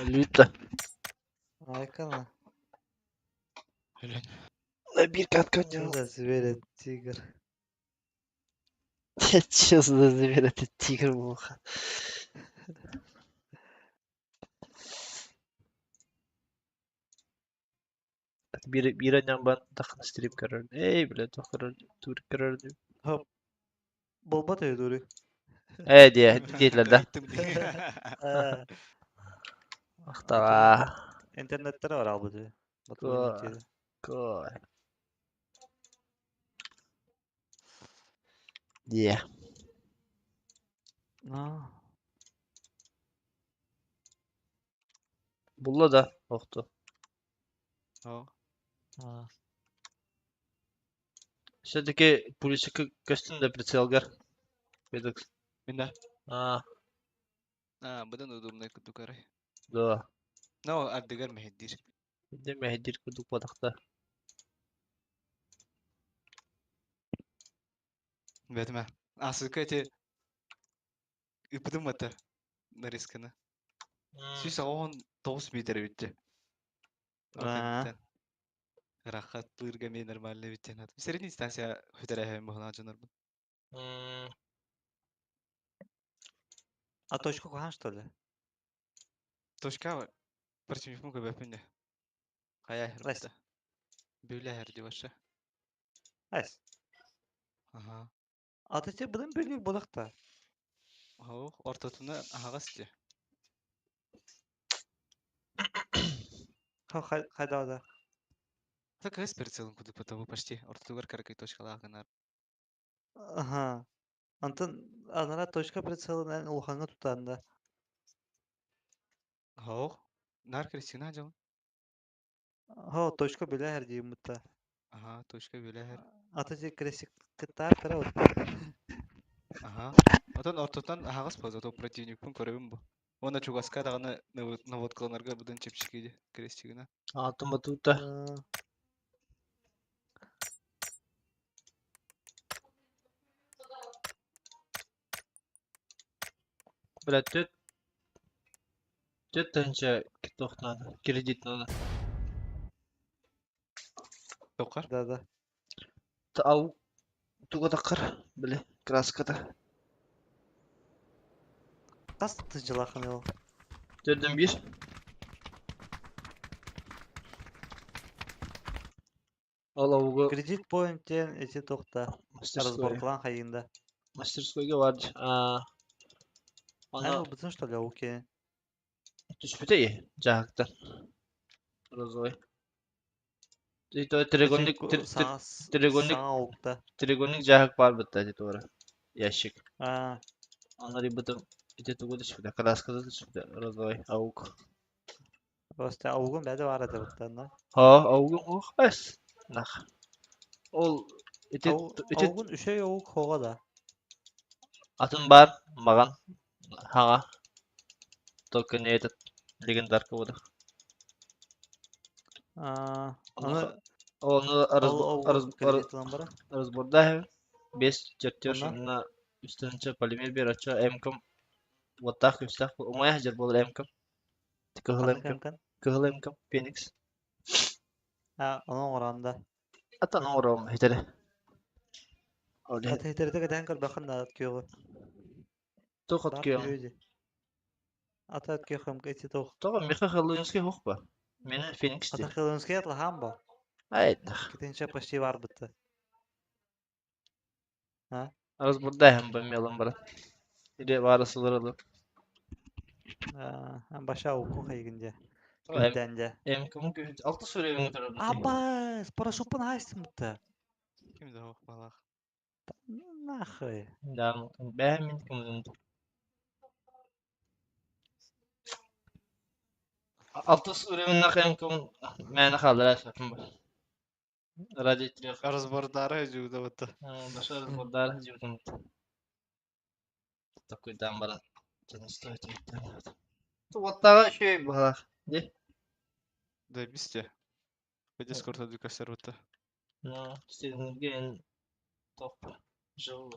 Lütfen. Айкана. Ölen. Bir kat konya. Что за зверь, тигр? Что за зверь этот тигр муха? Bir önem ben takın strip karar. Ey bile takır tur karar. Хоп. Болба тээ дөрөв. Diye diyeler de. Ayıttım diye. Ahtava. Интернеттер бар ал бу. Koy. Koy. Diye. Bulla da oktu. Ja. Все-таки polisi kostüm de прицелгар. Bedok. Minna. Badan udumna kudu karay. Da. No, addigar mehdir. De mehdir kuduk badakta. Betme. Asukate ipudum mata. Nariskana. Süs 19 metre bitti. Rahat pırga me normalde bitti. Serin istansiya hüdere hem bohna canır bu. А точку кахан что ли? Toşka parçamı mı göbepinde. Kaya herbitte. Böyle herdi başa. Айс. Aha. Атача быдан бөлөк болакта. Ho, ortatına ağastı. Хайда да. Так раз перцелом куду потому почти. Ортатугар каракай точкалар гана. Ага. Антон анара точка прицелын улханга тутанда. Ho. Nar Kristina canım. Хо, точка беле her дийм мутта. Aha, toşka böyle her. Атача кресик кытар тара вот. Aha. Otan ortadan ağas poza to противник pun körevim bu. Ona çok aska dağına наводкаларга будан чепчикиди крестигина. Altın batuta. Bля, тет тенче китох надо. Кредит надо. Tokar. Да. Au. Туга такыр. Бля, краската. Кас тыжылахан ел. Dördün bir. Al avugu Кредит поинттен эти тохта. мастерскойга. Разборклан хайында. Мастерскойга vardı. Аны Ana бутун что ли уке? түспүтө iyi. Жаактан. Розой. То тригонник Сага укта. тригонник жаак бар бытта дит ора. Ящик. А, Ана рибытым ите тугу түспүтө. Краскада түспүтө. Розой. Аук. просто аугун бәді бар еді бұттанда. Аугун ох. Эс. Нах. Ол ите Аугун үшей ауг хоға да. Atın бар маған хаға только не этот легендарка вода. Аны Оны кредитлан бара. разборда без чертеж Онна? на üstünce полимер bir açı emkam vatak üstak umaya hajar bol emkam kıhıl emkam Phoenix Onun oranda. atan oram hitere öyle Аты хитердегі дәңгіл бақын да аткеғы. tokat Бар ki бүйөйді. Аты аткеғы хым кәйті тоқ. toka Miха Halloween'ski hoş ba meni Phoenix Аты di хилынске атлы хам ба. ayt Кетенше почти бар бітті. разборда hem ben yalan bara ide varasıları Баша укун хайгынде. Көттенде. emkam altı söyleyeyim tarafı Аба, парашютпен хайстым бітті. Kim de hok balak. Нахуй. Да, ben minkum altı söyleyeyim emkam meni kaldıra şapım var radyo Разбордары juda bıttı. Başka разбордар животом. Такой там брат. Это не стоит. Вот так şey bak. Ne? Da biste. Ve Discord'a dükkaşlar bıttı. No, istediğin gen top. Живу.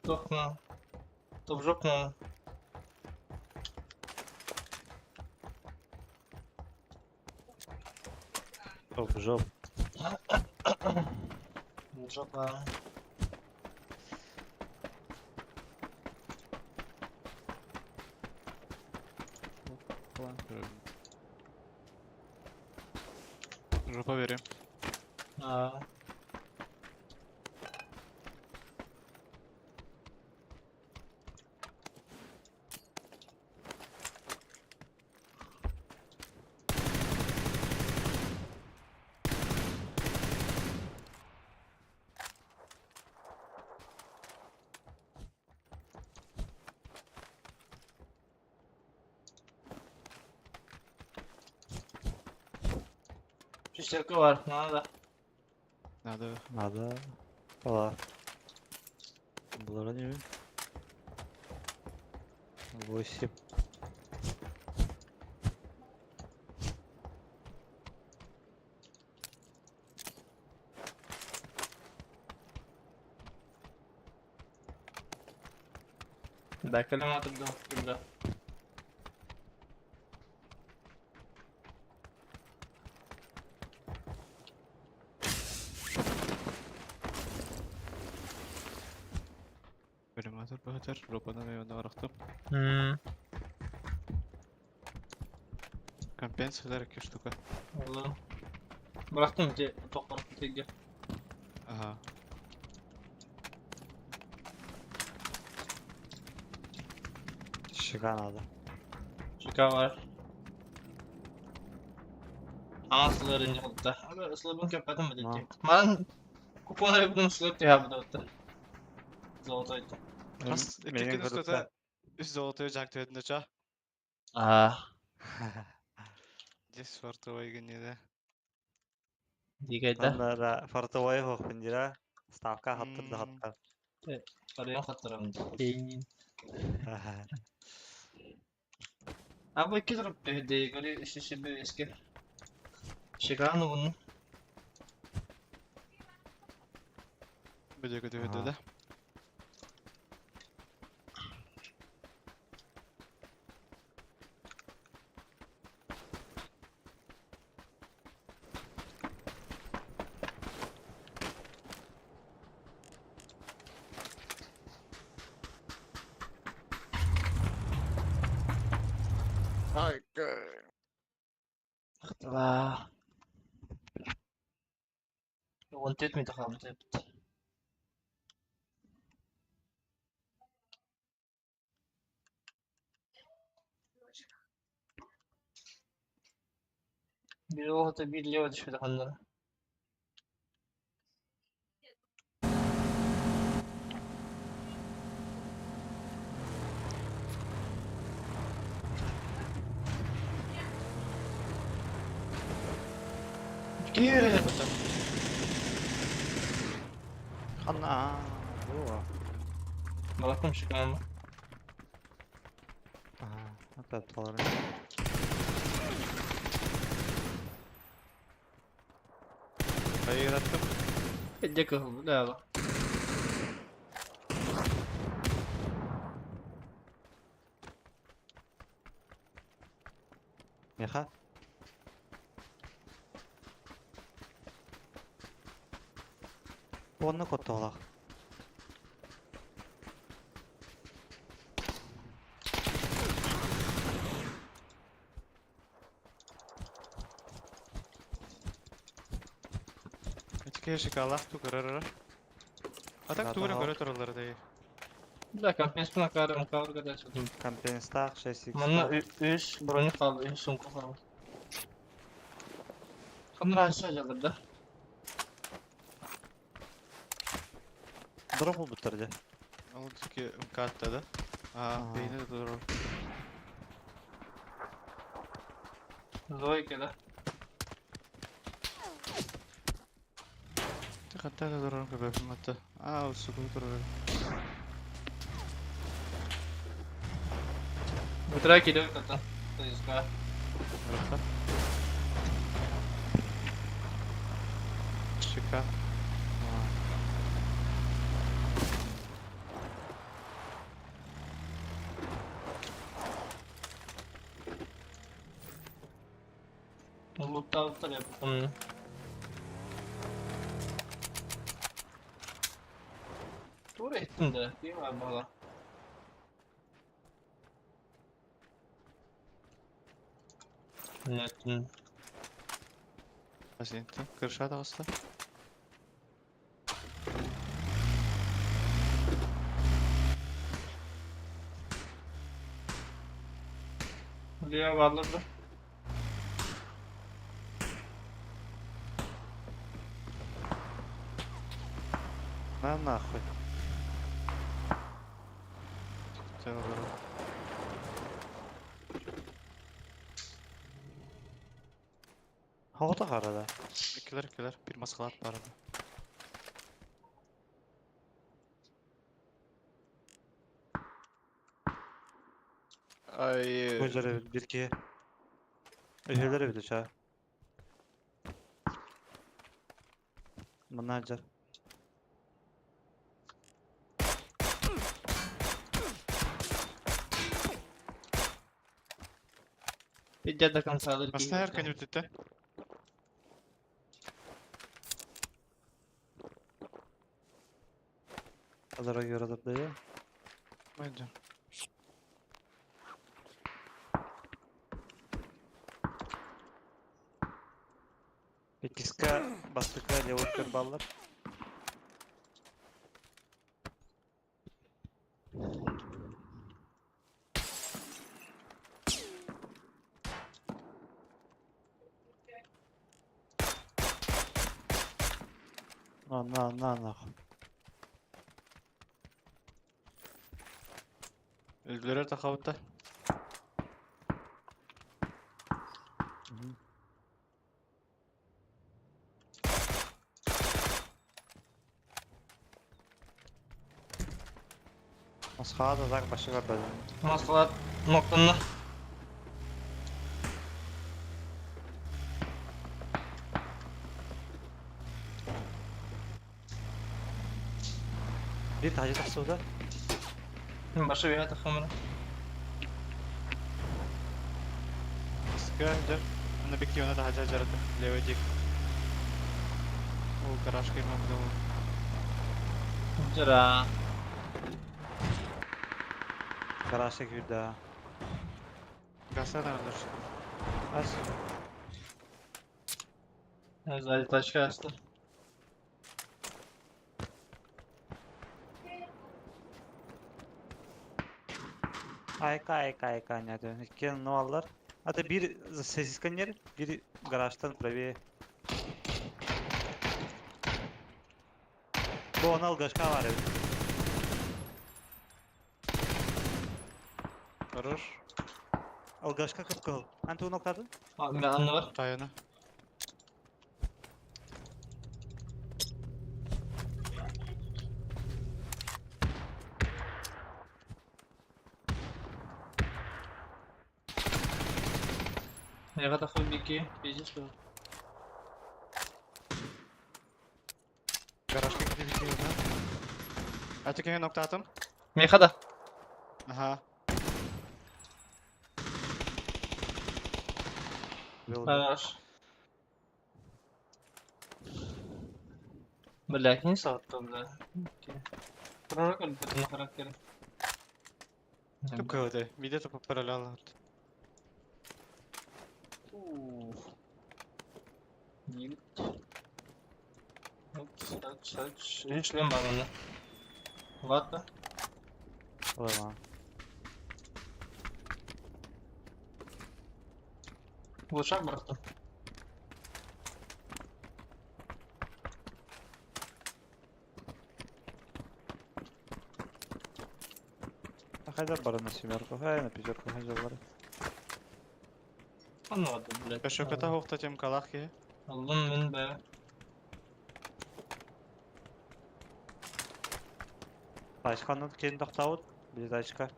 Yok mu? Top yok mu? Job, job. Yok ha. Ropa vereyim. Ha. Şişirki var. Nerede? Надо. Надо. Ola. Bunlara ne? 8. Да, коллиматор да. Perimeter bahter. Ropa'dan evine bıraktım. Компенсиялар 2 штука. Oğlum. Bıraktım diye topları tek. Ага. Şıka надо. Şika var. Anasıları ince oldu. Abi ıslabın köpeğim mi dedi. Ben kuponu yaptım ıslabı ya bu da oldu. Zolotaydı. Бас эпикийн өстөдөө 9 золотое жагт байдна чаа. Здесь фартовый генеда. Дигайда. Onlara фартовая хохпендира. Ставка хаттырды хаттар. Paraya katırım. Beyin. Abi iki taraf de gari şişe bir eski. Şikanı bunun. Бөдөгө дөдө да. Vah. وانت مين تخاف تبت. Bir o da bir leva düşmedi kanlara. Gire. Ana. Oha. Baktım şikanı. Aha. Hatta taları. Hayır attım. Hadi kahve da. Meha. Onu kotola. Этикeye шикалах ту көрөр. Атак туурен көрө туралар да. Да, компенсатına karım kavur kadar çıktım. Компенстах 6x. Bana 3 bronyu kaldı, 3 sumku kaldı. Kanlar aşağı alır da. Drop mu bitirdi? Ал тики катта да. Бейни да турар. Zoy keda. Катта да турар көбөкүн атты. Усуку турар. Бутра кидаю ката. То есть ка. Рахат. Шика. altta yaptım. Doğru ettim de. Değil mi abi valla? Nettim. Азинти. Кыршат агыста. Buraya varladı. На нахуй. Тема бар. Havada qarada. Ikkiler. Bir maskalat бар еді. Ay. Gözleri bir ki. Öheleri bile ça. Manager. Bir de kansalar. Nasıl her gün ötütte? Azara göre de böyle. Bence. Пятиска bastıklar yavuklar ballar. Na. Öldüler takavutta. Masxada zak başı var böyle. Maskalar noktanına. Bir tacı taksuda. Başı bir yere takımını. Скажем, на беки он это хаджаджарата. Левый дик. О, гараж кайма было. Cıra. Karaşa girdi. Гаса да надо. Aç. Özel taş kastı. Ayka ne diyor? İki novallar. Hatta bir sessiz kanyer, biri garajdan правее. Bu ona algaşka var ya. Хорош. Algaşka kıpkıl. Anti o noktada? Abi bir anı var. Тайна. Yaga takım bir iki. PGC var. Гараж как беки ona. Атекеге нокта атым. Mekada. Aha. Var. Belki sattım da. Sonra kalbetine karakteri. Тук это. Видите по параллелу. Yiğit. Saç. Üçlüğüm var onda. Var da. Ulan. Uçak bıraktım. Haydar bara на семерку, на пятерку Haydar bara. Anlamadım bile. Пешоката хоқта тем калах ке. Aldım ben be. Taşkanın kendi taktavut. Bir taşka.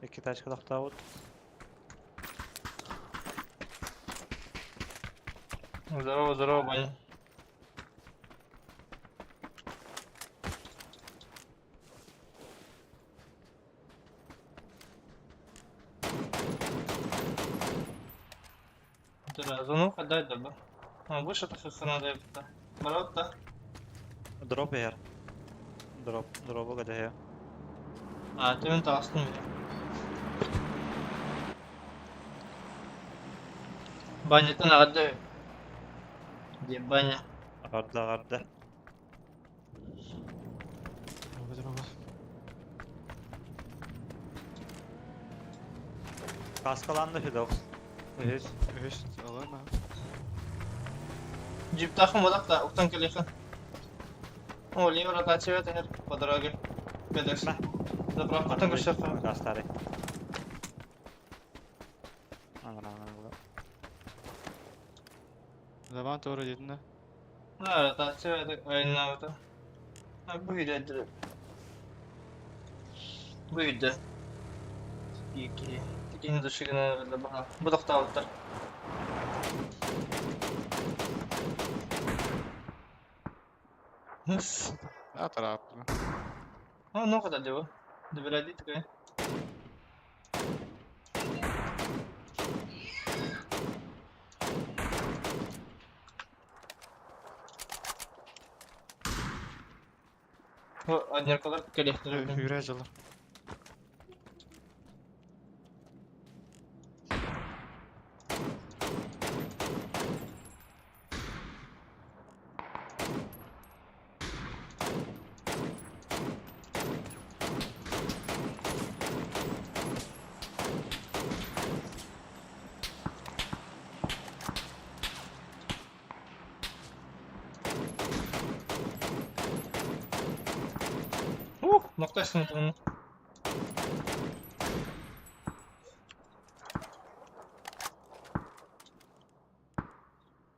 İki taşka taktavut. Здорово, Баня. Зону отдай добро. А выше так надо это. Бороться. Drop here. Drop'u gada here. А, ты винта останови. Баня-то надо. Где баня? Garda. Droga. Kaskalandı Fidox. Ühüz. Höst, alana. Джип тахом вот так, уктан келеха. О, лево ротация это по дороге. Педекс. Заправка там все. Gastari. Ana. Zaman doğru dedin ha. Да, ротация это айна это. А выйдет. Выйдет. Пики. Такие душигна для бага. Буду вталтар. Ha taraflı. А, ну куда дева? Доверяй такая. Одни аркалар келехтер. Hüreceler. Ноктайсın bunu.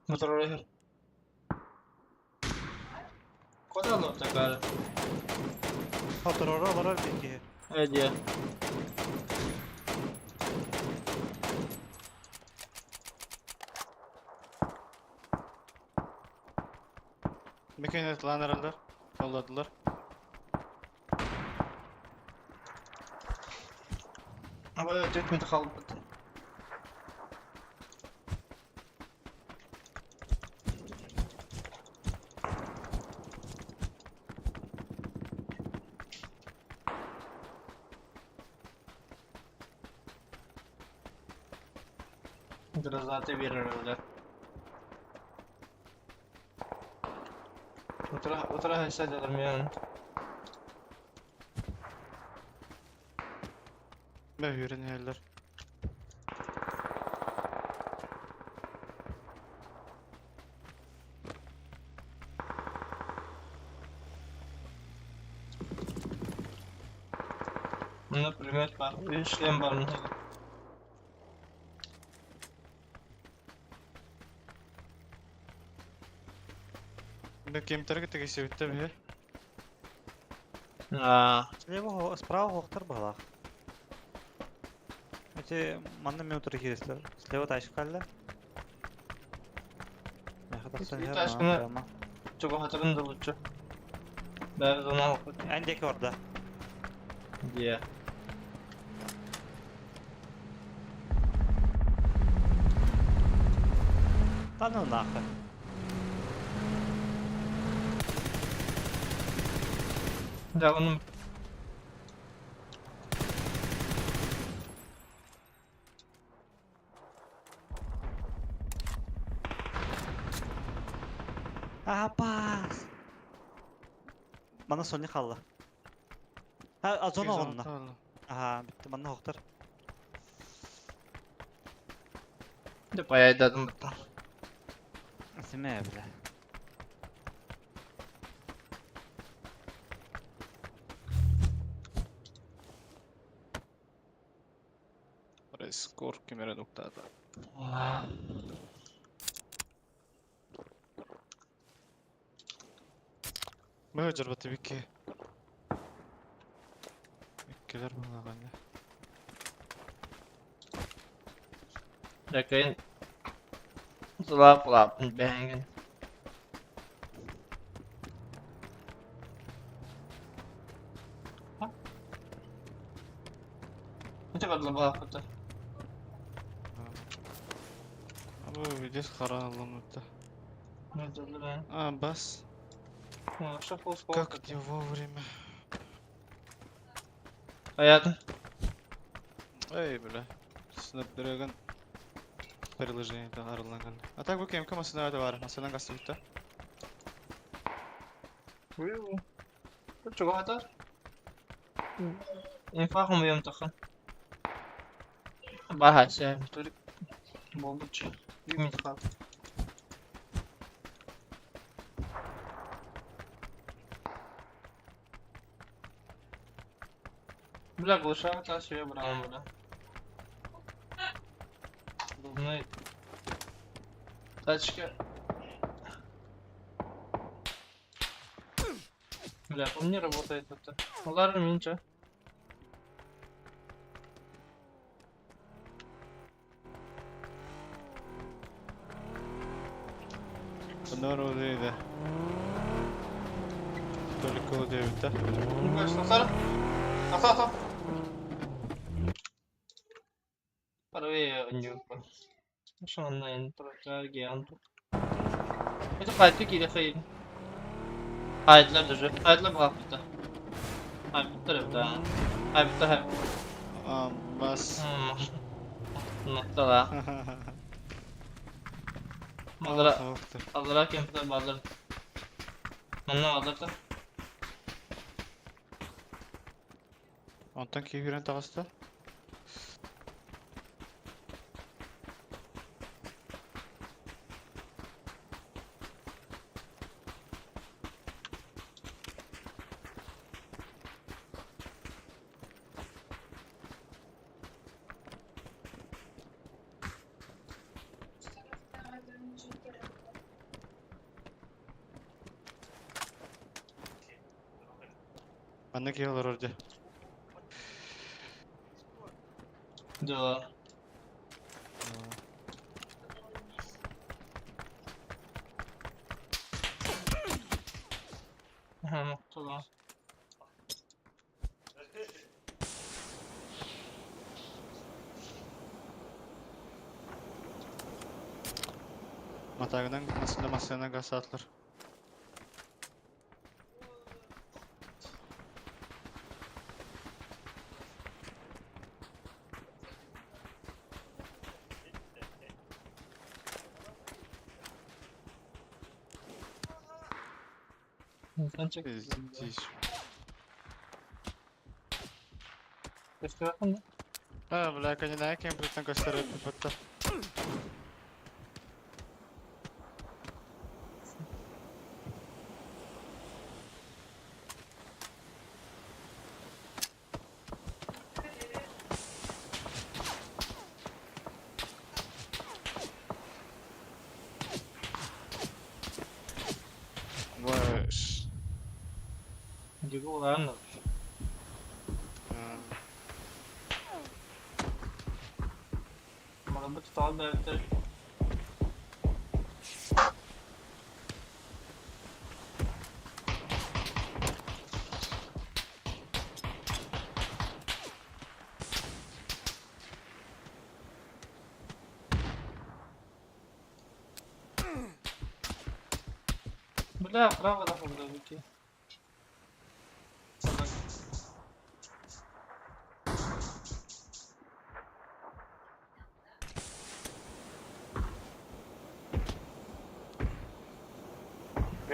Motor oraya gel. Kod aldım tekrar. Oturora varar peki. Evet ya. Mekanik lan herhalde. Yolladılar. Ama evet etmedi kaldı. Грозаты верили. Утра сидел мен. Ben hüreniyorlar. Например, шлем бар. Ben kemtere gittik işte bitti bir. Справа хохтар бала. Эти манны минутыр хиристер. Слева ташып калды. Слева ташканы- Çok hatırında lütfen. Ben ona okudum. Әндеки орда. Diye. Да ну нахуй. Да, onun Апас. Bana Sony kaldı. Ha azona onunla. Aha bitti bana hoktar. de bayağı dadım bitti. Sime bile. Oraya skor kemere noktada. Möcer batı bir ki. İkkiler bana kanka. Dakika. Zlap bangin. Ne kadar zlap. Ama Bu video karanlıkta. Ne dedi ben? Бас. Шахов Как не вовремя. Hayatım. Эй, бля. Snapdragon приложениеде араланган. А так бу кемке масына да бар. Масынан гастыбытта. Çok atar. İnfakım uyum takın. Bahar şey. Turik. Bolbuç. Ümit kal. Бля, глушак та себе брал, бля. Дурной. Тачка. Бля, по мне работает это. Ладно, ничего. Bunlar oradaydı. Только oradaydı. Ну, конечно, Сара. Аса. Первый нюк. Что он на интро гиганту. Это кайты киде хейд. Hayatlar dışı. Hayatlar bıraktı. Hayat tarafta. Hayat. Бас. Noktalar. Aldıra kemper bazır. Manna bazır da. Ondan keyfiren tağısta. Bana geliyorlar orada. Да. Ага, noktalar. Matağından gitmesinde masayana gaz atlar. İnsan çekti. Здесь. Keşke bakın da. Бля, не знаю, кем притом костеры пипотта. Ваш. Диго ладно. Может быть, стал да это. Бля, право да когда выйти.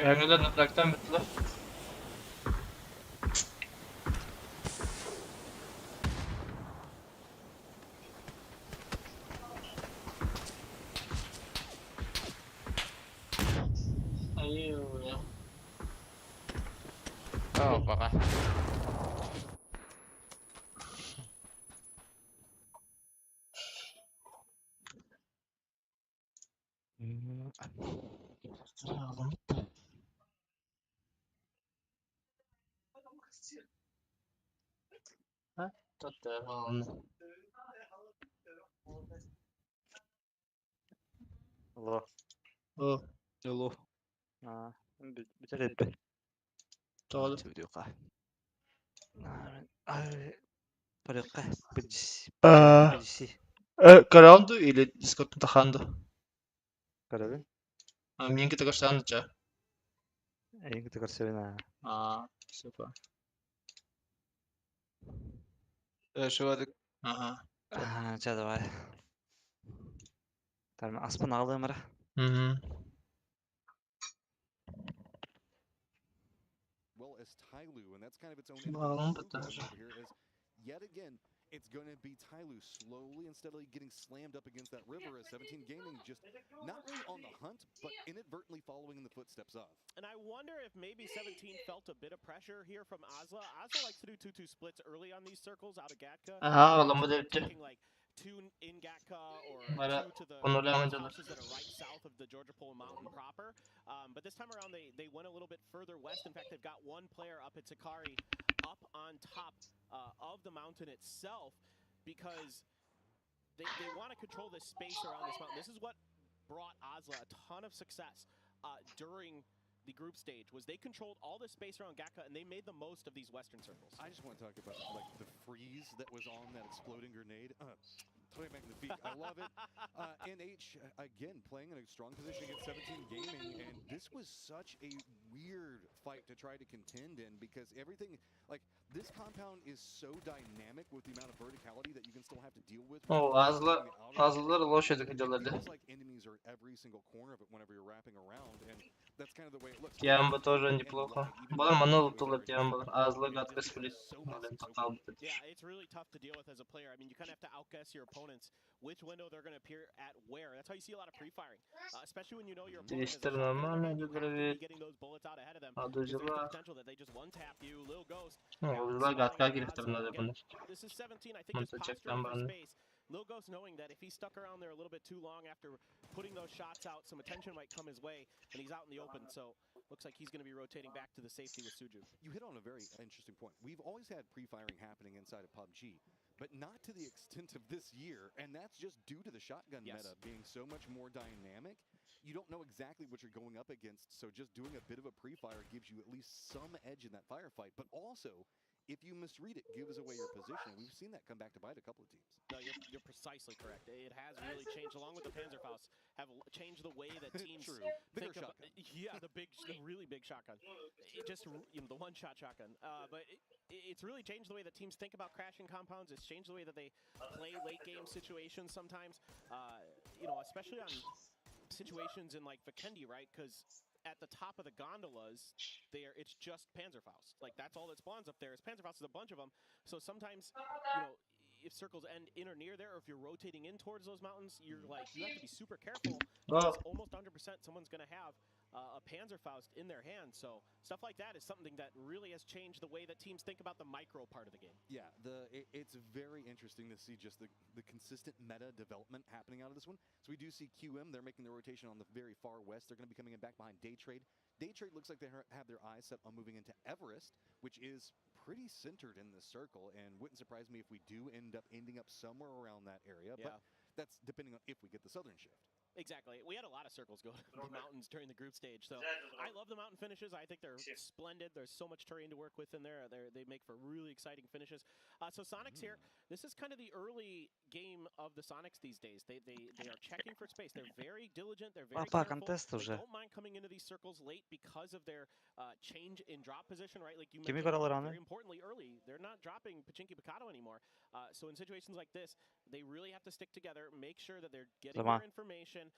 Yangiler na traktan bittiler. Ayuu ya. Oh, baka. Ha? Total. Allah. Oh, Hello. Bitir etti. doğru. Videoga. Поддержка. PGC. PGC. Karandı ile Discord'un takandı. Görevi. Mingi tego szancze. Eng tekar sevina. Super. Şu adık. Aha. Çada var. Tamam aspan ağlıyor mara. Well as Tyloo, and that's kind of its own Bağlam individual da group over here. As yet again, it's going to be Tyloo slowly and steadily getting slammed up against that river as 17 Gaming just not really on the hunt, but inadvertently following in the footsteps of. And I wonder if maybe 17 felt a bit of pressure here from Azla. Azla likes to do 2-2 splits early on these circles out of Gatka. Aha, valla bu da bitti. Taking like 2 in Gatka or Bana 2 to the onurlu oyuncular. houses that are right south of the Georgia Pole Mountain proper. But this time around they went a little bit further west. In fact, they've got one player up at Sakari up on top of the mountain itself because they want to control this space around this mountain. This is what brought Azla a ton of success during the group stage, was they controlled all this space around Gatka and they made the most of these western circles. I just want to talk about like the freeze that was on that exploding grenade. Totally making the beat. I love it. NH again playing in a strong position against 17 Gaming, and this was such a weird fight to try to contend in because everything like this compound is so dynamic with the amount of verticality that you can still have to deal with. Azlılar loş ediyorlardı. It feels like enemies are every single corner of it whenever you're wrapping around, and that's kind of the way it looks. Тиамба тоже неплохо. Бала манул тулы Тиамба. Азлы гадка сплит. Yeah, it's really tough to deal with as a player. I mean, you kind of have to outguess your opponents, which window they're going to appear at where. That's how you see a lot of pre-firing, especially when you know your opponent is getting those bullets out ahead of them. There's the potential that they just one-tap you, Lil Ghost. This is 17, I think, is posturing for space. Lil Ghost knowing that if he stuck around there a little bit too long after putting those shots out, some attention might come his way, and he's out in the open. So looks like he's going to be rotating back to the safety with Suju. You hit on a very interesting point. We've always had pre-firing happening inside of PUBG, but not to the extent of this year, and that's just due to the shotgun meta being so much more dynamic. You don't know exactly what you're going up against, so just doing a bit of a pre-fire gives you at least some edge in that firefight, but also if you misread it, gives away your position. We've seen that come back to bite a couple of teams. No, you're precisely correct. It has really changed, along with the Panzerfaust, have changed the way that teams Bigger think shotgun. Yeah, the really big shotgun. It just, the one-shot shotgun. But it's really changed the way that teams think about crashing compounds. It's changed the way that they play late-game situations sometimes. Especially on situations in like Vikendi, right? Because at the top of the gondolas, it's just Panzerfaust. Like, that's all that spawns up there is Panzerfaust. There's a bunch of them. So sometimes, if circles end in or near there, or if you're rotating in towards those mountains, you have to be super careful. Because almost 100% someone's going to have a Panzerfaust in their hand. So stuff like that is something that really has changed the way that teams think about the micro part of the game. Yeah, it's very interesting to see just the consistent meta development happening out of this one. So we do see QM, they're making the rotation on the very far west. They're going to be coming in back behind Day Trade. Day Trade looks like they have their eyes set on moving into Everest, which is pretty centered in this circle, and wouldn't surprise me if we do ending up somewhere around that area. Yeah. But that's depending on if we get the southern shift. Exactly. We had a lot of circles go to the mountains during the group stage. So I love the mountain finishes. I think they're splendid. There's so much terrain to work with in there. They make for really exciting finishes. So Sonics here, this is kind of the early game of the Sonics these days. They are checking for space. They're very diligent. They're very careful. They don't mind coming into these circles late because of their change in drop position, right? Like you mentioned, very importantly early, they're not dropping Pachinki Picado anymore. So in situations like this, they really have to stick together, make sure that they're getting their information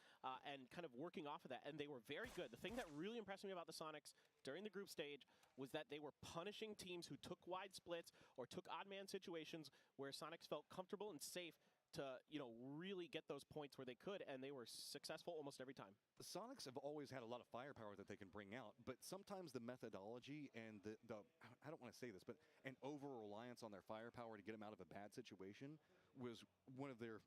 and kind of working off of that. And they were very good. The thing that really impressed me about the Sonics during the group stage was that they were punishing teams who took wide splits or took odd man situations where Sonics felt comfortable and safe to, really get those points where they could, and they were successful almost every time. The Sonics have always had a lot of firepower that they can bring out, but sometimes the methodology and the I don't want to say this, but an over-reliance on their firepower to get them out of a bad situation was one of their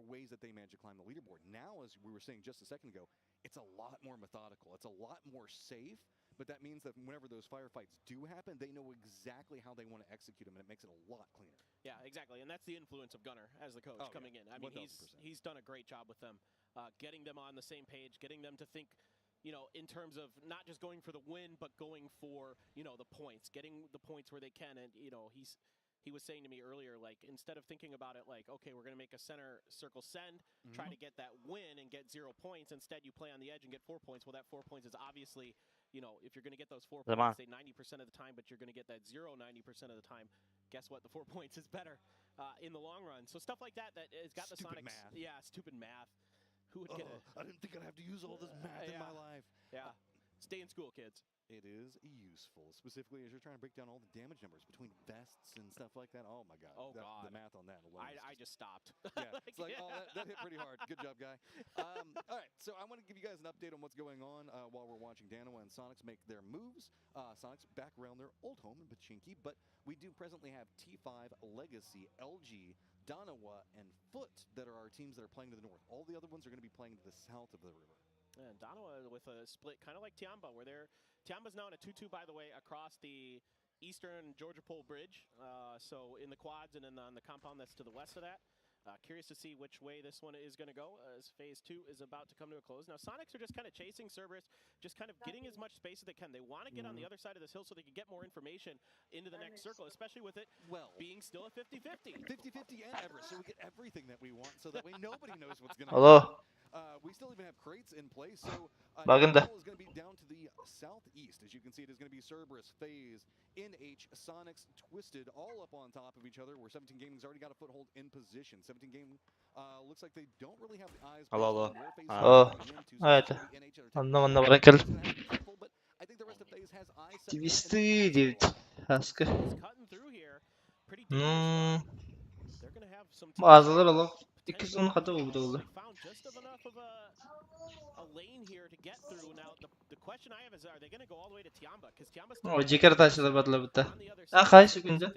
ways that they managed to climb the leaderboard. Now, as we were saying just a second ago, it's a lot more methodical. It's a lot more safe, but that means that whenever those firefights do happen, they know exactly how they want to execute them, and it makes it a lot cleaner. Yeah, exactly, and that's the influence of Gunnar as the coach coming in. I mean, 1000%. he's done a great job with them, getting them on the same page, getting them to think, in terms of not just going for the win, but going for, the points, getting the points where they can, and, he was saying to me earlier, like, instead of thinking about it like, okay, we're going to make a center circle send, try to get that win and get 0 points. Instead, you play on the edge and get 4 points. Well, that 4 points is obviously, you know, if you're going to get those 4 points, say 90% of the time, but you're going to get that 90% of the time, guess what? The 4 points is better in the long run. So stuff like that has got the Stupid Sonics. math. Yeah, stupid math. Who would get it? I didn't think I'd have to use all this math in my life. Yeah. Stay in school, kids. It is useful, specifically as you're trying to break down all the damage numbers between vests and stuff like that. Oh my god. Oh god. The math on that alone. I just stopped. Yeah, it's like, oh, that hit pretty hard. Good job, guy. All right, so I want to give you guys an update on what's going on while we're watching Danoa and Sonics make their moves. Sonics back around their old home in Pachinki, but we do presently have T5, Legacy, LG, Danoa, and Foot that are our teams that are playing to the north. All the other ones are going to be playing to the south of the river. And Danoa with a split, kind of like Tiamba, where Tiamba's now in a 2-2, by the way, across the eastern Georgia Pole Bridge. So in the quads and then on the compound that's to the west of that. Curious to see which way this one is going to go as phase 2 is about to come to a close. Now, Sonics are just kind of chasing Cerberus, just kind of getting as much space as they can. They want to get on the other side of this hill so they can get more information into the next circle, especially with it being still a 50-50. 50-50 and Everest, so we get everything that we want, so that way nobody knows what's going to happen. We still even have crates in place, so Maganda. is going to be down to the southeast. As you can see, it is going to be Cerberus, FaZe, NH, Sonics, Twisted, all up on top of each other, where 17 Gaming's already got a foothold in position. 17 Gaming looks like they don't really have the eyes. Oh, evet. Anlamadım bırakın. Twist'i diyor. Haskı. Bazıları Allah. İkisinin hatta oldu. O ciğer taşları badla bitti. Kaç günde?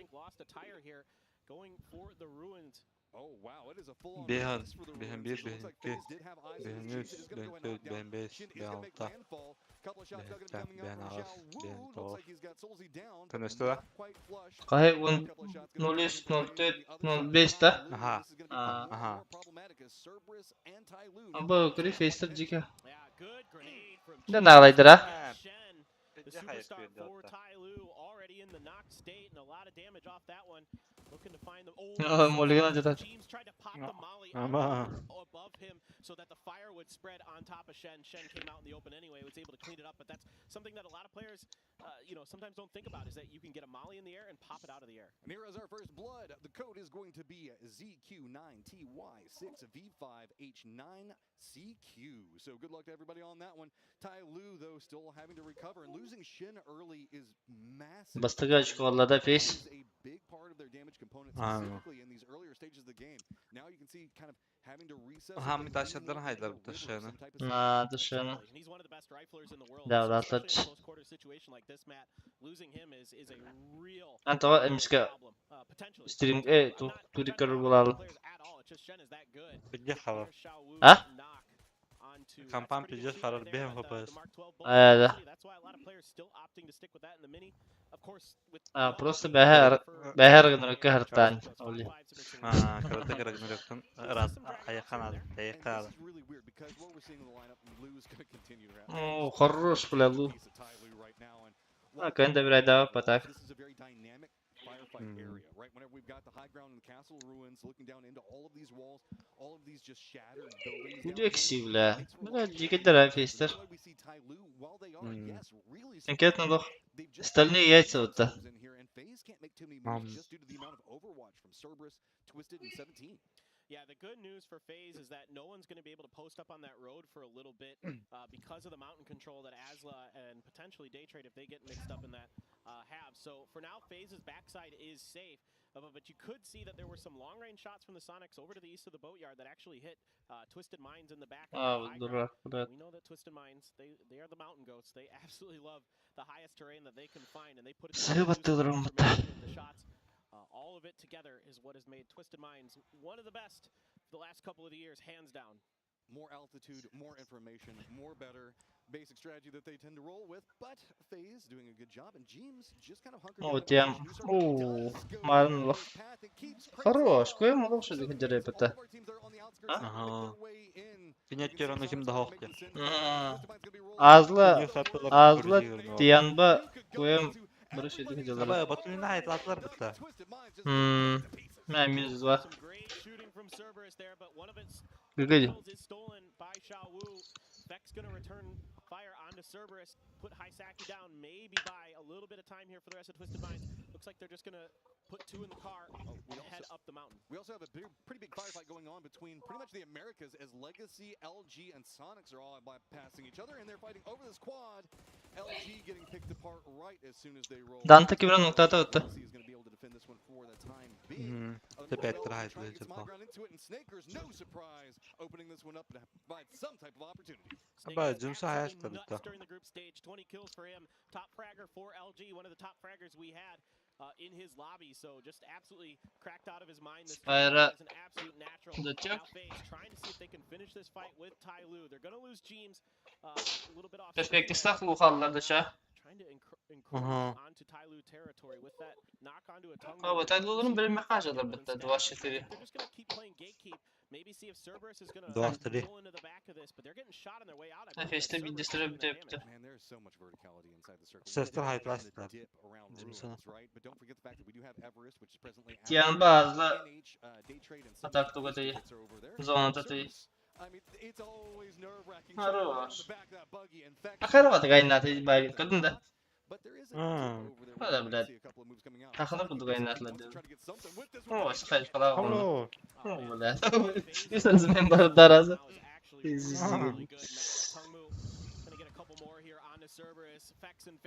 Oh wow, it is a full on Behan, race for the Behan Ruins. 1, It looks like Behan FaZe did have eyes on Behan this. 3, Shin is gonna Behan go and 4, knock down. Behan 5, Shin is Behan gonna make 6. landfall. Couple of shots now gonna be coming out Behan from 6, Xiao Wu. Behan Looks 4. like he's got Soulsy down. Ten üstü var. Not quite flush. Kahe Couple of shots gonna be 03, coming from 04, the other side. 05'te. Aha. This is gonna become more and Aha. more problematic as Cerberus and Ty Lue Ama yukarı face'te ciğer. Yeah, good grenade from Ne nalaydır ha? Shen. The Peki hayır superstar köyde for hatta. Ty Lue already in the knock state and a lot of damage off that one. Looking to find them. Oh, Mulligan acıdan. James tried to pop the molly Ama. above him so that the fire would spread on top of Shen. Shen came out in the open anyway, was able to clean it up, but that's something that a lot of players, sometimes don't think about, is that you can get a molly in the air and pop it out of the air. And here is our first blood. The code is going to be ZQ9TY6V5H9CQ. So good luck to everybody on that one. Ty Lue, though, still having to recover, and losing Shin early is massive. Bastığı açık vallahi face. Is a big part of their damage component, specifically in these earlier stages of the game. Now you can see kind of having to reset. Aha, bir taşladılar haylar bu taşlarını. Dışarı. He's one of the best riflers in the world. Devre Especially in a atlaç. close quarter situation like this, Matt. Losing him is a real Anta emska problem. Potentially. stream tu tudiker bulalım. Players at all. It's just Shen is that good. Peki hava. Ha? Kampan PGC karar behem kapaz. Evet. That's why a lot of players still opting to stick with that in the mini. Of course, with Просто beher gönül kahırtan. Oldu. Karate karagını yoktan. Rat ayakan aldı. Ayakan aldı. This is really weird because what we're seeing in the lineup, Lue's going to continue to have. Oh, хорош bulalım. Piece of Ty Lue right now, and Kan da bir ay daha patak. this is a very dynamic firefight area, right? Whenever we've got the high ground in the castle ruins, looking down into all of these walls, all of these just shattered buildings. Bu down da here. eksivle. Böyle ciğerler face'ler. The way we see Ty Lue, while they are, yes, really Enket ne doch. they've just Остальные яйца вот то. in here, and FaZe can't make too many moves just due to the amount of overwatch from Cerberus, Twisted, and 17. Yeah, the good news for FaZe is that no one's going to be able to post up on that road for a little bit because of the mountain control that Asla and potentially Daytrade, if they get mixed up in that, have. So for now, FaZe's backside is safe. But you could see that there were some long-range shots from the Sonics over to the east of the boatyard that actually hit Twisted Minds in the back. We know that Twisted Minds, they are the mountain goats. They absolutely love the highest terrain that they can find, and they put it the shots. All of it together is what has made Twisted Minds one of the best the last couple of the years, hands down. More altitude, more information, more better. Basic strategy that they tend to roll with, but FaZe doing a good job, and James just kind of hunkered Вот down. я. Малый. Хорош. Кое мы лучше дикдерей пата. Aha. Pinyat kerana kim daha okya. Azla Tiyanba koyam Barış yedik hocalar. Sabah Batu'nun hayatlar bitti. Məmiz var. Some great shooting from Cerberus there, but one of its Gıgıcı. kills is stolen by Xiao Wu. Feck's gonna return fire onto Cerberus, put Hisaki down, maybe buy a little bit of time here for the rest of Twisted Minds. Looks like they're just gonna put 2 in the car and head up the mountain. We also have a pretty big firefight going on between pretty much the Americas as Legacy, LG, and Sonics are all bypassing each other, and they're fighting over this quad. LG getting picked apart right as soon as they roll. Dante ki bir nokta attı. LG is going to be able to defend this one for the time being. Tepe ettir hayatlar Trying to get için some bu. high ground into it, and Snakers, no surprise, opening this one up to provide some type of opportunity. Sabah Snake is Cümse absolutely hayatlar nuts bitti. during the group stage. 20 kills for him. Top fragger for LG, one of the top fraggers we had in his lobby. So just absolutely cracked out of his mind. This Spyra. is an absolute natural. The check. Now FaZe trying to see if they can finish this fight with Tai Lu. They're going to lose James a little bit off. Perspektifte luqallar da şa. Trying to encroach onto Tai Lu territory with that knock onto a tongue. Ama tayloların bir mekajalar bitti. Duvar şetiri. They're just going to keep playing gatekeep. Maybe see if Cerberus is going to Duvar tiri. pull into the back of this, but they're getting shot on their way out. I believe that Nefeste bir Cerberus is distire doing bir that yaptı. damage. Man, there's so much verticality inside the circle. Sesler We're hype on the lastılar. dip around Cümse. ruins, right? But don't forget the fact that we do have Everest, which is presently out. Yani bazı NH, Day Trade, and some atak of the togatayı. bits are over there. Zona tatayı. I mean, it's always nerve-wracking. Harbi trying to var. get on the back of that buggy and Feck- Akar var da kaynatı bayılık kadın da. But there is a Hmm. dip over there. Valla We bilad. see a couple of moves coming out. Takılı buldu kaynatlar Wants to diyorum. try to get something with this one. O sıkıcı falan var. Alo. O böyle. Yüzünüz ben bana darazı.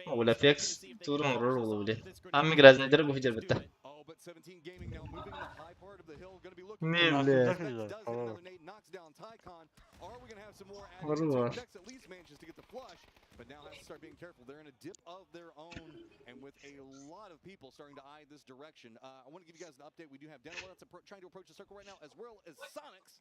O böyle Fex turun vurur oğlu bile. Amma biraz nedir bu hıcır bitti. Oh, but 17 Gaming now moving in the high part of the hill, gonna be looking Ne for- bile. Does Güzel. it, Tamam. another nade knocks down Tycon. Are we gonna have some more action? Var var. Vex at least manages to get the flush, but now has to start being careful. They're in a dip of their own, and with a lot of people starting to eye this direction. I want to give you guys an update. We do have Daniel that's trying to approach the circle right now, as well as Sonics.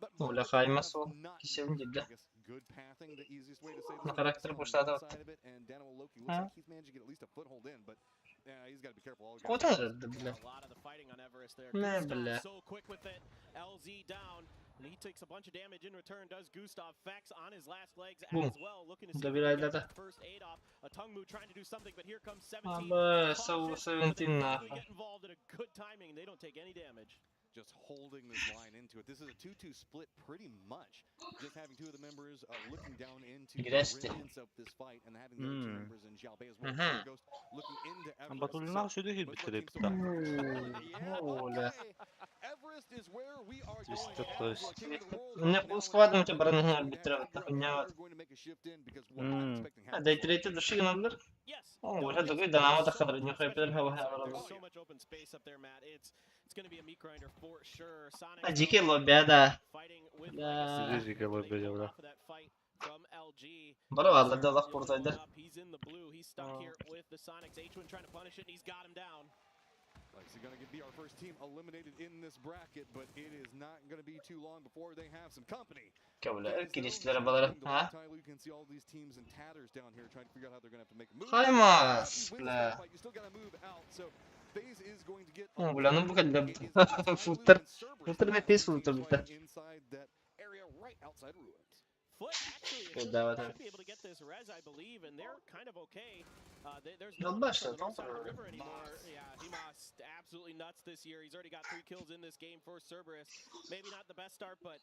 But Öyle kayması o. Kişinin ciddi. I guess good pathing, the easiest way to say this. Ne karakteri boşluğa da attı. Side of it, and Daniel Loki looks Ha? like he's managed to get at least a foothold in, but yeah, he's got to be careful. All O da nerede bile. A lot of the fighting on Everest there. Ne Gustav bile. so quick with it. LZ down. And he takes a bunch of damage in return. Does Gustav Fex on his last legs Boom. as well. Looking to see Da if bir he can ayda get da. that first aid off. A tongue move trying to do something, but here comes 17. Abi Cautious, 17 but ne? they get involved at a good timing. They don't take any damage. just holding this line into it. This is a 2-2 split pretty much. Just having two of the members looking down into the Giresti. remnants of this fight and having the other two members in Xiaobei as well. Mhm. Ghost looking into Everest. Batulina şöyle Most of bitti our de teams bitti. still- Öyle. Everest is where we are Just going. the As first. we're king of the world Ne right now, bu składam and cię now barany we're her going to bitirę have- tak we nie are going to make a shift in because what I'm Mm. expecting A happen- daytrate do się nabler. Yes. O, no, wala it's- dogoy dana there's ta so khadra much ni open khayper hawa space hawa. up there. There's so much open space up there, Matt. It's going to be a meat grinder for sure. Sonic Ajike lobby ada. fighting with Ya. Legacy. Jike lobby They pulled diyorlar. off of that fight from LG. Bara vallahi da Allah He's kurtaydı. up, he's in the blue. He's stuck here with the Sonics. H1 trying to punish it, and he's got him down. Like, so going to be our first team eliminated in this bracket, but it is not going to be too long before they have some company. Kabule girişler arabaları. Ha? You can see all these teams in tatters down here trying to figure out how they're going to have to make a move. Kaymaz. Wins La. that fight, you still got to move out. So FaZe is going to get O, bulanın bu kadar It is Tyler filter. and Cerberus Filter ve that pes have filter teams bitti. fighting inside that area right outside ruins. Foot actually Good should, davet, should be able to get this res, I believe, and they're kind of okay. There's Yol no başladı, on the north side of the tamam. river anymore. Yeah, Himas absolutely nuts this year. He's already got 3 kills in this game for Cerberus. Maybe not the best start, but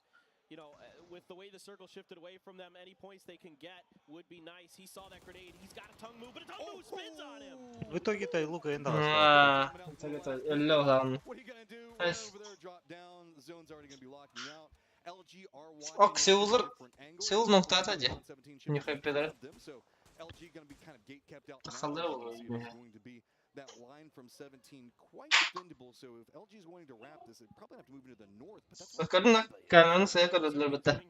you know, with the way the circle shifted away from them, any points they can get would be nice. He saw that grenade. He's got a tongue move, but a tongue move spins on him. В итоге-то Лука и дал. Ha. Tabii 50 olan. What are you gonna do? Nice. Over there, drop down. The zone's already gonna be locking you out. LG are watching Ok, Seul'lar- different angles. Seul nokta atacı. 117 Niye should be kaybeder? of them, so LG gonna be kind of gate kept out now. Takıldı As you oğlum can see, ya. there's going to be that line from 17 quite defendable. So if LG is wanting to wrap this, they probably have to move into the north. But that's Bakın lan kameranın saya kadar bitti.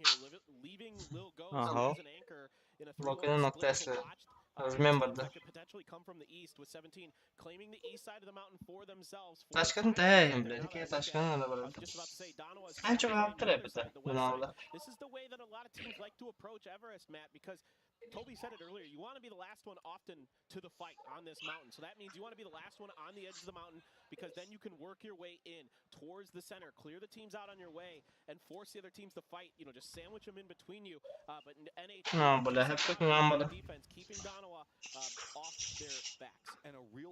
Leaving Lil Ghost Uh-huh. as an anchor in a Bakın 3-1 noktası. split to watch. Remember That could potentially come from the east with 17 claiming the east side of the mountain for themselves. For Taşkın dayım bile. Dikey taşkın öyle I böyle. was just about to say, Dono is En çok trying to yaptır play hep the bitti. other side, the Bunu west side. aldı. This is the way that a lot of teams like to approach Everest, Matt, because Toby said it earlier. You want to be the last one often to the fight on this mountain. So that means you want to be the last one on the edge of the mountain because then you can work your way in towards the center, clear the teams out on your way, and force the other teams to fight. You know, just sandwich them in between you. But NH Ne böyle hep çok inanmadı. defense keeping Donoa off their backs. and a real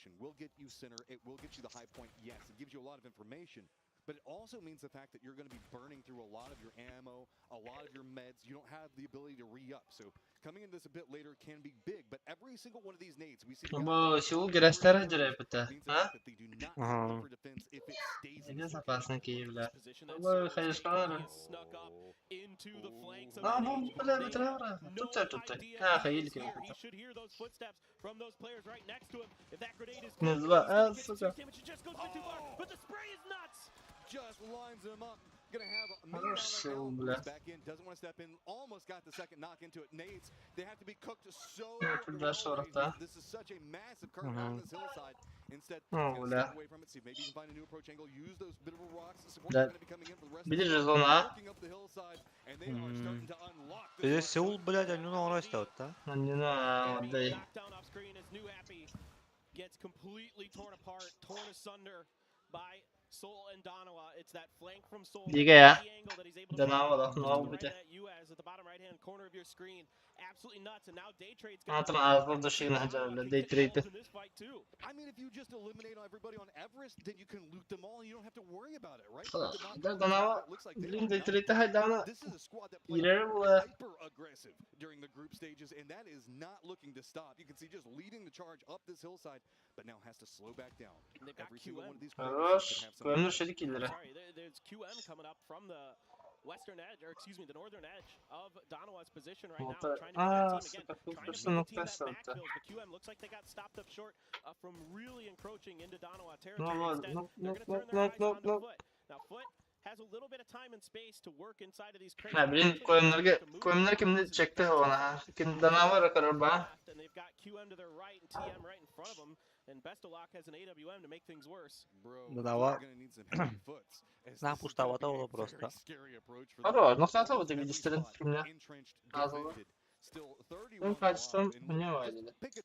information. Will get you center. It will get you the high point. Yes, it gives you a lot of information. But it also means the fact that you're going to be burning through a lot of your ammo, a lot of your meds. You don't have the ability to re-up. So coming into this a bit later can be big. But every single one of these nades, we see the Bu şu güreşler hacıra yapıtı. means the Ha? fact that they do not have room for defense if it stays in Ne this location. sapasın keyifler. Position that Bu Soul is hayır taking, sonra. he is snuck up into the flanks of Aa that bu HB. böyle bir They tane have var. no Tutacak tutacak. idea Ha he hayır is ki. here. He should hear those footsteps from those players right next to him. If that grenade is Ne good, var? he's gonna Ha get sıcak. serious damage. It just goes a bit too far. But the spray is nuts. Just lines him up. Gonna have a main Хорош right был, now. бля. Moves back in, doesn't want to step in. Almost got the second knock into it. Nades, they have to be cooked so Ну, туда well. шорта. This is such a massive current on this hillside. Instead, Ну, he's gonna бля. step away from it. See if maybe he can find a new approach angle. Use those bit of rocks. The support Да. is gonna be coming in for the rest of Biliriz the ona. working up the hillside, and they are starting to unlock this. Bize Seul, блядь, они на уросте вот, да? Hani ne And being adayı. knocked down off screen as New Happy gets completely torn apart, torn asunder by Soul and Donawa. It's that flank from Soul. Diga ya. The angle that he's able to Donawa da, just to ne the oldu right ki? at you as at the bottom right-hand corner of your screen. Absolutely nuts. And now Day Trade's Anlatın ağzına dışığını hacıra. Day trade'i. in this fight too. I mean, if you just eliminate everybody on Everest, then you can loot them all and you don't have to worry about it, right? Hala, But not da only Donawa that, it looks like they bileyim are Day not. trade'i haydi ama This is a squad that played ileri bu. hyper aggressive during the group stages, and that is not looking to stop. You can see just leading the charge up this hillside, but now has to slow back down. And they've got Every single one of these Хорош. players can have some. Gömür şerik ileri. Sorry, there's QM coming up from the western edge, or excuse me, the northern edge of Donawa's position right now. Nokta. Trying to get that Aa team again, sıkı trying to fırsın bring the team nokta that sırtı. backfills, but QM looks like they got stopped up short from really encroaching into Donawa Ne territory. var? Instead, Nok they're nok going to turn nok their nok eyes nok onto nok. Foot. Now Foot has a little bit of time and space to work inside of these crates. Ha bilin koyunları kimde çekti ona ha. Kim Donawa rakar ba. And they've got QM to their right and TM right in front of them. And Bestalock has an AWM to make things worse. Bro, Donawa. they're gonna need some heavy foots, as Ne this is yapmışlar, gonna be vata a ola просто. very scary approach for them. Хорош. Nokta atla bu da Every bilgisayarın spot filmine. entrenched, Ağzına. defended. Still 31 Ben alive, kaçtım. and Bu ne just var dedi. pick a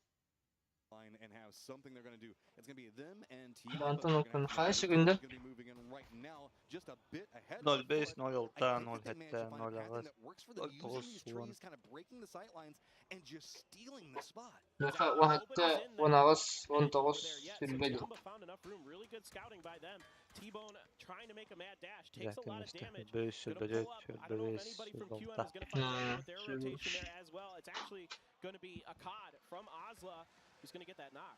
line and have something they're gonna do. It's gonna be them and TM, Ben but they're tam gonna noktanın have to karşı make günde. Gonna be moving in right now, just a bit ahead of 0-5, Foot. 0-6, I think 0-7, that they managed to find a pattern 0-6. that works for them, using these 0-9. trees, kind of breaking the sight lines and just stealing the spot. Naka vahatta 19 19 sürmedi. Tumba found enough room. Really good scouting by them. T-Bone trying to make a mad dash. Takes a lot of damage. 5, Gonna 4, pull up. I don't know if anybody from QM is 0-5, going to find out with their Hmm, rotation there as well. It's actually going to be a COD from Osla who's going to get that knock.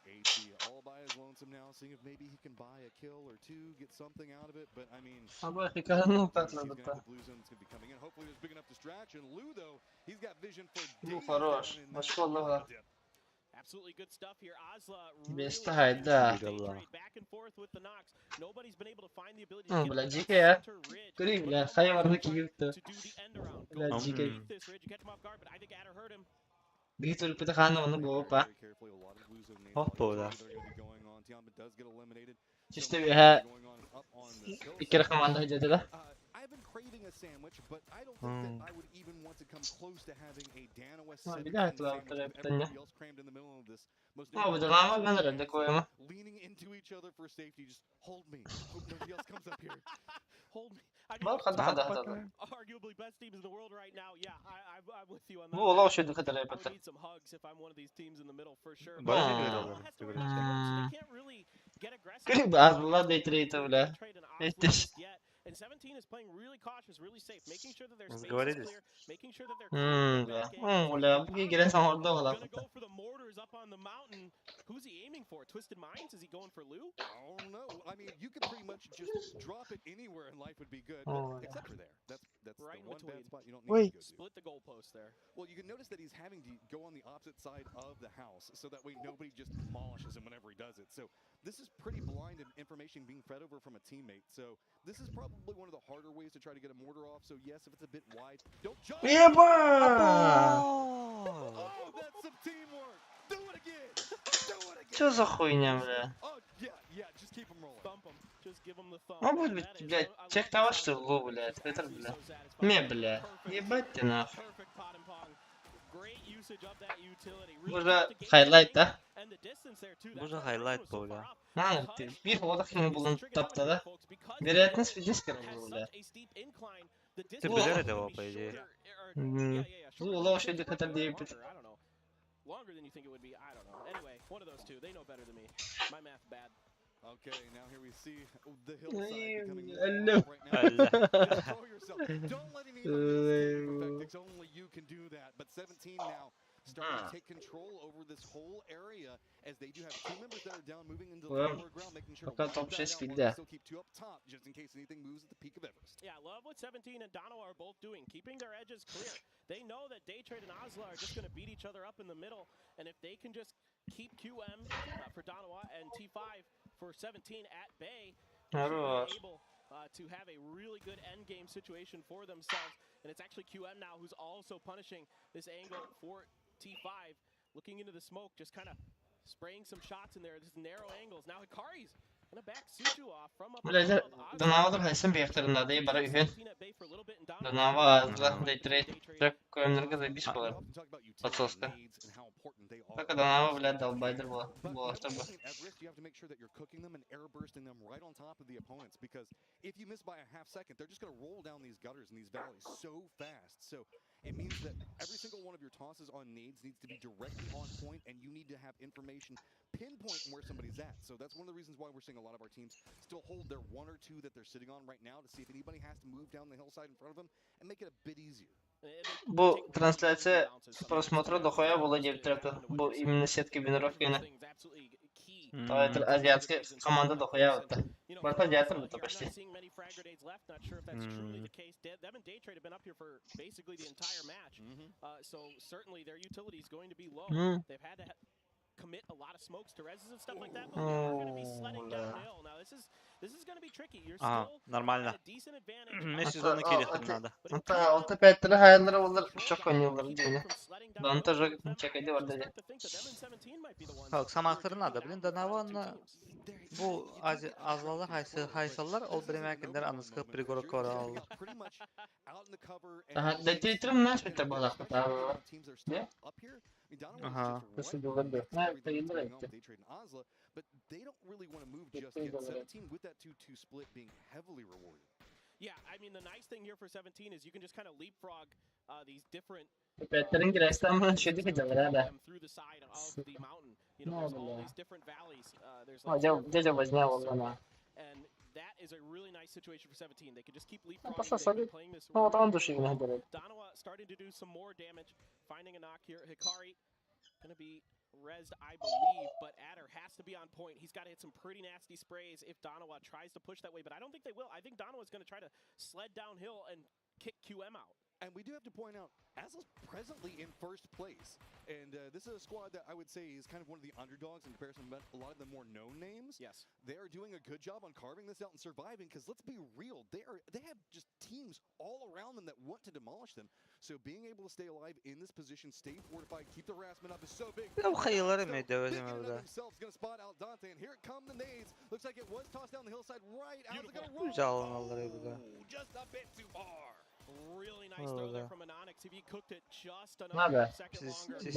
AP all by his lonesome now, seeing if maybe he can buy a kill or two, get something out of it. But I mean, Ama hikayenin he's nokta gonna atladı have da. the blue zone that's gonna be coming in. Hopefully, there's big enough distraction. Lou though, he's got vision for Bu days хорош. down in Hoş that bulduk. dip. Absolutely good stuff here. Osla Beste really hayda. trade back and forth with the knocks. Nobody's been able to find the ability to Hı, get bula up that GK ya. center ridge. Göreyim But bile. almost Hayvanlık tried yıktı. to do the end around. Bula Go GK. underneath this ridge, you catch him off guard, but I think Adder hurt him. Bir türlü pide kanı onu bu pa. Very carefully, a lot of blue zone nades Oh, already boy, that are gonna be going on. Tiamba does get eliminated. İşte So bir much ha going on up on this bir hillside. kere kamanda hacıdı da. I've been craving a sandwich, but I don't think that I would even want to come close to having a Danawa Ha, bir Cinnamon daha atla sandwich with yaptın ya. everybody else crammed in the middle of this. Most Ha bu da difficult ama ben situation. herhalde koyama. Leaning into each other for safety, just hold me. Hope nobody else comes up here. Hold me. I mean, Bak hadi hadi hadi. arguably best teams in the world right now. Yeah, I'm with you on Bu that. ola o şeyde kadar I would yapatı. need some hugs if I'm one of these teams in the middle for sure. Böyle Ha. bir Osla olur. has to run up the road, so they can't really get aggressive. Göreyim be azlılar day trade'i bile. Trade an Ettir. Osla just yet. And 17 is playing really cautious, really safe, making sure that their Biz space is говорили. clear, making sure that they're Be. Ula bu giren sen orada ola. gonna go for the mortars up on the mountain. Who's he aiming for? Twisted Minds? Is he going for Lou? I don't know. I mean, you could pretty much just drop it anywhere and life would be good, Oh, but yeah. except for there. That's Right in the one between. bad spot you don't need Wait. to go to. Split the goalpost there. Well, you can notice that he's having to go on the opposite side of the house, so that way nobody just demolishes him whenever he does it. So this is pretty blind and information being fed over from a teammate. So this is probably one of the harder ways to try to get a mortar off. So yes, if it's a bit wide, don't jump. Yeba! Oh, that's some teamwork. Do it again. Do it again. Что за хуйня, бля? Oh yeah, just keep him rolling. Thump him. Just give him the thump. А вот, That is- блядь, I тех love того, that. что лу, блядь, это, Actually бля. so satisfying. Не, бля, Perfect. ебать ты нахуй. Perfect pot and pong. Great usage of that utility. Really Burada kept the game highlight going, da. and the distance there too. Burada That's why highlight Ryan was so bu ya. far off. Ha, Because bir odak yine bulun it's tapta da. folks, because Вероятность the видишь, has короче, бля. such a steep incline, the Ты distance bilir is de gonna o be по идее. shorter, or- Мгм. yeah, Bu shorter ola o distance şeyde might kadar be değil. harder, I don't know. longer than you think it would be. I don't know. Anyway, one of those two. They know better than me. My math bad. Okay, now here we see the hillside becoming Hello. more right now. Allah. Control yourself. Don't let anybody else take you from Vectix. Only you can do that. But 17 now starting to take control over this whole area as they do have two members that are down, moving into the Well, lower ground, making sure to fakat round top that şey out skill while they de. still keep two up top just in case anything moves at the peak of Everest. Yeah, love what 17 and Dono are both doing, keeping their edges clear. They know that Daytrade and Osla are just going to beat each other up in the middle, and if they can just keep QM for Donowa and T5 for 17 at bay, they're able to have a really good end game situation for themselves. And it's actually QM now who's also punishing this angle for T5, looking into the smoke, just kind of spraying some shots in there. This narrow angles. Now Hikari's gonna back Suju off from up Bilece above. Donavalar Haysen beyefterinde değil bara ühün. 17 at bay for a little bit, and Donowa Donava still azla Daytrade. Trek koyunları da bir We spolar. often talk about utility Patsoska. nades and how important they are. Fakat Donava bile dalbaydır bu. But Bu hafta whenever bu. you're playing Everest, you have to make sure that you're cooking them and air bursting them right on top of the opponents, because if you miss by a half second, they're just going to roll down these gutters and these valleys so fast. So it means that every single one of your tosses on nades needs to be directly on point, and you need to have information pinpointing where somebody's at. So that's one of the reasons why we're seeing a lot of our teams still hold their one or two that they're sitting on right now to see if anybody has to move down the hillside in front of them and make it a bit easier. Bu transляция с просмотра доходя было 9 трактор. Bu именно сетки бинеров гene. То это азиатская команда доходя вот. Просто азиатор это почти. Them and Daytrade have been up here for basically the entire match. So certainly their utility is going to be low. They've had to commit a lot of smokes to reses and stuff like that, but they're going to be sledding downhill. Now this is going to be tricky. You're Ага, still at нормально. a decent advantage. Месяц за накидать надо. Anta olta petleri hayalleri olur. Çok oynuyorlar diye. Don тоже чекайды var dedi. Bak, samakları надо, блин, Donovan'la bu azlalar haysallar ol bilemekenler anıskı Prigorov kora aldı. Aha, Daytrade'im naş bitir bu lafta. Ne? Aha. Nasıl olurdu? Ha, sayılır etti. But they don't really want to move just yet. 17 with that 2-2 split being heavily rewarded. Yeah, I mean the nice thing here for 17 is you can just kind of leapfrog these different Petlerin giresten bana şey diyeceğim herhalde. through the side of the mountain. You know, there's all these different valleys. There's Дядя возня волна. and that is a really nice situation for 17. They can just keep leapfrogging. Пососали. They've been playing this Ну, вот он really души well. не Donowa starting to do some more damage, finding a knock here. Hikari gonna be rezzed, I believe, but Adder has to be on point. He's got to hit some pretty nasty sprays if Donowa tries to push that way, but I don't think they will. I think Donowa's going to try to sled downhill and kick QM out. And we do have to point out, Asla's presently in first place. And this is a squad that I would say is kind of one of the underdogs in comparison to a lot of the more known names. Yes. They are doing a good job on carving this out and surviving, because let's be real, they have just teams all around them that want to demolish them. So being able to stay alive in this position, stay fortified, keep the harassment up is so big. Ya bu hayırları mı ediyor Big in bizim and of orada? themselves, gonna spot out Dante, and here come the nades. Looks like it was tossed down the hillside right. Asla gonna roll. Güzel alanlar burada. Just a bit too far. Really nice throw there from Anonix. If he cooked it just Nabe? another second longer, he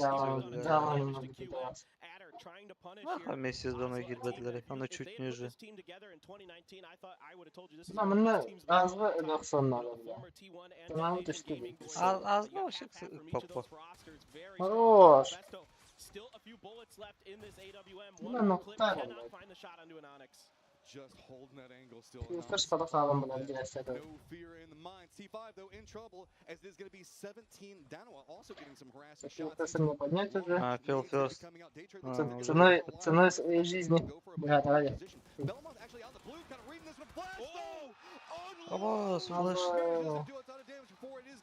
would've done damage to QM. Adder trying to punish Ah, here. Месяц за накидывали, он If чуть they had put ниже. this team together in 2019, I thought I would have told you this is Ama one of the ne best teams we've azı ever had. doksanlar You know, bile. former T1 and Tamam, Asian düştü Gaming bu. boys. Az You got mı o half şey from each of popo. those rosters. Very Хорош. strong. Besto, still a few bullets left in this AWM. Ulan One more clip, nokta cannot herhalde. find the shot onto Anonix. Just holding that angle still. Kırk spada sağlam bulan giresten. No fear in the mind. T5 though in trouble, as there's going to be 17. Danoa also getting some harassing shots. Киртасını не поднять уже. А, Phil First. Ценой своей жизни. Брат, ради. Belmont actually out the blue, kind of reading this one. Blast! Baba, flash.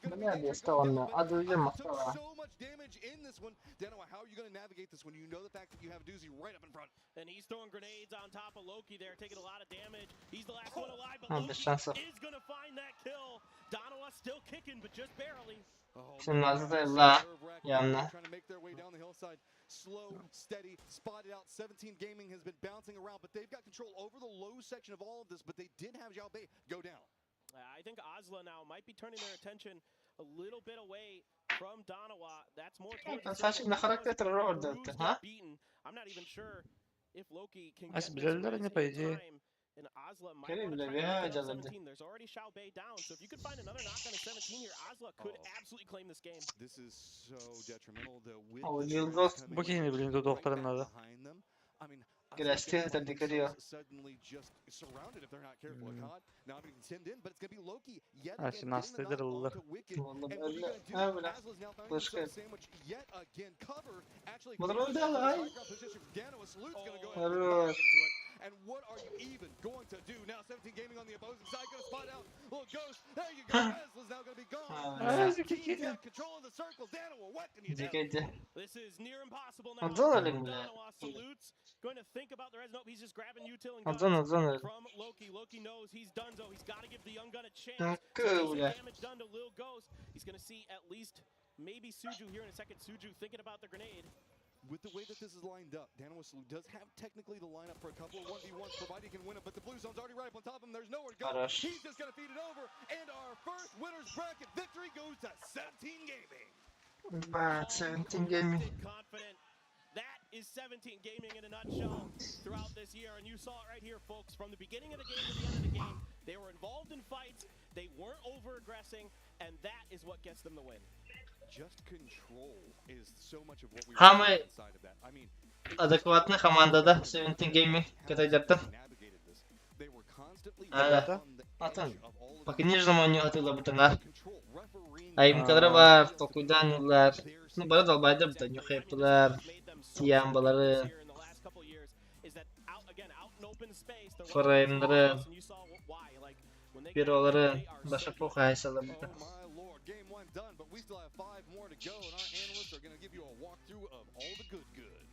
Бля, я стал на адуем Took махтала. so much damage in this one. Danoa, how are you going to navigate this one? You know the fact that you have Doozy right up in front. And he's throwing grenades on top of Loki there, taking a lot of damage. He's the last one alive, but Ah, Loki bez szансów. is going to find that kill. Donowa still kicking, but just barely. Şimdi nazı da la yanına. Trying to make their way down the hillside. Slow, steady, spotted out. 17 Gaming has been bouncing around, but they've got control over the low section of all of this, but they did have Zhao Bei go down. I think Osla now might be turning their attention a little bit away from Donowa. That's more towards the Saçma circle. характер Who's orada. get Ha? beaten. I'm not even sure if Loki can As get bilirler this ne res in paydı? time. And Ozla might Kere want bile to bir try and pick up acaladı. 17. There's already Xiao Bei down, so if you could find another knock on a 17 here, Ozla could absolutely claim this game. This is so detrimental. With O the Yıldız threats coming Bu keyini in bildiğinde right doktorun back adı. behind them, I mean, Graças Ozla a Deus, themselves suddenly just surrounded if they're not careful. Akkad now being timmed in, but it's going to be Loki yet Ha, again şimdi getting the knock hastaydır onto Wicked. Vallahi And what are you öyle. going to do? Ha böyle. Ozla's now finding Başka. himself sandwiched yet again. Cover actually Bunlar finds öyle out lan. high ground position. Dano Salute's going to go ahead and Evet. get into it. And what are you even going to do now? 17 Gaming on the opposing side, going to spot out little Ghost. There you go. Ezla's now going to be gone. Evet. 17's got control of the circle. Dano, what can you do? Zekeci. This is near impossible now. Adanalı mı ya? Danoa salutes. Going to think about the res. Nope, he's just grabbing util and Adanalı. from Loki. Loki knows he's done so. He's got to give the young gun a chance. Hakkı So decent öyle. damage done to Lil Ghost. He's going to see at least maybe Suju here in a second. Suju thinking about the grenade. With the way that this is lined up, Dano Salute does have technically the lineup for a couple of 1v1s, provided he can win it, but the blue zone's already right up on top of him. There's nowhere to go. Araş. He's just going to feed it over, and our first winner's bracket victory goes to 17 Gaming. Bak 17 Gaming. Confident. That is 17 Gaming in a nutshell throughout this year, and you saw it right here, folks. From the beginning of the game to the end of the game, they were involved in fights, they weren't over-aggressing, and that is what gets them the win. Just control is so much of what we Hama want inside of that. I mean, adekvatny komandada 17 Gaming катайдаттан. navigated this. They were constantly Ага. on the Atan. edge of all of Bak the не zaman atıyla butana. control. Refereeing Ayımkaları var, tokuydan yıllar. Nu bana dalbayda butan yok yaptılar. Tiyambaları, frame'ları, biroları, başa poka haysalı butan. Oh my lord, game one done, but we still have 5 more to go, and our analysts are going to give you a walkthrough of all the good.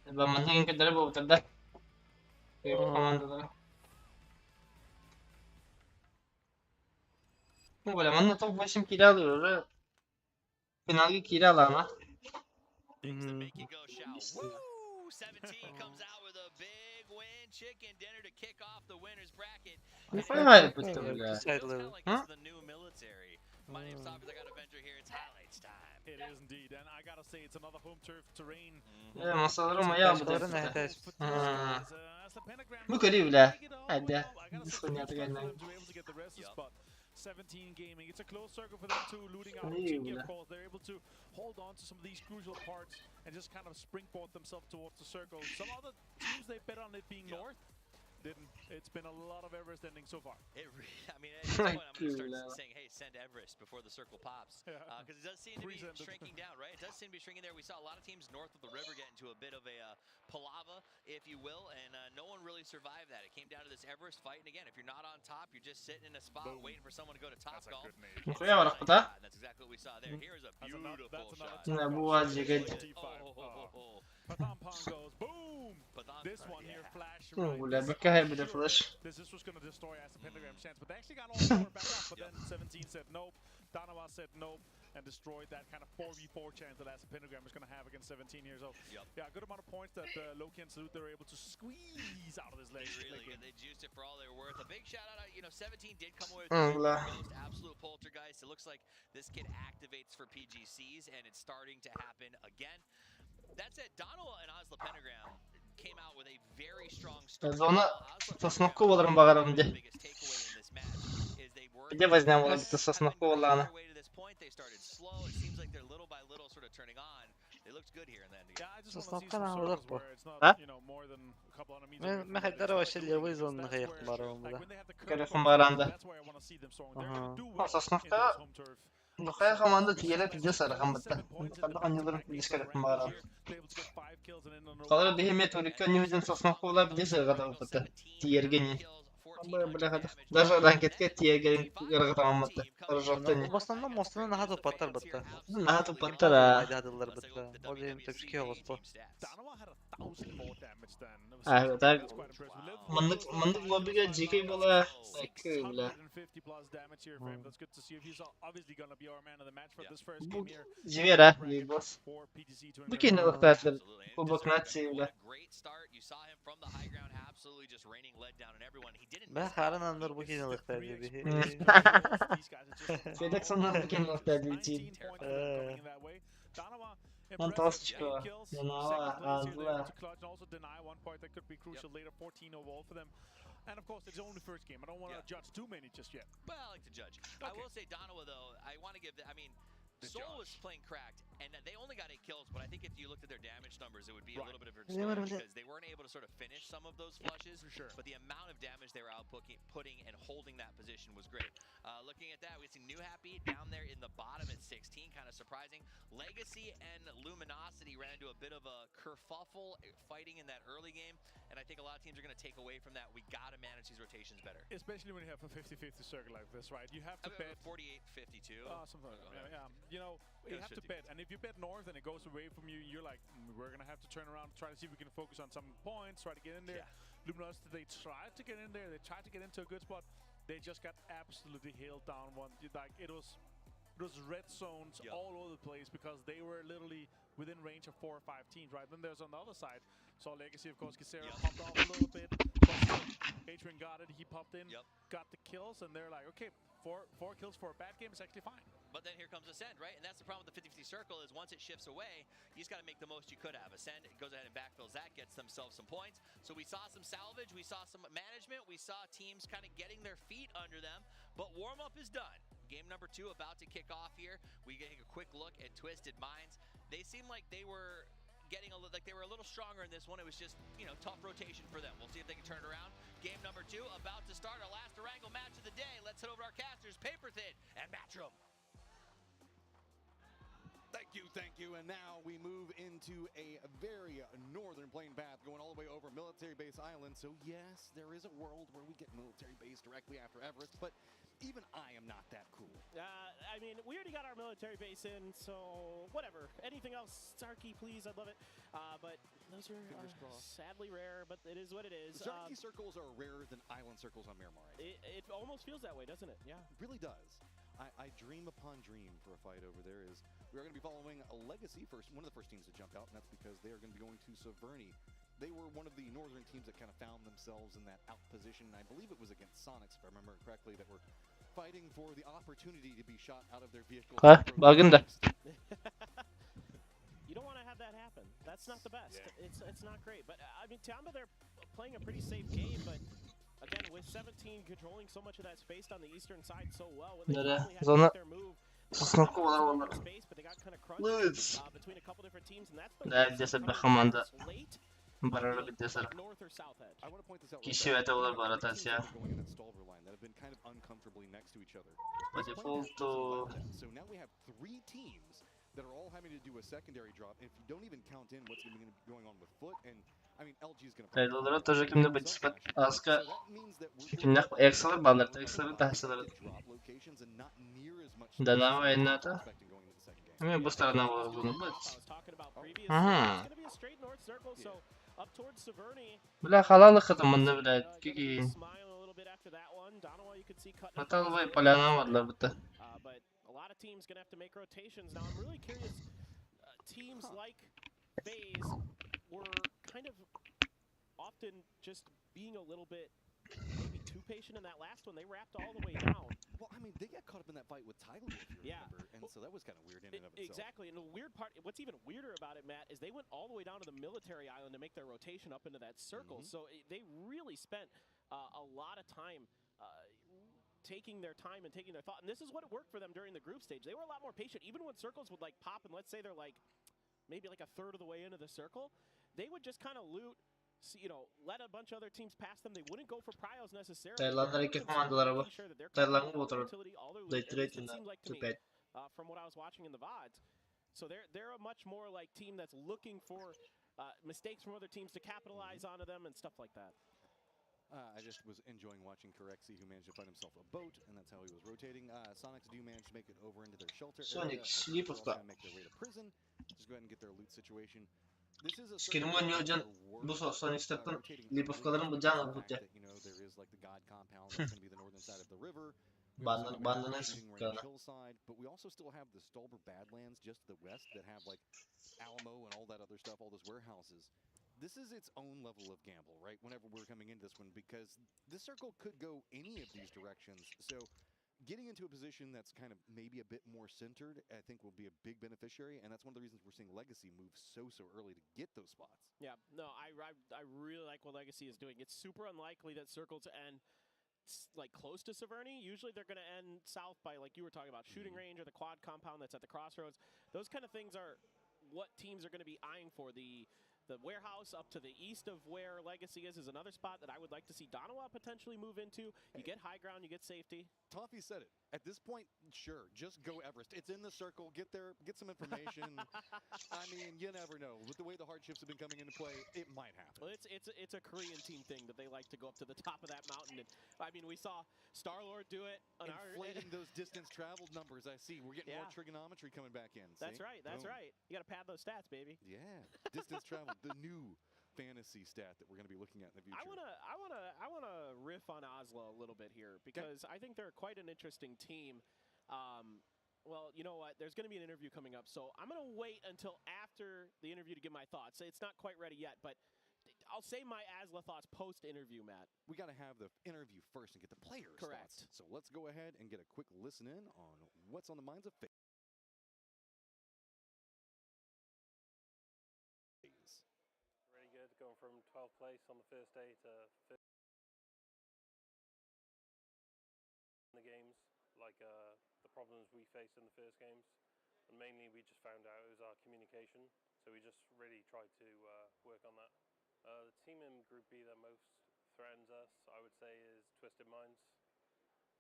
Ben mantıken kadar bu butada. Bu komandaları. Bu böyle manna top başım kiralıyor. Finalde kiralama. Make it go shout. Woo! 17 comes out with a big win. Chicken dinner to kick off the winner's bracket. Ne kadar Evet, yaptım ya. Feels kind of like Huh? this is the new military. My name's Thomas. I got a venture here. It's highlights time. It is indeed, and I gotta say it's another home turf terrain. Masalarım ayağı bu Başkaları da. ne hedef? Ha. As the pentagram Bu kadar bile. take it all Hadi. well, I gotta say Diskonyatı kudos to gelmem. them to be able to get the rest of the Yup. spot. 17 Gaming. It's a close circle for them too, looting out İyi Chinky, bile. of course. They're able to hold on to some of these crucial parts and just kind of springboard themselves towards the circle. Some other teams they bet on it being Yup. north. Didn't. It's been a lot of Everest ending so far. I mean, at this point, I'm going to Cool, start saying, hey, send Everest before the circle pops. Because it does seem to be Present it. shrinking down, right? It does seem to be shrinking there. We saw a lot of teams north of the river get into a bit of a palava, if you will, and no one really survived that. It came down to this Everest fight, and again, if you're not on top, you're just sitting in a spot waiting for someone to go to top That's a golf. good name. Ne kadar var bu da? That's exactly what we saw there. Here's a That's another- beautiful that's another shot. Ne bu var ceket. Oh. Patampon goes boom. Pathon- This one here, yeah. flash. Bu right. böyle bir kahve bir de flash. This was going to destroy as a pentagram chance, but they actually got all power back up. But then 17 said nope, Danawa said nope, and destroyed that kind of 4v4 chance that as a pentagram is going to have against 17 here. So Yup. yeah, good amount of points that Loki and Salute they're able to squeeze out of this late Really game. good. They juiced it for all they're worth. A big shout out. 17 did come away with Allah. the most absolute poltergeist. It looks like this kid activates for PGCs, and it's starting to happen again. That said, Donald and Osla Pentagram came out with a very strong start. Zona sosnok kovalarım bakalım diye. Biggest takeaway in this match is they were Bir de vaznen var bir de sosnok kovalarına. to this point. They started slow. It seems like they're little by little sort of turning on. They looked good here in the end. Yeah, I just Just want to see not some gonna circles look for- where it's not, Huh? you know, more than a couple hundred meters. Men away from men the hade net. var It's şöyle like yavuz onun that's hayat where- var like onda. when they have the curve Telefon going, bağlandı. that's where I want to see them throwing. They're Aha. gonna do Ha, well sosnokta in this home turf. bu kadar komanda tiyele pide sarı kambıtta. Kadar anılarım pidis kadar bağlan. Kalır bir hemet olikka nüvizin sosnok kovalar pide sarı kadar kambıtta. Tiyer geni. Ama böyle kadar. Даже ranketke tiyer geni yarı kadar kambıtta. Arjotani. В основном мостuna naha topatlar bitti. Naha topatlar ha. Haydi adılar bitti. O diyeyim tepki olası bu. Danawa had 1,000 more damage than Evet, that's quite impressive. Mındık lobby'ga GK bola. Bile. 650 plus damage here for him. That's good to see. He's obviously going to be our man of the match for this first Bu game here. Jivera, boss. For PGC to Bu kendi lıktaşlar. Bu baknat bile. Great start. You saw him from the high ground absolutely just raining lead down on everyone. He didn't Ben miss harın anlar bu kenalıkta dedi. Fedex onlar bu kendi lıktaşlar için. Fantastic. Yanava, ağzıla. And of course, it's only first game. I don't want to judge too many just yet. Well, I like to judge. I will say Donowa, though, I want to give I mean, Soul was playing cracked, and they only got 8 kills, but I think if you looked at their damage numbers, it would be a little bit of a story because they weren't able to sort of finish some of those flushes, but the amount of damage they were outputting and holding that position was great. Looking at that, we see New Happy down there in the bottom at 16, kind of surprising. Legacy and Luminosity ran into a bit of a kerfuffle fighting in that early game, and I think a lot of teams are going to take away from that. We got to manage these rotations better. Especially when you have a 50-50 circle like this, right? You have to bet 48-52. Something like that. Yeah. You know, you have to bet, and if you bet north and it goes away from you, you're like, we're gonna have to turn around, try to see if we can focus on some points, try to get in there. Luminosity, they tried to get in there, they tried to get into a good spot, they just got absolutely hailed down. Like it was red zones all over the place because they were literally within range of 4 or 5 teams, right? Then there's on the other side, saw Legacy, of course, Kisera popped off a little bit, but Adrian got it, he popped in, got the kills, and they're like, okay, four kills for a bad game is actually fine. But then here comes Ascend, right? And that's the problem with the 50-50 circle is once it shifts away, you just got to make the most you could have. Ascend goes ahead and backfills that, gets themselves some points. So we saw some salvage, we saw some management, we saw teams kind of getting their feet under them, but warm-up is done. Game number 2 about to kick off here. We get a quick look at Twisted Minds. They seem like they were getting a little stronger in this one. It was just, tough rotation for them. We'll see if they can turn it around. Game number 2 about to start, our last Durango match of the day. Let's head over to our casters, Paper Thin and Matchroom. Thank you. And now we move into a very northern plane path going all the way over Military Base Island. So yes, there is a world where we get Military Base directly after Everest, but even I am not that cool. I mean, we already got our military base in, so whatever. Anything else, Starkey, please, I'd love it. But those are sadly rare, but it is what it is. Starkey circles are rarer than island circles on Miramar. It almost feels that way, doesn't it? Yeah. It really does. I dream upon dream for a fight over there. We are going to be following a Legacy first, one of the first teams to jump out, and that's because they are going to be going to Severny. They were one of the northern teams that kind of found themselves in that out position, and I believe it was against Sonics, if I remember correctly, that were fighting for the opportunity to be shot out of their vehicle. Bakın da. You don't want to have that happen. That's not the best. Yeah. It's not great. But I mean, Tiamba, they're playing a pretty safe game, but again, with 17 controlling so much of that space on the eastern side so well, when they finally had to make their move, space, but they got kind of crunched between a couple different teams, and that's the late. Barara bittesar. Kişi ve tavlar baratas ya. That have been kind of uncomfortably next to each other. So now we have 3 teams that are all having to do a secondary drop. If you don't even count in what's going to be going on with Foot, and I mean LG is going to. Taylolara тоже kimde бачка аска kimde эксалар баларда эксалар тахсалар. Данава эната. Ами bu сторона bunu бач. Ага. Бля халалы хатамында блядь кики. Наталвай поляна варлар бутта. But a lot of teams gonna have to make rotations. Now I'm really curious. Teams like FaZe were kind of often just being a little bit maybe too patient in that last one. They wrapped all the way down. Well, I mean, they got caught up in that fight with Tyler, if you remember, and so that was kind of weird in and of itself. Exactly, and the weird part, what's even weirder about it, Matt, is they went all the way down to the military island to make their rotation up into that circle. So they really spent a lot of time taking their time and taking their thought. And this is what worked for them during the group stage. They were a lot more patient. Even when circles would like pop, and let's say they're like maybe like a third of the way into the circle, they would just kind of loot, let a bunch of other teams pass them. They wouldn't go for pryos necessarily. Tayland'da iki komandaları var. Tayland'ın oturur. From what I was watching in the VODs. So they're a much more like team that's looking for mistakes from other teams to capitalize onto them and stuff like that. I just was enjoying watching Corexi, who managed to find himself a boat, and that's how he was rotating. Sonics do manage to make it over into their shelter area. Sonic sleep of that. Make their way to prison. Just go ahead and get their loot situation. This is a Skirmon Yojan bu Sonic Step'ten Lipovkaların bu canı tutacak. There is like the God compound that's going to be the northern side of the river. Bandına Shooting range hillside, but we also still have the Stolber Badlands just to the west that have like Alamo and all that other stuff, all those warehouses. This is its own level of gamble, right? Whenever we're coming into this one, because this circle could go any of these directions. So getting into a position that's kind of maybe a bit more centered, I think will be a big beneficiary, and that's one of the reasons we're seeing Legacy move so early to get those spots. Yeah, no, I really like what Legacy is doing. It's super unlikely that circle to end like close to Severny. Usually they're going to end south by, like you were talking about, shooting range or the quad compound that's at the crossroads. Those kind of things are what teams are going to be eyeing for. The warehouse up to the east of where Legacy is another spot that I would like to see Donawa potentially move into. You get high ground, you get safety. Toffee said it. At this point, sure, just go Everest. It's in the circle. Get there, get some information. I mean, you never know. With the way the hardships have been coming into play, it might happen. Well, it's a Korean team thing that they like to go up to the top of that mountain. And I mean, we saw Star-Lord do it. Inflating those distance traveled numbers, I see. We're getting more trigonometry coming back in. That's right. That's right. You got to pad those stats, baby. Yeah, distance traveled, the new fantasy stat that we're going to be looking at in the future. I wanna riff on Oslo a little bit here because I think they're quite an interesting team. Well, you know what? There's going to be an interview coming up, so I'm going to wait until after the interview to give my thoughts. It's not quite ready yet, but I'll say my Asla thoughts post-interview, Matt. We got to have the interview first and get the players' thoughts. So let's go ahead and get a quick listen in on what's on the minds of FaZe. Really good, going from 12th place on the first day to 5th in the games, like the problems we faced in the first games. And mainly we just found out it was our communication, so we just really tried to work on that. The team in Group B that most threatens us, I would say, is Twisted Minds.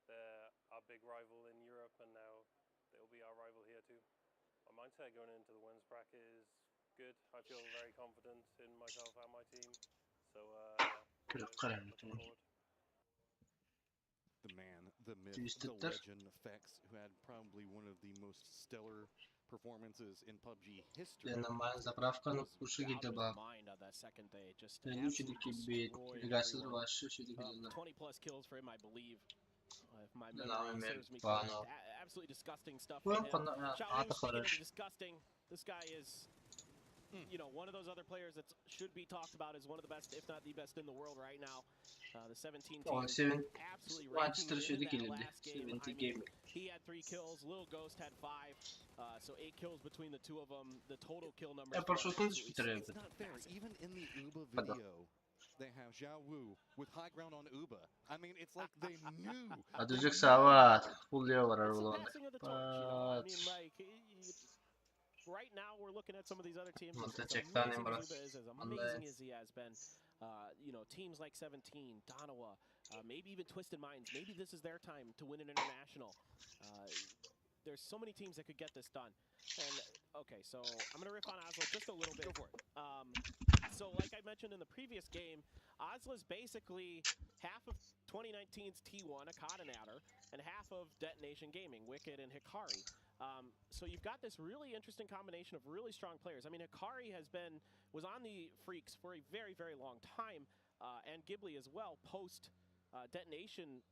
They're our big rival in Europe, and now they'll be our rival here too. My mindset going into the wins bracket is good. I feel very confident in myself and my team. So, looking forward. The man, the myth, the legend, Fex, who had probably one of the most stellar performances in PUBG history. Заправка на кушы гидеба. Я чудики бит, гасыр вашу чудики дела. 20 plus kills for him, I believe. If my memory serves me correct. Absolutely disgusting stuff. Disgusting. This guy is, you know, one of those other players that should be talked about as one of the best, if not the best, in the world right now. The 17 team absolutely ranking in that last game. I mean, he had 3 kills. Lil Ghost had 5. So 8 kills between the two of them. The total kill number. It's not fair. Even in the Uba video, they have Xiao Wu with high ground on Uba. I mean, it's like they knew. Adıcık savat. Fulluyorlar arabalarını. Right now, we're looking at some of these other teams. As amazing as he has been. You know, teams like 17, Donawa, maybe even Twisted Minds. Maybe this is their time to win an international. There's so many teams that could get this done. And okay, so I'm gonna riff on Oslo just a little bit. Go for it. So like I mentioned in the previous game, Oslo's basically half of 2019's T1, Akad and Adder, and half of Detonation Gaming, Wicked and Hikari. So you've got this really interesting combination of really strong players. I mean, Hikari was on the Freaks for a very, very long time, and Ghibli as well, post Detonation,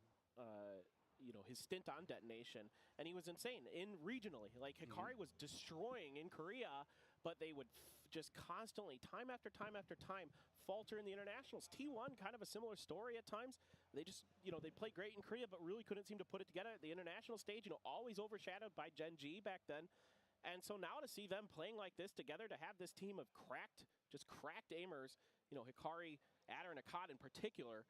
you know, his stint on Detonation, and he was insane regionally. Like, Hikari was destroying in Korea, but they would just constantly, time after time after time, falter in the internationals. T1, kind of a similar story at times. They just, you know, they played great in Korea, but really couldn't seem to put it together at the international stage, you know, always overshadowed by Gen G back then. And so now to see them playing like this together, to have this team of just cracked aimers, you know, Hikari, Adder, and Akad in particular,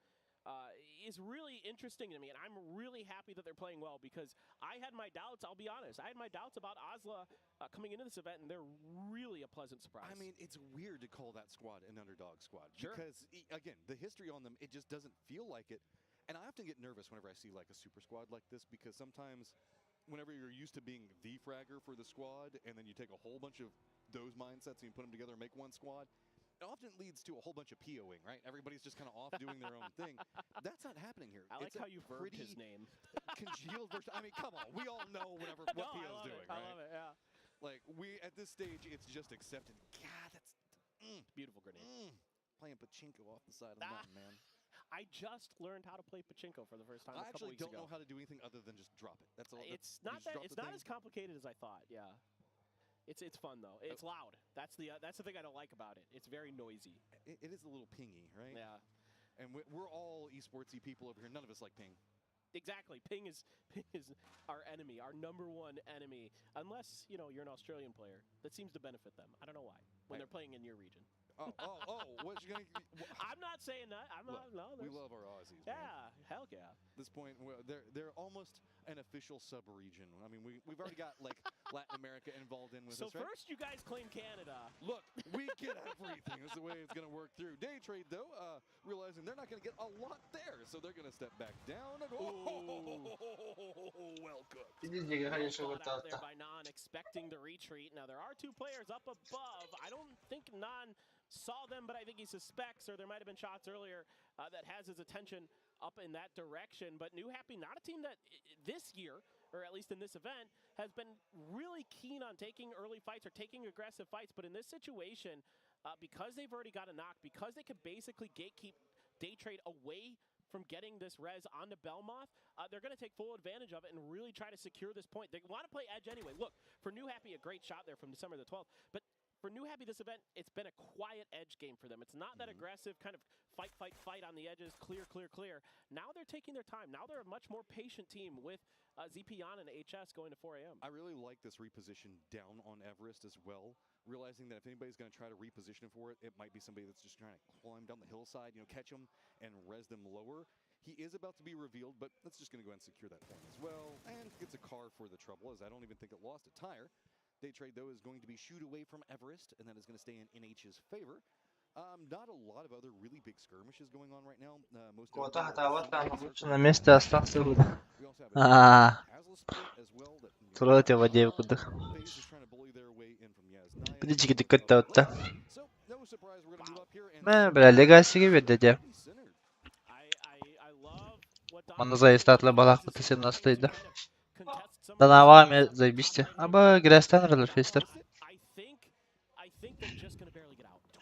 is really interesting to me, and I'm really happy that they're playing well, because I had my doubts, I'll be honest. I had my doubts about Oslo coming into this event, and they're really a pleasant surprise. I mean, it's weird to call that squad an underdog squad. Sure. Because, again, the history on them, it just doesn't feel like it. And I often get nervous whenever I see, like, a super squad like this, because sometimes whenever you're used to being the fragger for the squad, and then you take a whole bunch of those mindsets and you put them together and make one squad, it often leads to a whole bunch of POing, right? Everybody's just kind of off doing their own thing. That's not happening here. I like how you verbed his name. Congealed version. I mean, come on. We all know what PO's doing, right? I love it, yeah. Like, at this stage, it's just accepted. God, Beautiful grenade. Playing pachinko off the side of the mountain, man. I just learned how to play pachinko for the first time a couple weeks ago. I actually don't know how to do anything other than just drop it. That's all. It's not as complicated as I thought. Yeah. It's fun though. It's loud. That's the thing I don't like about it. It's very noisy. It is a little pingy, right? Yeah. And we're all esportsy people over here. None of us like ping. Exactly. Ping is our enemy, our #1 enemy. Unless you're an Australian player, that seems to benefit them. I don't know why when they're playing in your region. What you gonna? I'm not saying that. We love our Aussies. Yeah, man. hell yeah. At this point, they're almost an official sub-region. I mean, we've already got like Latin America involved in with us, right? So first, you guys claim Canada. Look, we get everything. That's the way it's gonna work through. Day trade though, realizing they're not gonna get a lot there, so they're gonna step back down and well cooked. Out there by Non, expecting the retreat. Now there are 2 players up above. I don't think Non saw them, but I think he suspects, or there might have been shots earlier that has his attention up in that direction. But New Happy, not a team that this year, or at least in this event, has been really keen on taking early fights or taking aggressive fights. But in this situation, because they've already got a knock, because they could basically gatekeep Day Trade away from getting this res onto Belmoth, they're going to take full advantage of it and really try to secure this point. They want to play edge anyway. Look, for New Happy, a great shot there from December the 12th. But for New Happy, this event, it's been a quiet edge game for them. It's not that aggressive kind of fight on the edges, clear. Now they're taking their time. Now they're a much more patient team with ZPon and HS going to 4 a.m. I really like this reposition down on Everest as well, realizing that if anybody's going to try to reposition for it, it might be somebody that's just trying to climb down the hillside, catch them and res them lower. He is about to be revealed, but that's just going to go ahead and secure that point as well. And gets a car for the trouble, as I don't even think it lost a tire. Day Trade, though, is going to be shoot away from Everest, and that is going to stay in NH's favor. Not a lot of other really big skirmishes going on right now. На месте остался. Тройте в девку. Плечики диккатта отта. Бля, легасиге ведде. Мана заистатлы балак быты 17-й. Да навами заебисти. Аба грестен релер фейстер.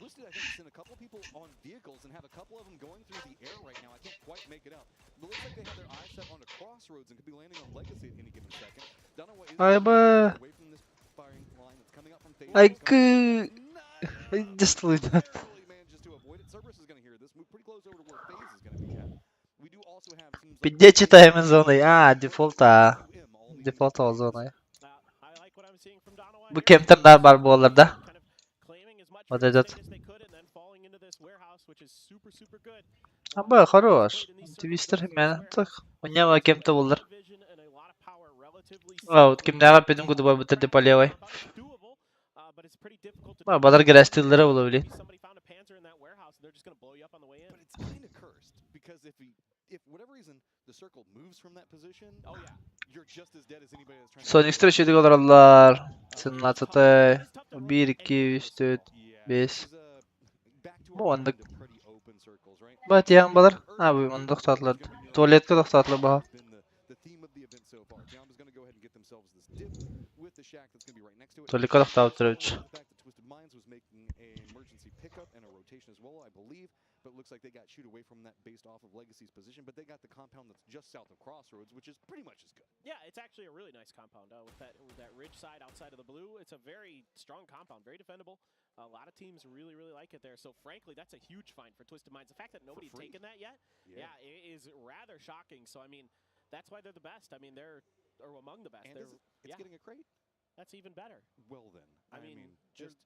Twisted, I think, sent a couple people on vehicles and have a couple of them going through the air right now. I can't quite make it out. But it looks like they have their eyes set on a crossroads and could be landing on Legacy at any given second. Don't know what is away from this firing line that's coming up from Phase. I just leave that. Manages to avoid it. Cerberus is going to hear this. Move pretty close over to where Phase is going to be at. We do also have teams like Читаем зоной. Дефолт зоной. Bu kemterler var bu olarda. Вот этот. Аба, хорош. Твистер мен так. У него кем-то булдыр. Вот кемдага педим гуду бай бутырды по левой. Бадар грастилдер булу били. Because if whatever reason the circle moves from that position, you're just as dead as anybody that's trying to. Son встречи договорlar. 17-й. 1 2 3 4 5. Bu andık. Bat yan balar. Ha bu andık tatlar. Tuvaletke toxtatlar ba. Tuvaletke toxtat turuvç. But it looks like they got shoot away from that based off of Legacy's position, but they got the compound that's just south of Crossroads, which is pretty much as good. Yeah, it's actually a really nice compound with that ridge side outside of the blue. It's a very strong compound, very defendable. A lot of teams really like it there. So frankly, that's a huge find for Twisted Minds. The fact that nobody's taken that yet, yeah, it is rather shocking. So I mean, that's why they're the best. I mean, they're among the best. And it's getting a crate. That's even better. Well then, I mean just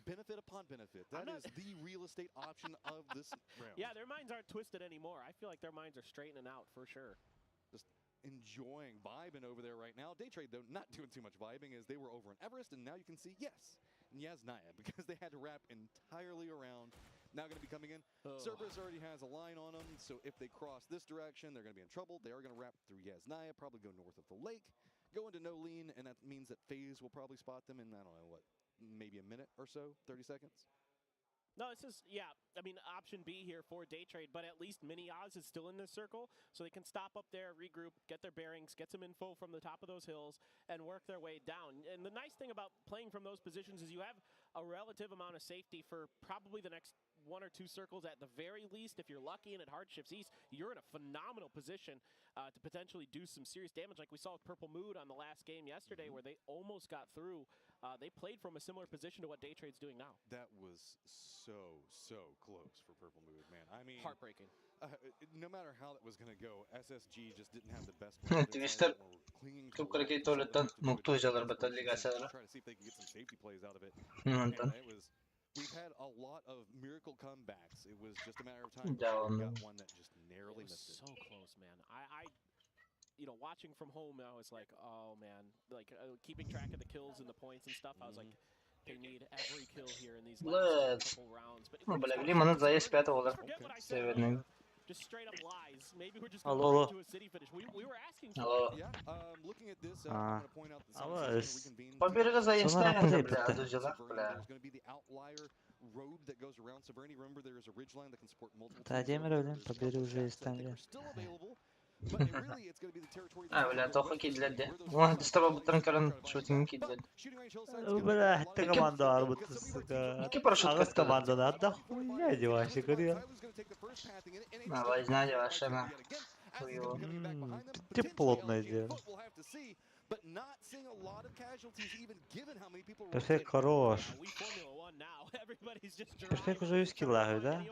benefit upon benefit. That is the real estate option of this round. Yeah, their minds aren't twisted anymore. I feel like their minds are straightening out for sure. Just enjoying, vibing over there right now. Day Trade, though, not doing too much vibing as they were over in Everest, and now you can see, yes, Naya, because they had to wrap entirely around. Now going to be coming in. Cerberus already has a line on them, so if they cross this direction, they're going to be in trouble. They are going to wrap through Naya, probably go north of the lake, go into No Lean, and that means that FaZe will probably spot them in, I don't know, what, maybe a minute or so, 30 seconds? No, this is, yeah, I mean, option B here for day trade, but at least Mini Oz is still in this circle, so they can stop up there, regroup, get their bearings, get some info from the top of those hills, and work their way down. And the nice thing about playing from those positions is you have a relative amount of safety for probably the next 1 or 2 circles at the very least. If you're lucky and it hard shifts east, you're in a phenomenal position to potentially do some serious damage, like we saw with Purple Mood on the last game yesterday, where they almost got through. They played from a similar position to what Day Trade's doing now. That was so close for Purple Mood, man. I mean, Heartbreaking. No matter how that was going to go, SSG just didn't have the best. Twister çok hareket olarak nokta hocalar batalya gelseler. Try to see if they can get some safety plays out of it. Ondan. We've had a lot of miracle comebacks. It was just a matter of time before we got one that just narrowly missed it. So close, man. I you know, watching from home, I was like, oh man, like keeping track of the kills and the points and stuff. I was like, they need every kill here in these last couple rounds. But just straight up lies. Maybe we're just going to a city finish. We were asking for it. Yeah, looking at this, I want to point out that Поберега заинсталировали, бля, there's going to be the outlier road that goes around Severny. Remember, there is a ridgeline that can support multiple teams. They're still available. But really, it's going to be the territory. Бля, тоха кидлedi. Вон, дистава бутран каран шутинг кидлedi. Бля, это команда арбутсыга. Iki paraşüt Ağız kattı. команданы да хуйня девайся, говорю. Давай, знаю, ваша. Ты плотно идея. But not seeing a lot of casualties, even given how many people. Перфект хорош. We Formula 1 now. Everybody's just Перфект уже из килла, да?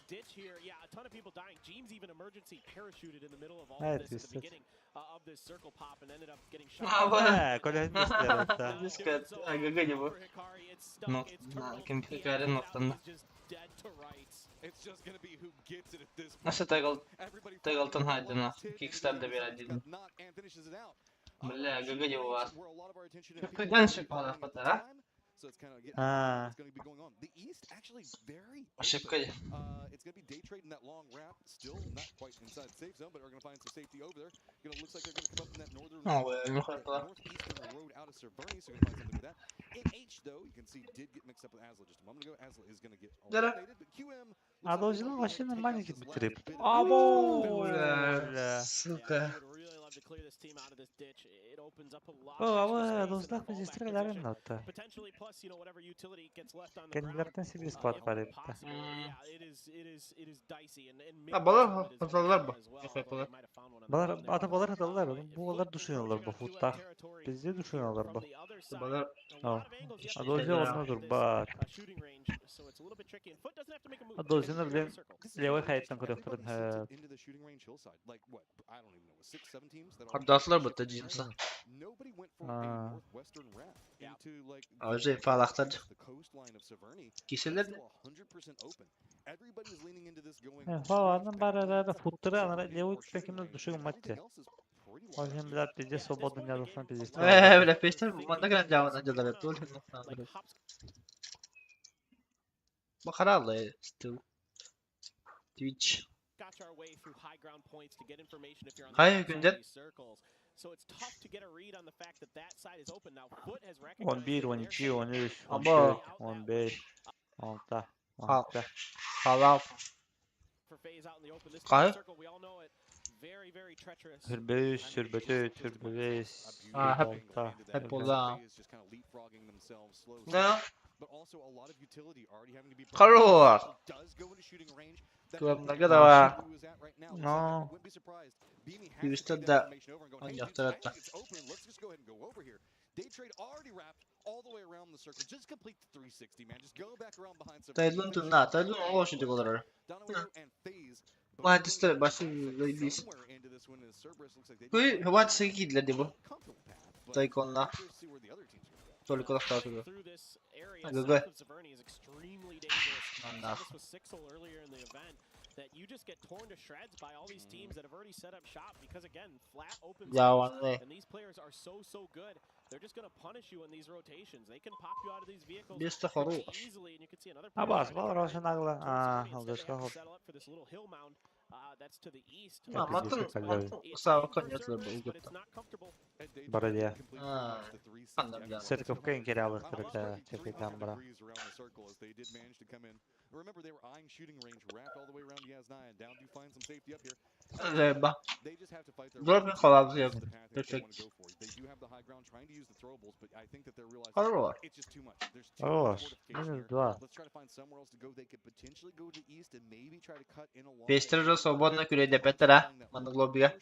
Ditch here. Yeah, a ton of people dying. James even emergency parachuted in the middle of all of this at the beginning of this circle pop and ended up getting shot. Коля мистер, да. Дискет, ага, не было. Ну, на кемпикаре ноктанда. It's just going to be who gets it at this point. Nasıl Tegalton Hayden'a Kickstarter'da bir adildim. Бля, ГГ не у вас. Какой ганшик по нас потом, а? Ошибка. It's going to be day trading that long wrap, still not quite inside the safe zone, but are going to find some safety over there. It looks like they're going to come up in that northeastern road out of Severny, so going to find something with that. In H, though, you can see did get mixed up with Asla just a moment ago. Asla is going to get eliminated, but QM. Adolcunun вообще нормально битрip. Або! Сука. Ama Adolcu'dan biz istiyorlar mı hatta? Kendilerden bir squad var hep. Ha, balar hatalar bu. Balar atabalar hatalar oğlum. Bu olar düşünüyorlar bu futta. Bizde düşünüyorlar bu. Balar. Adolcu olmadır bak. Adolcu'nu bile levay hayattan kuruyorlar. Hardaslar bu da James'a. Ağzı falaktadı. Kişiler de. Havanın barada futları anara levay pekimde düşün maçta. Hocam biraz bizde sobodun yazısına biz istiyorlar. Bile peşter bu manda gran cevabını acılar etti. Bakar Allah still. Twitch. Hayır Gündel. So it's tough to get a read on the fact that that side is open now. Foot has 11, 12, 13, Abo. 15, 16, Ha. 16. Halal. for phase out in the open. This Kyle? circle, we all know it. Very treacherous. Türbe, türbe, türbe, Hep oldu. Ne? Karol. Kulağımda kadar var. No. Twist'te de oynayacaktır hatta. Day trade already wrapped all the way around the circle. Just complete the 360, man. Just go back around behind some. Taylor'ın tırnağı. Taylor'ın o hoşuncak olur. Muhaddisler başı biz. Bu havadise gidildi bu. Taykon'la. Tolik olarak dağıtılıyor. Gıgı. Anladım. That you just get torn to shreds by all these teams that have already set up shop because again, flat open space, and these players are so good. They're just going to punish you in these rotations. They can pop you out of these vehicles easily, and you can see another player settle up for this little hill mound that's to the east. Matın sağ kanyatları bu. It's not comfortable. Baradia. Anladım ya. Sertifikka inkeri alıştırık çekilden bırak. Remember, they were eyeing shooting range wrapped all the way around Yas9. Down do find some safety up here. Bak. They just have to fight their Zor way bir to kolabı the yok. path they want Perfect. to go for. They do have the high ground trying to use the throwables, but I think that they're realizing Olur var. it's just too much. There's too much Olur. fortification Ne here. dua? Let's try to find somewhere else to go. They could potentially go to the east and maybe try to cut in along Beşleri svobodno küre depetter ha. Mandık lobby'e.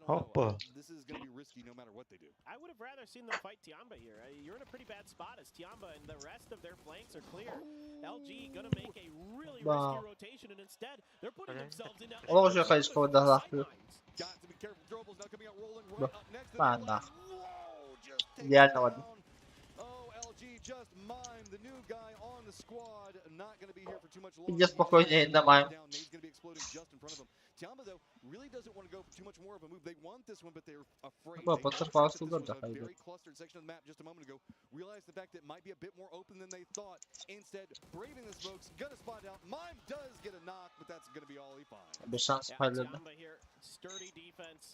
Hoppa. This is going to be risky no matter what they do. I would have rather seen them fight Tiamba here. You're in a pretty bad spot as Tiamba and the rest of their flanks are clear. LG gonna make a really risky rotation and instead they're putting themselves in. Ola hoşa kayış kovda haklı. Got to be careful. Throwables now coming out rolling right up next to the Ben left. de. Whoa, just takes Diğer it ne var? down. Oh, LG just mimed the new guy on the squad. Not going to be here for too much longer. Just spokojnie yayında mime. Nade's going to be exploding just in front of him. Tiamba though really doesn't want to go for too much more of a move. They want this one, but they're afraid. Bu They patır know falan that this sular was da a haydi. very clustered section of the map just a moment ago. Realized the fact that it might be a bit more open than they thought. Instead, braving the smokes, gonna spot out. Mime does get a knock, but that's gonna be all he finds. Bir şans payladı. Tiamba here, sturdy defense.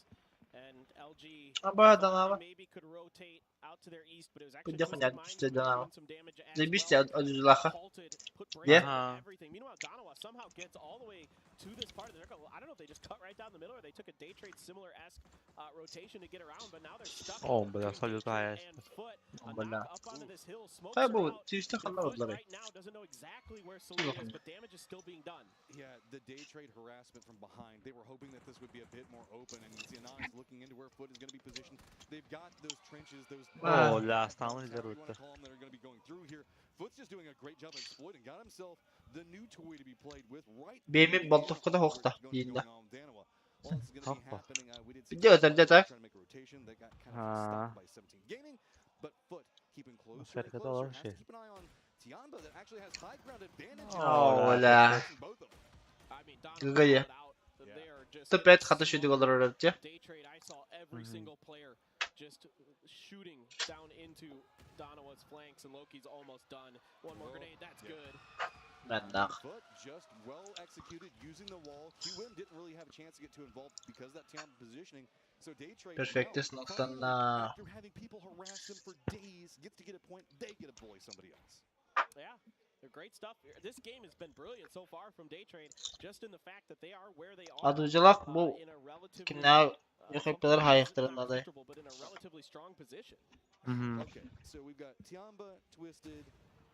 And LG Ha bu adam abi. maybe could rotate out to their east, but it was Bu actually defa yani Twisted işte Mind dönemi. some damage as Zeybiste well. acılaha. Halted, put breaks Yeah. on everything. Meanwhile, Donawa somehow gets all the way to this part of the circle. I don't know if they just cut right down the middle or they took a day trade similar-esque rotation to get around, but now they're stuck. Oh, between biraz Day salıyor Trade hayal. and Foot. A Vallahi. knock up onto this hill, smokes Tabii her bu out. Twitch'te Foot kalmadılar. right now doesn't know exactly where Celine is, but damage is still being done. Yeah, the day trade harassment from behind. They were hoping that this would be a bit more open, and you see Anon's looking into where Foot is going to be positioned. They've got those trenches, those Oh, last time however is you want bitti. to call them, that are going to be going through here. Foot's just doing a great job of exploiting. Got himself the new toy to be played with right. Benim Boltovka'da hokta yayında. Hoppa. Bir de özel detay. Ha. But Foot keeping closer and Şirkete closer. olan Has to şey. keep an eye on Tiamba that actually has high ground advantage. Oh, la. Both of them. I mean, Donawa Gıgıyı. called out. They are just Tıpet katı şudu olur öğretçi. day trade. I saw every single player just shooting down into Donawa's flanks, and Loki's almost done. One more grenade, that's good. Ben de. Foot just well executed using the wall. QM didn't really have a chance to get too involved because of that Tiamba positioning. So day trade Perfektes now, noktan finally, na. after having people harass him for days, gets to get a point. They get to bully somebody else. Yeah, they're great stuff. This game has been brilliant so far from day trade, just in the fact that they are where they are. Adıcılık bu in a relatively kimler yakıplar hayıktırın not adayı. comfortable, but in a relatively strong position. Okay, so we've got Tiamba, Twisted,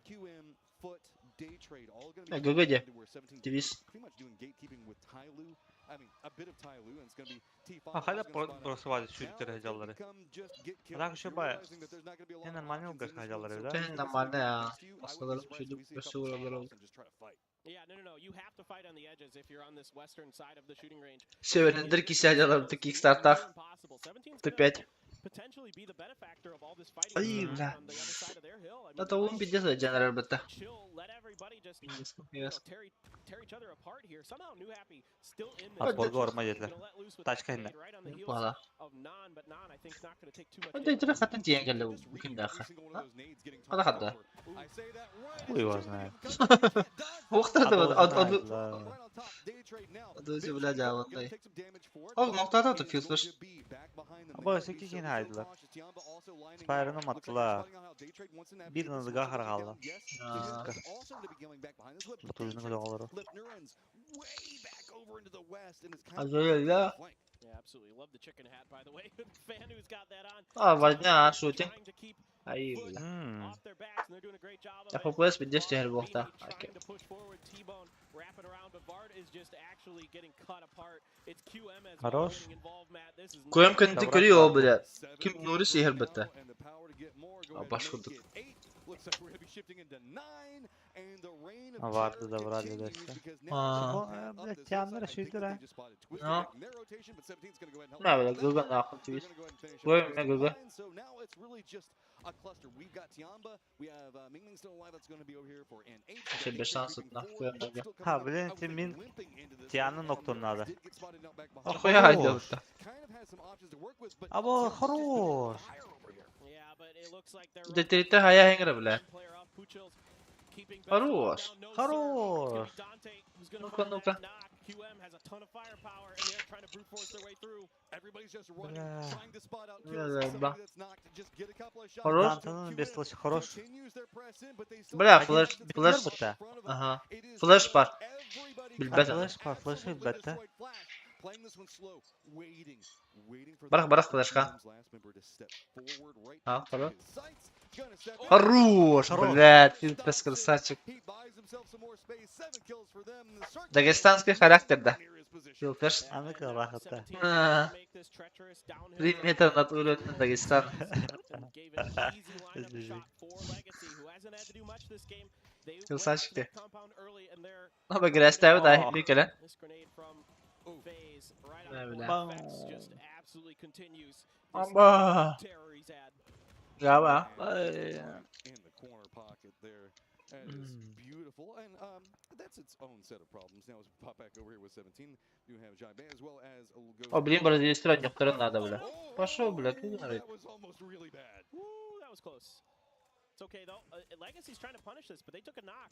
QM, Foot, Day Trade, all going to Ya be Gıgıcı. into where 17 Twist. pretty much doing gatekeeping with Tyloo. I mean, a bit of Tyloo, and it's going to be T5. Ha, hala who's gonna spot out. burası var Now çürükleri it's gonna hecaları. become just get killed. Bırak şu You're bayağı. realizing that there's not gonna be a lot Hemen of manyak options in this hacaları field, öyle. so Senin if de this mahalle is ya. next to you, I wouldn't be Hastalarım surprised şuydu if we see a burası couple oralar standoffs oldu. and just try to fight. Yeah, no. You have to fight on the edges if you're on this western side of the shooting range. Severendir ki seyirciler tık Kickstarter. Tıpet. Potentially be the benefactor of all this fighting Ay, going on güzel. on the other side of their hill. I mean, Da tavuğun bir de söyleyeceksin elbette. chill, let everybody just Yes. tear each other apart here. Somehow New Happy still in this. Hadi match. orma yediler. Gonna let loose with Taş that kayında. grenade right on the heels Valla. of Nan, but Nan I think not going to take too much. Hadi direkt zaten diyen geldi bu kim dakika. Hadi hadi. Uy vazna. Vakti da adı Adamlar. adı zibla cevabındayı. Oğlum noktada atı Fusler. Ama öteki yine haydılar. Spyro'nu attılar. Bir nazı kahar kaldı. Bu tuzunu kadar olur. Az öyle ya. Yeah, absolutely. Love the chicken hat, by the way. Fan who's got that on. Aa var ne ya shooting. Trying to keep Ay Foot Hmm. off their backs, and they're doing a great job of Ya it. popüler bir deste her vakta. Trying to push forward, T-Bone wrapping around, but Vard is just actually getting cut apart. It's QM as well Haroş. getting involved, Matt. This is Koyam not- kanıtı görüyor o bile. Kim Nuri sihir bitti. Başvurduk. Ha, vardı da var halledeste. Ha. Bu evet yanlara şeydir ha. Ne? Ne böyle Google ne akıl tweet. Koyam ne Google. Şey bir şans tutma. Koyam ne Google. Ha bilen min tiyanın noktanın adı. Koyam haydi orta. Abo haroş. Yeah, but it looks like they're Detrite haya hengre bile. player off. Puchel's keeping Haroş. down, no Haroş. Dante, who's gonna Nuka, find nuka. that knock. QM has a ton of firepower, and they're trying to brute force their way through. Everybody's just running, trying to spot out Yeah, kills. yeah, Somebody that's knocked, just get a couple of shots. Хорош. Дантаның беслышы хорош. Continues their press in, but they still Бля, have флеш, distance флеш. in front of them. Ага. It is Флеш бар. everybody Билбәтен. Флеш бар, флеш absolutely билбәтте. destroyed. Flash playing this one slow, waiting for Барах, the барах флешка. team's last member to step forward right А, into хорош. his sights. Gonna step in. Хорош, Хорош. блядь, Филиппес красавчик. He buys himself some more space. 7 kills for them. The circle Дагестанский характерда. near his position. Филиппес. Аныкы рахатта. 17 А. to make this treacherous downhill 3 метр над уровнем Дагестана. and gave an easy lineup shot for Legacy, who hasn't had to do much this game. They went Красавчик to the ты. compound early, and they're Ну, бегрес ставит, да, Микеле. this grenade from FaZe right Yeah, on but the that- Vex just absolutely continues this Amba. terror he's had. Galiba. In the corner pocket there. That is beautiful. And that's its own set of problems. Now, as we pop back over here with 17, you have Jaibe as well as О, блин, бразилистра некоторые надо, бля. Пошел, бля, ты that was almost really bad. Woo, that was close. It's okay though. Legacy's trying to punish this, but they took a knock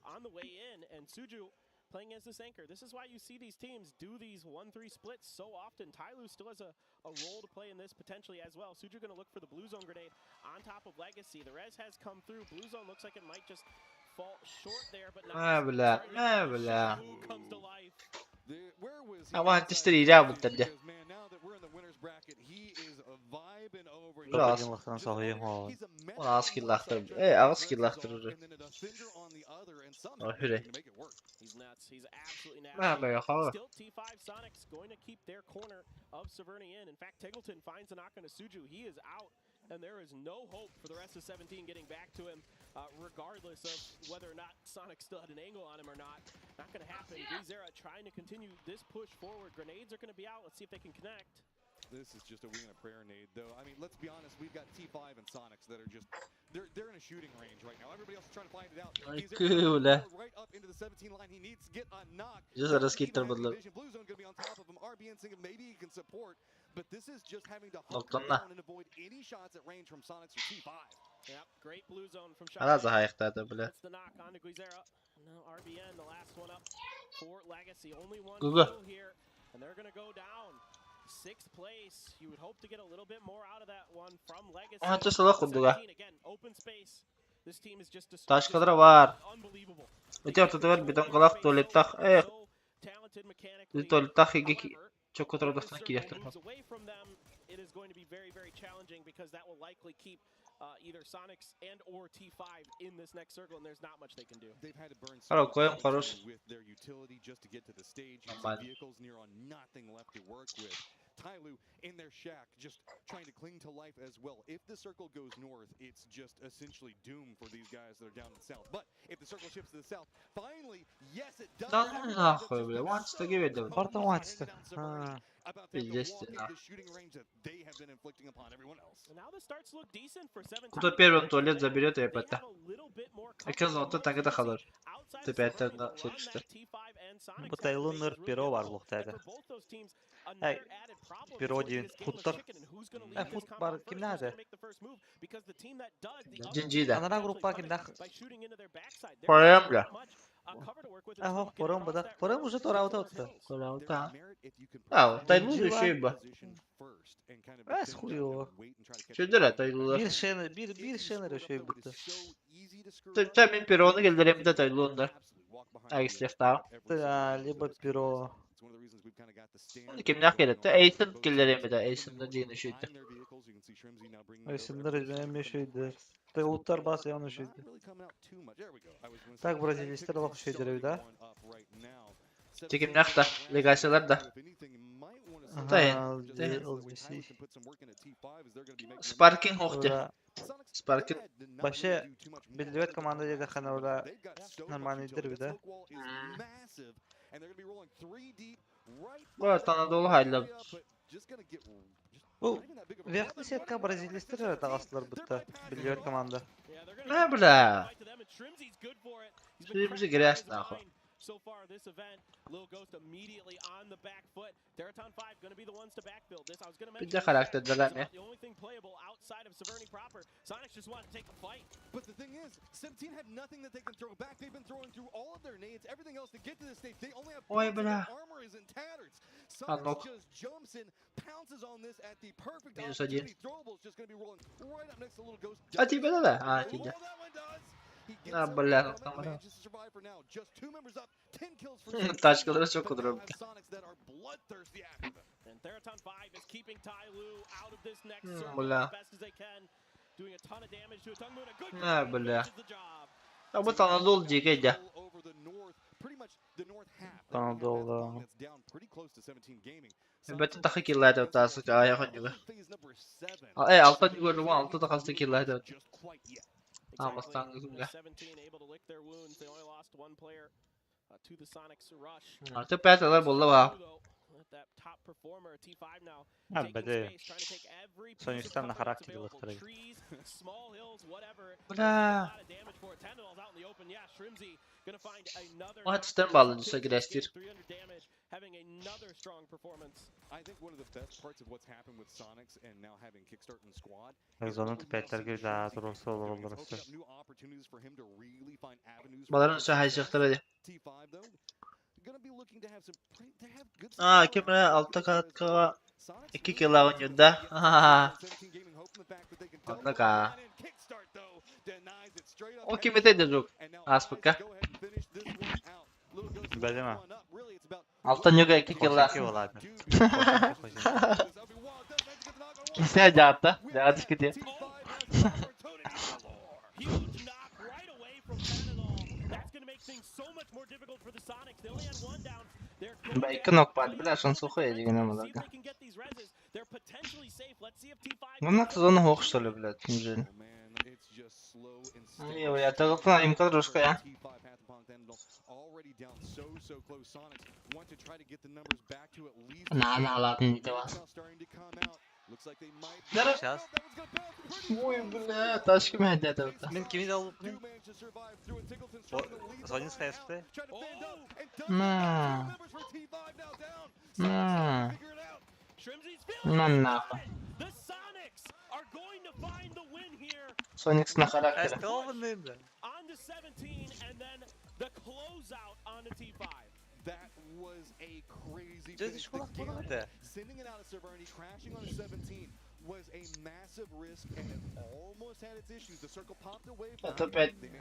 on the way in, and Suju playing as this anchor. This is why you see these teams do these 1-3 splits so often. Tyloo still has a role to play in this potentially as well. Suju going to look for the blue zone grenade on top of Legacy. The res has come through. Blue zone looks like it might just fall short there, but not. бля, бля. Blue comes to life. Where was he? А вон тестери рябут тогда. Because, man, now that we're in the winner's bracket, he is vibing over. Раз. Топ-1-лықтан сауғайын ғой. He's a mess Он ağız skill'lahtır. on Ağız one skill'lahtır. and then a defender on the other, and somehow Oh, hüre. managing to make it work. He's nuts. He's absolutely Ha, nasty. böyle hava. Still T5 Sonics going to keep their corner of Severny in. In fact, Tigleton finds a knock on a Suju. He is out, and there is no hope for the rest of 17 getting back to him, regardless of whether or not Sonic still had an angle on him or not. Not going to happen. Grizera trying to continue this push forward. Grenades are going to be out. Let's see if they can connect. This is just a wing and a prayer nade, though. I mean, let's be honest. We've got T5 and Sonics that are just they're in a shooting range right now. Everybody else is trying to find it out. Ay, He's cool, right up into the 17 line. He needs to get a knock. Just let us get there, Even but has vision. Blue zone going to be on top of him. RBN thinking maybe he can support, but this is just having to hunker Noktanla. down and avoid any shots at range from Sonics or T5. Yep, great blue zone from Razı ayaktadı bile. That's the knock on to Guizera. Now RBN, the last one up for Legacy. Only one Google. kill here, and they're going to go down. 6th place. You would hope to get a little bit more out of that one from Legacy. Aha, çısıla kurdular. 17 again, open space. This team is just Taş kadar var. unbelievable. Öte ortada bir kalak tuvalettak. So talented mechanically. Bir tuvalettak iki However, çok kötü odasına Circle kirlettim. moves away from them, it is going to be very, very challenging because that will likely keep either Sonics and or T5 in this next circle, and there's not much they can do. They've had to burn Hello, so much koyalım, energy Karus. with their utility just to get to the stage. Normal. Using vehicles near on nothing left to work with. Tyloo in their shack, just trying to cling to life as well. If the circle goes north, it's just essentially doom for these guys that are down in the south. But if the circle shifts to the south, finally, yes, it does. Lan Everybody nahkoy just bile. gonna Once da so givedim. Pardon, much once da. down Severny Ha. about them Bilirsin walking ha. the shooting range that they have been inflicting upon everyone else. And now the starts look decent for 17. Кто первым туалет заберет, я They пята. have a little bit more Экен зонта comfort таңы да қалар. outside of Тепе Severny, әттен the run сөйлесті. that T5 and Sonics Бұ have тайлы made ныр is really перо бар difficult. бұқтайды. And for both those teams, Hey, another added problem перо is going to be дейін this game of футтар. chicken and who's going to lead Hey, this фут compound бар first, кім who's нәді? going to make the first move, because the team that does the other Cinci team de. Anara actually gruppa punish kimdə? by shooting into their backside. There Koyalım is bile. not much, cover to work with Aha, until you get forum across burada. that Forum river уже into тораута those отты. hills. Koyalım There's ta. merit if you can Ya, protect Taylu Cinci da var. şey bu. position first and kind of Bəs defend xuyu. and wait and try to catch Şöyle de up. Taylular. Bir şeyler, bir şeyler şey It bitti. is so easy to screw up. Sen pironu geldireyim de Taylu onda. Absolutely walk behind Alex the Lefta. every single Ya, one of либо those перо. guys. It's one of the reasons we've kind of got the standard Onu kim nak going edetti? on both Ace'ın sides. geldireyim de Ace'ın da dini şeydi. Behind their vehicles, you can see Shrimzy now bringing it over. Айсындар Everybody's benim just coming şeydi. across. Тайлутар бас яны Not şeydi. really coming out too much. There we go. I was gonna Так say, бразилистер лох şeydir да. one up right now. Çekim nakta. Legasyonlar da. If anything, you might wanna Aha, say Dayan, just dayan. so that way LGC. Tyler can put some work into T5 as they're gonna be making Sparking hochti. Ora Sonics, Sparking. yeah, did not Başı really do too much more bildivet than komanda that. dedi hani orada They've got so much normaldir utility. bir That de. smoke wall is massive, and they're gonna be rolling 3 deep right Bu arada Anadolu haylı. area, but just gonna get just Bu not even that big of a Verkli problem. setka brazilistler tağaslar bitti. Bildivet komanda. Yeah, they're Ne gonna bile? fight to them, and Shrimzy's good for it. He's been Shrimzy cracked gres by his nahı. mind. so far this event. Lil Ghost immediately on the back foot. Teraton 5 going to be the ones to backfill this. I was going to mention Bir de this, karakterdeler it's mi? about the only thing playable outside of Severny proper. Sonics just want to take the fight. But the thing is, 17 had nothing that they can throw back. They've been throwing through all of their nades, everything else to get to this stage. They only have Oy bullets and bra. their armor is in tatters. Unlock. Sonics just jumps in, pounces on this at the perfect Minus opportunity. Throwable's just going to be rolling right up next to Little Ghost. Ati bana da. Ha Oh, tinja. that one does. He gets Ha away bala from it, tamam. manages to survive for now. Just 2 members up, 10 kills for 17. Taşkaları çok But now kudurum. have Sonics that are bloodthirsty after them. And Theraton 5 is keeping Ty Lu out of this next Hmm, circle bala. as best as they can. Doing a ton of damage to a Tung Moon. A good Ha grab bala. finishes the job. Ya bu Anadolu cigeydi. Over the north, pretty much the north half. Anadolu. That's down pretty close to 17 gaming. Bütün dakika killerdi tası ki ayağa gibi. Altta gördüm altta da kastı killerdi. Just quite yet. Ama Exactly. stangı 17 able to lick their wounds. They only lost one player to the Sonics rush. Artık piyatalar buldu bak. That top performer T5 now Ha, taking bede. space, trying to take every piece Sonuçta of ne cover that's karakter available. gösterecek. Trees, small hills, whatever. Bu A da. lot of damage for it. Tendrils out in the open. Yeah, Shrimzy gonna find another. O hatisten bağlıcısa girestir. 300 damage, having another strong performance. I think one of the best parts of what's happened with Sonics and now having Kickstart and Squad. Rezonun tipetler daha doğrusu olur olursa. Baların üstü hayşıktır hadi. T5 though, gonna be looking to have some they have good Aa kimle altta katkı 2 kill oynuyordu. Hahaha. Altta ka. O kimi dedi Ruk? Aspıka. Belime. Altta nyoga 2 kill Koşaki olaydı. Ne cahatta? Cahat gidiyor. Huge knock right away from Panadol. That's going to make things so much more difficult for the Sonics. They only had one down. They're Ben 2 nok var. Bilersin sokuyor yine see if bunlarda. they can get these reses. They're potentially safe. Let's see if T5 Bunlar tuzunu hoş söyle bile. Güzel. İyi o ya takılsana imkan Ruska ya. Ne alatın bir de var. Şahs. Oy bu ne? Taş gibi hediye etti. Men kimi de olup ne? Sonuç kayıstı. Ne? Ne? Shrimzy's feeling Ne ne? the Sonics are going to find the win here Sonic ne karakteri? Kayıstı olmadı neydi? on the 17 and then the closeout on the T5. That was a crazy Just finish. şuna The bak game, da. sending it out of Severny, crashing on a 17 was a massive risk and it almost had its issues. The circle popped away from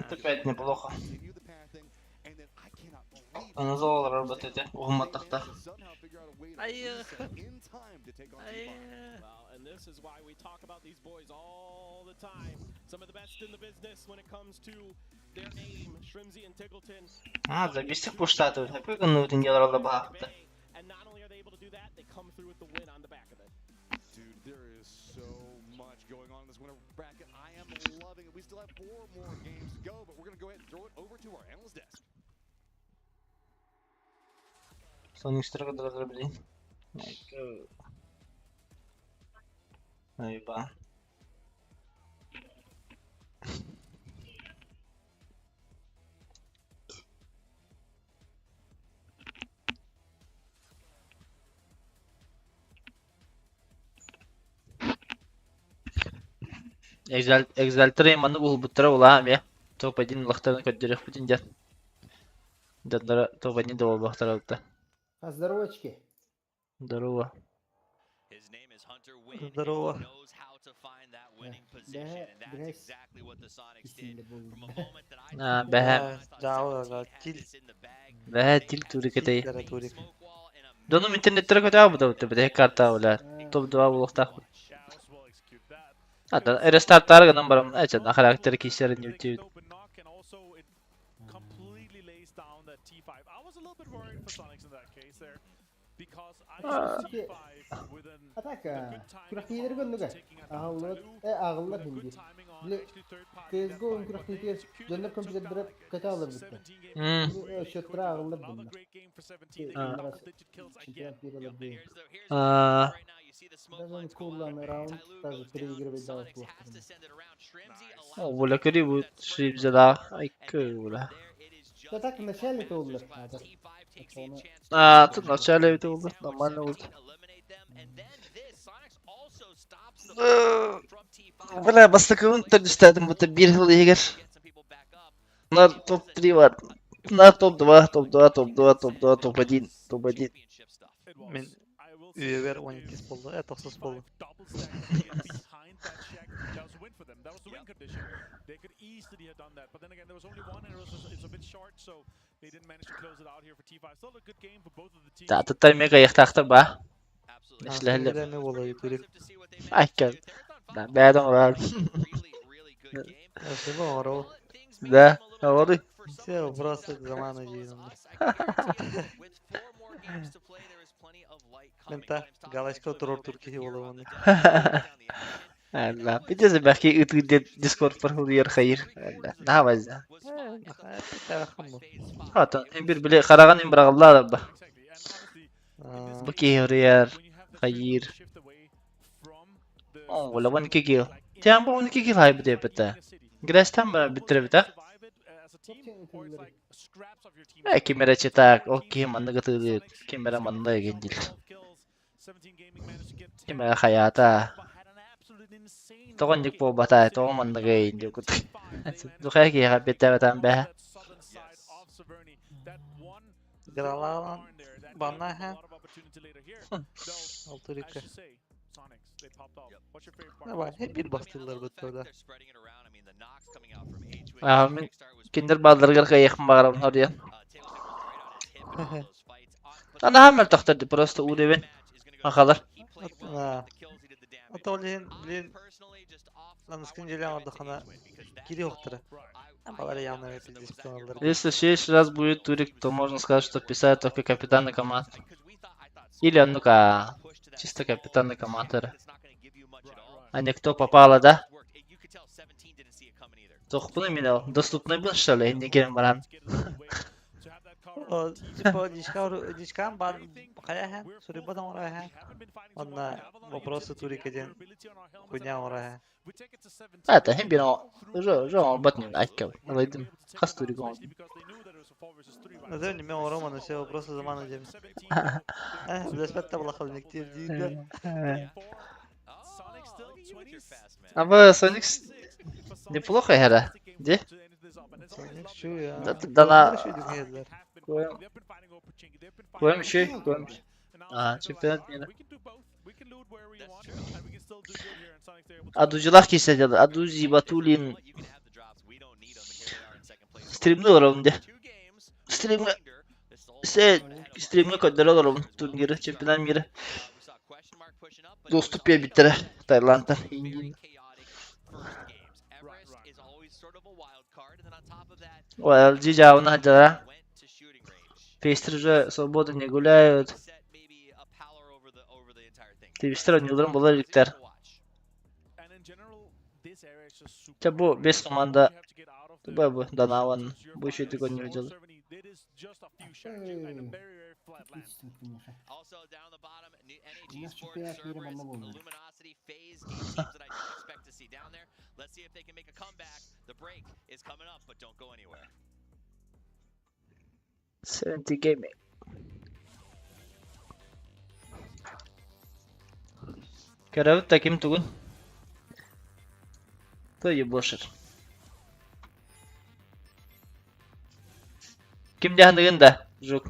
Тепет неплохо. continue the pathing and then I cannot believe Аназолар работаете. Ухматтахта. somehow figure out a way to Ay, reset in time to take on T5. Well, and this is why we talk about these boys all the time. Some of the best in the business when it comes to their aim. Shrimzy and Tiggleton. А, забистик пуштату. Хапы гыннутын яларалда баапты. And not only are they able to do that, they come through with the win on the back of it. Dude, there is so much going on in this winner bracket. I am loving it. We still have 4 more games to go, but we're going to go ahead and throw it over to our analyst desk. Sonic Strike дорогой, блин. Айба. Экзальтер иманы улбуттара улаам я. Топ-1 лахтарны көддөрөх бүтүн жат. Дандара топ-1 да болбахтаралды. Здоровочки. Здорово. His name is Hunter Wynn. Здорово. He knows how to find that winning position, and that's exactly what the Sonics did. From a moment that I Ah, thought behem. Sonics had Til. this in the bag, Бэхэ тил турикэтэй. Тилдері турик. smoke wall in a Доном интернеттер көтөө буда буда карта ула. Топ 2 булактак. Shadows will execute that. Ада рестарттар гынан барам. Ача на характер кишерин ютү. Open knock, and also it completely lays down that T5. I was a little bit worried for Sonics in that case there, because I saw T5 with an Атака. Күрәхтәйләр гөннүгә. Агыллар, агыллар good хинди. timing on Бле, actually third party. Тезго ун күрәхтәйләр җаннар компьютер диреп каталар битте. Шотра агыллар Another бинна. great game for 17. They Ah. got double-digit kills again. Чемпионат бирәләр бу. here's the Ah. right now. You see the smoke Даже lines go куллан out. раунд Ty Lue таза goes переигрывать down. дал Sonics has to send it around. Shrimzy О, allows була кери бу шрибзада. Ай кыла. there. It is just так вначале это было. Тут вначале это было. Нормально было. Бля, бастакын түрдістәдім бұты бір жыл егер. Нар топ-3 var. Нар топ-2, топ-2, топ-2, топ-2, топ-1, топ-1. Мен üyeler 12 oldu. 9 oldu. They could easily have done that, but then again, there was only one, and it's a bit short, so they didn't manage to close it out here for T5. Still a good game for both of the teams. Tatlıtay mega yıktı ba. İşlerle. Ne olayı böyle. Ay gel. Ben var. Nasıl var o? Da, oldu. Все, просто замана дiyeyim. Menta Galaxy oturur Türkiye olamını. Allah, bir de belki ıtı Discord parhuriyar hayır. Allah, ne yapacağız? Hatta bir bile karagan bir bırakırlar da. Bu ki huriyar hayır. Oh, wala 12 kill. Tiyan bu 12 kill hay bu diye bete. Grace'ten bana bitire bite. Kimera cetak, okey manda gatı kimera manda gencil. Kimera hayata. Tokan dik po bata, tokan manda gencil kut. Dukaya ki ha bete batan be. Gralan bana ha. Altırıkı. Ne var? Hep bir bastılar bu turda. Amin. Kinder bazıları kayık mağaram hariyan. Ana hamel tahtırdı, prosto uğrayın. Akalar. Atolin lanıskın aldık ana giri yoktur. Амбалары явно дисциплинировали. Если в следующий раз будет турик, то можно сказать, что писает только капитаны команд. Или он, ну-ка, чисто капитаны команды. А не кто попало, да? Тохпуны меня доступны был, что ли? Не герем баран. Типа, дичкам бар, кая, сурибадан урая. Онна вопросы турик один, хуйня урая. Это хим бино, жо батнин айкав. Алайдым, хас турик он. Назовем не мимо Рома, но все вопросы за ману дем. Заспать-то было коллектив, дига. А вы Соникс неплохо игра, где? Да на... Коем ще? Чемпионат мира. Адужилах киседі, Адузи Батулин. Стримный уровня. Стримный көддері уровня турнирі, чемпионат мира. Доступ я биттері Таиландтан. LG жауына хаджара. Пейстер уже свободу не гуляют. Твистер ойныларын болар иктер. Бұл 5 команда. Бұл Данаван. Бұл шетік ойны видел. Seventy gaming. Каравut таким тугун. То еблошер. Ким дегендеген да? Жук.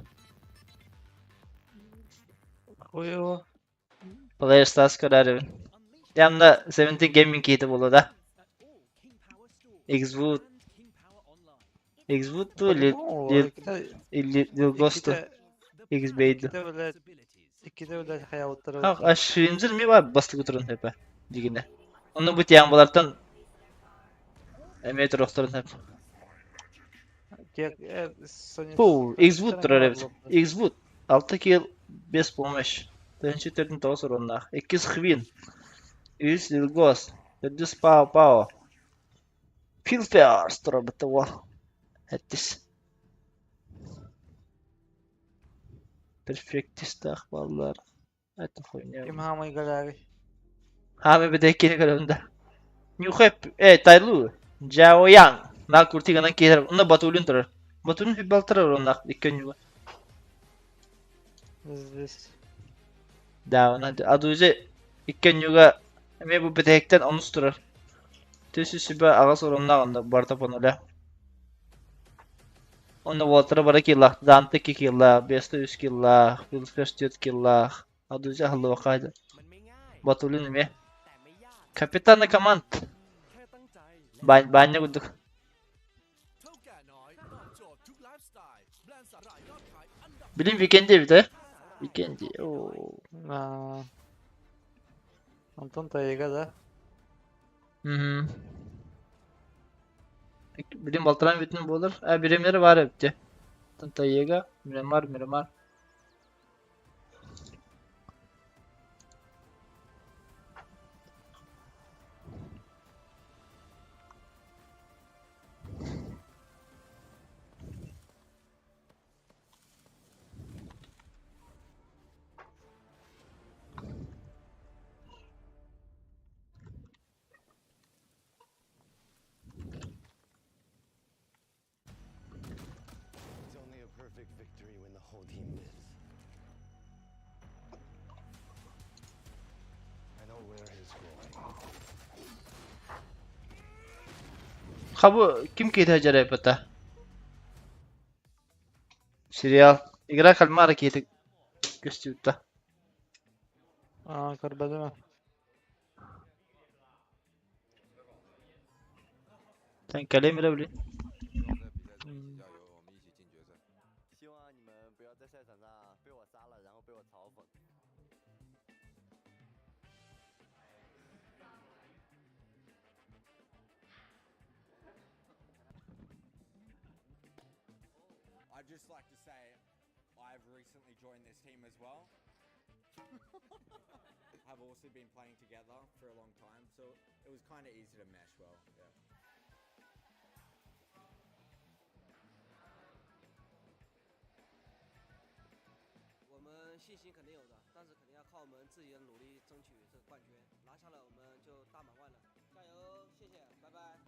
Хуево. Player Stars kararı. Yanında 70 gaming kiti bulu da. Xwood. Xwood tu Lil Ghost'u. X-Bait'u. İki de öyle hayatları. Ha, aşırımcır mi var bastı götürün hep digine. Onu bu tiyan bulardan emeği roktorun hep. Bu Xwood durar evet. Xwood 6 kill 5 pomış. Tençi terdin tavsır onlar. 2 Hwin. 3 Lil Ghost. 4 Pao. Pilfers durar bitti var. Ettis. Perfectista akballar. Hatta koyun Kim hamayı galari. Hame bedekini kalında. New hep Tailu. Jao Yang. Na kurti kanan kira. Onda batulun tur. Batun bir baltırar onlar ilk önce. Здесь. Da ona adı önce ilk önce ama bu betekten onusturur. Tüsü sübe ağız oranına onda barda panole. Onda baltıra bara killa, dante ki killa, beste 100 killa, bilskers 4 killa. Adı önce halı vakaydı. Batulun mi? Kapitanı kamant. Banyak untuk. Bilim weekend'de bir de. Weekend'de. Oo. Антон Таига, да? Hı. Bilim baltıran bütün bu olur. Birimleri var hepti. Tantayega, Miramar. It's only a perfect victory when the whole team wins. I know where he's going. Ha bu kim kıydı acayip pata? Serial. İgra kalma hareketi gösteriyor. Көрбөдүмүн. 真格雷没得不哩？希望你们不要在赛场上被我杀了，然后被我嘲讽。I'd just like to say I've recently joined this team as well. I've also been playing together for a long time, so it was kind of easy to mesh well. Yeah. 我们信心肯定有的，但是肯定要靠我们自己的努力争取这个冠军，拿下来我们就大满贯了，加油！谢谢，拜拜。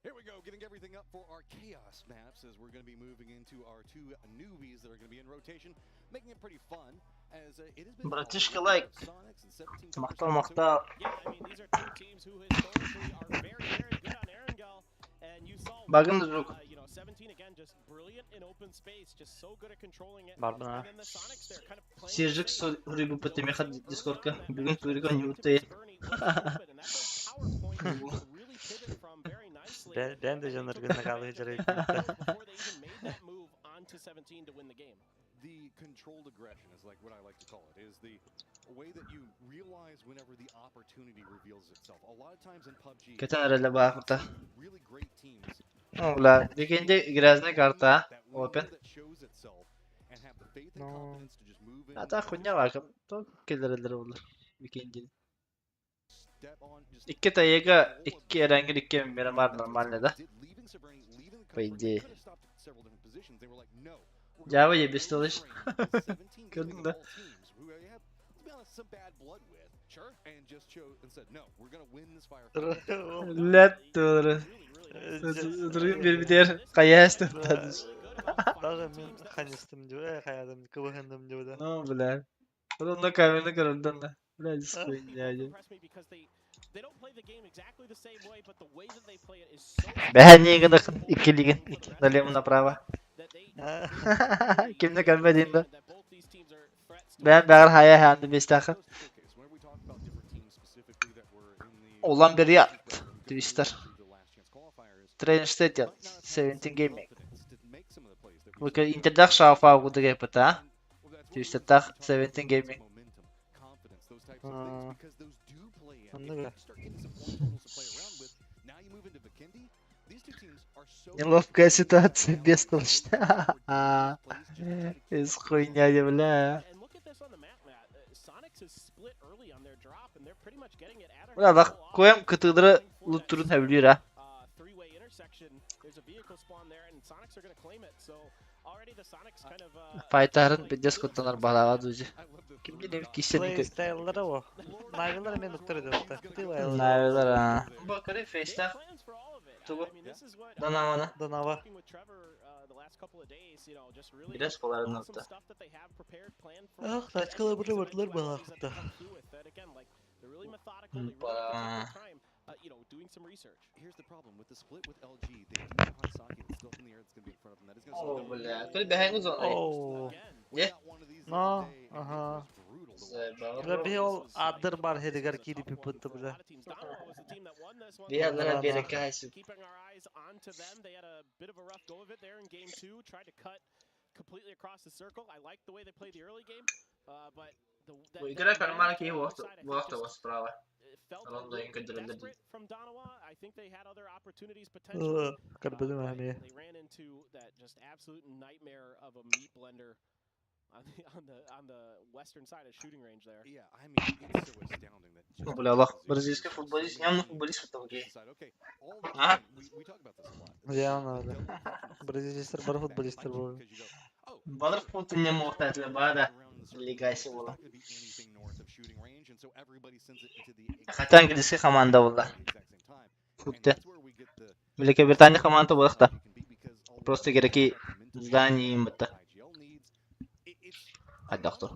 Here we go, getting everything up for our chaos maps as we're going to be moving into our two newbies that are going to be in rotation, making it pretty fun as it has been. Bratishka like. Maktal. Yeah, I mean these are two teams who historically are very, very good on Erangel, Bagın da yok. Barbana. Sirjik huri bu patemi had Discord'ka. Bugün Turikan yurttayım. Ben de canlar gününe kaldı hicret. The controlled aggression is like what I like to call it, is the way that you realize whenever the opportunity reveals itself. A lot of times in PUBG, Geçen arayla bakıpta. really great teams Oğla, dikende girazne karta. Open. that shows itself and have the faith and confidence to just move in, Hatta kunya bakım. Çok kellereler olur. Weekend'in. step on, just İki tayega, iki erengil, iki benim var normalde de. leaving Sovereignty, leaving the country. Paydi. They could have stopped at several different positions. They were like, no. Java yebis çalış. Gördün de. Some bad blood with, sure, and just chose and said, no, we're gonna win this fire. Let doğru. Durum bir diğer kayası tutadız. Daha ben kanistim diyor, hayadım kıvıhandım diyor da. Ne oldu lan? Onun da kamerayı kırıldı da. Biraz sıkıntı yani. Ben niye kadar iki ligin, iki dalyamın prava. Kimde kalmadığında. Ben haya handı bestakı. Olan bir yat. Twister. Train state yat. 17 gaming. Bakın interdak şafa kudu yapıta. Twister tak 17 gaming. Anladım. Неловкая ситуация без толщины. Из хуйня бля. Ulan bak koyam kıtıdırı lutturun hevliyor ha. Faytarın bir Discord'dan bağlağı duyucu. Kim bilir kişi bir Playstyle'ları o. Navigaları men nokta ediyor. Navigalar ha. Bakari Face'te. Tugu. Danavana. Danava. Biraz kolayın nokta. Ah, taçkalı burada vardılar bana hakkında. Here's the problem with the split with LG. They do have Hansaki that's still in the air that's going to be in front of them. That is going to slow Oh, them bля. down. Kali behind us on. Oh. Yeah. No, aha. Tabii ol adır bar hedigar kiri pipıttı bile. Diğerlere bir hikayesi. Completely across the circle. I like the way they play the early game, but Bu igre kalmar ki bu hafta var sprava. Alon da indirdiler. From Donawa, I think they had other opportunities potentially. Karbedim hani. They ran into that just absolute nightmare of a meat blender on the western side of shooting range there. Yeah, I mean, it's so astounding that just Bля Allah. Brazilski futbolist, yamlı futbolist bu tabii ki. okay, all the Ha? time, we talk about this a lot. Ya öyle. Brazilistler bar futbolistler bu. Balık futbolun muhtaçlı bana ligası olan. Hatta İngilizce komanda valla. Футте. Великобритания команда была, да. Просто игроки здания им это. Доктор.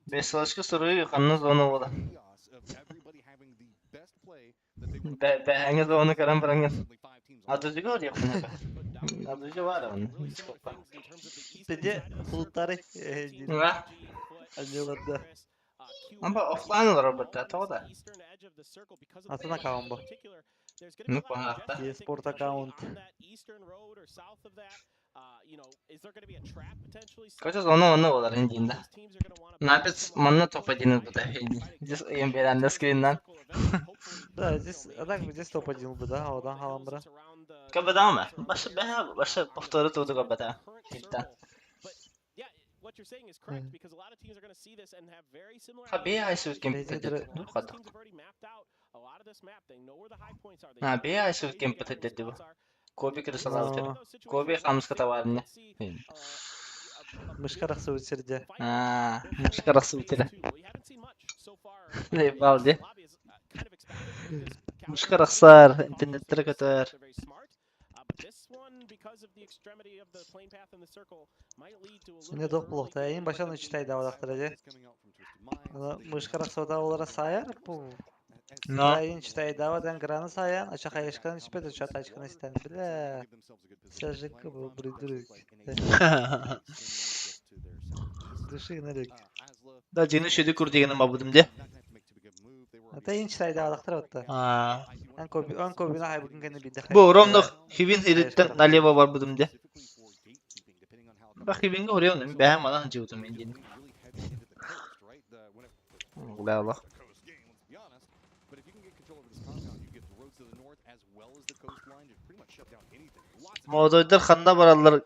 Бесслашка сырые, ханна зона вода. Бәңе зона карам баранган. Адыжы гор япына. Адыжы var onun. Peki bulutları Ne? anlıyorlar. Ama offline olur burada, tamam da. Atın account bu. Ne konu hatta? E-sport account. Kaçız onu olur indiğinde. Ne yapacağız? Manna topladığınız bu da. Biz beğendiğiniz screen'den. Да, здесь, здесь топ-1 бы, да, одан халамбра. Кабада mı? Başa повторы туду кабада. Abi ay süt kim patates. Dur kadar. Abi ay süt kim patates bu. Kobi kırsalar. Kobi хамска товарный. Мышкарах сөйтсерде. Мышкарах сөйтер. Ne baldi? Мышкарахсар, интернеттер көтөр. because of the extremity of the plane path in the circle, might lead to a little Şimdi bit dok early bulukta yayın başan içteydi avadaktırıcı. Mышкара soda olara sayar bu. No. Yayın içteydi avadan granı sayan açık ayışkan içmedi çat ayışkan isten bile. Sözcük bu bridürük. Dışı nelik. Da cini şöyle kurduğunu mabudum de. Ata yayın içteydi avadaktır hatta. Ha. Ön kobine hay bugün kendi bir de. Bu Rom'da Hivin iritten Naleva var budum de. Bak Hivin'e oraya onu beğen malan cıvıdım engin. Ulan Allah. Modoydur xanda barallar.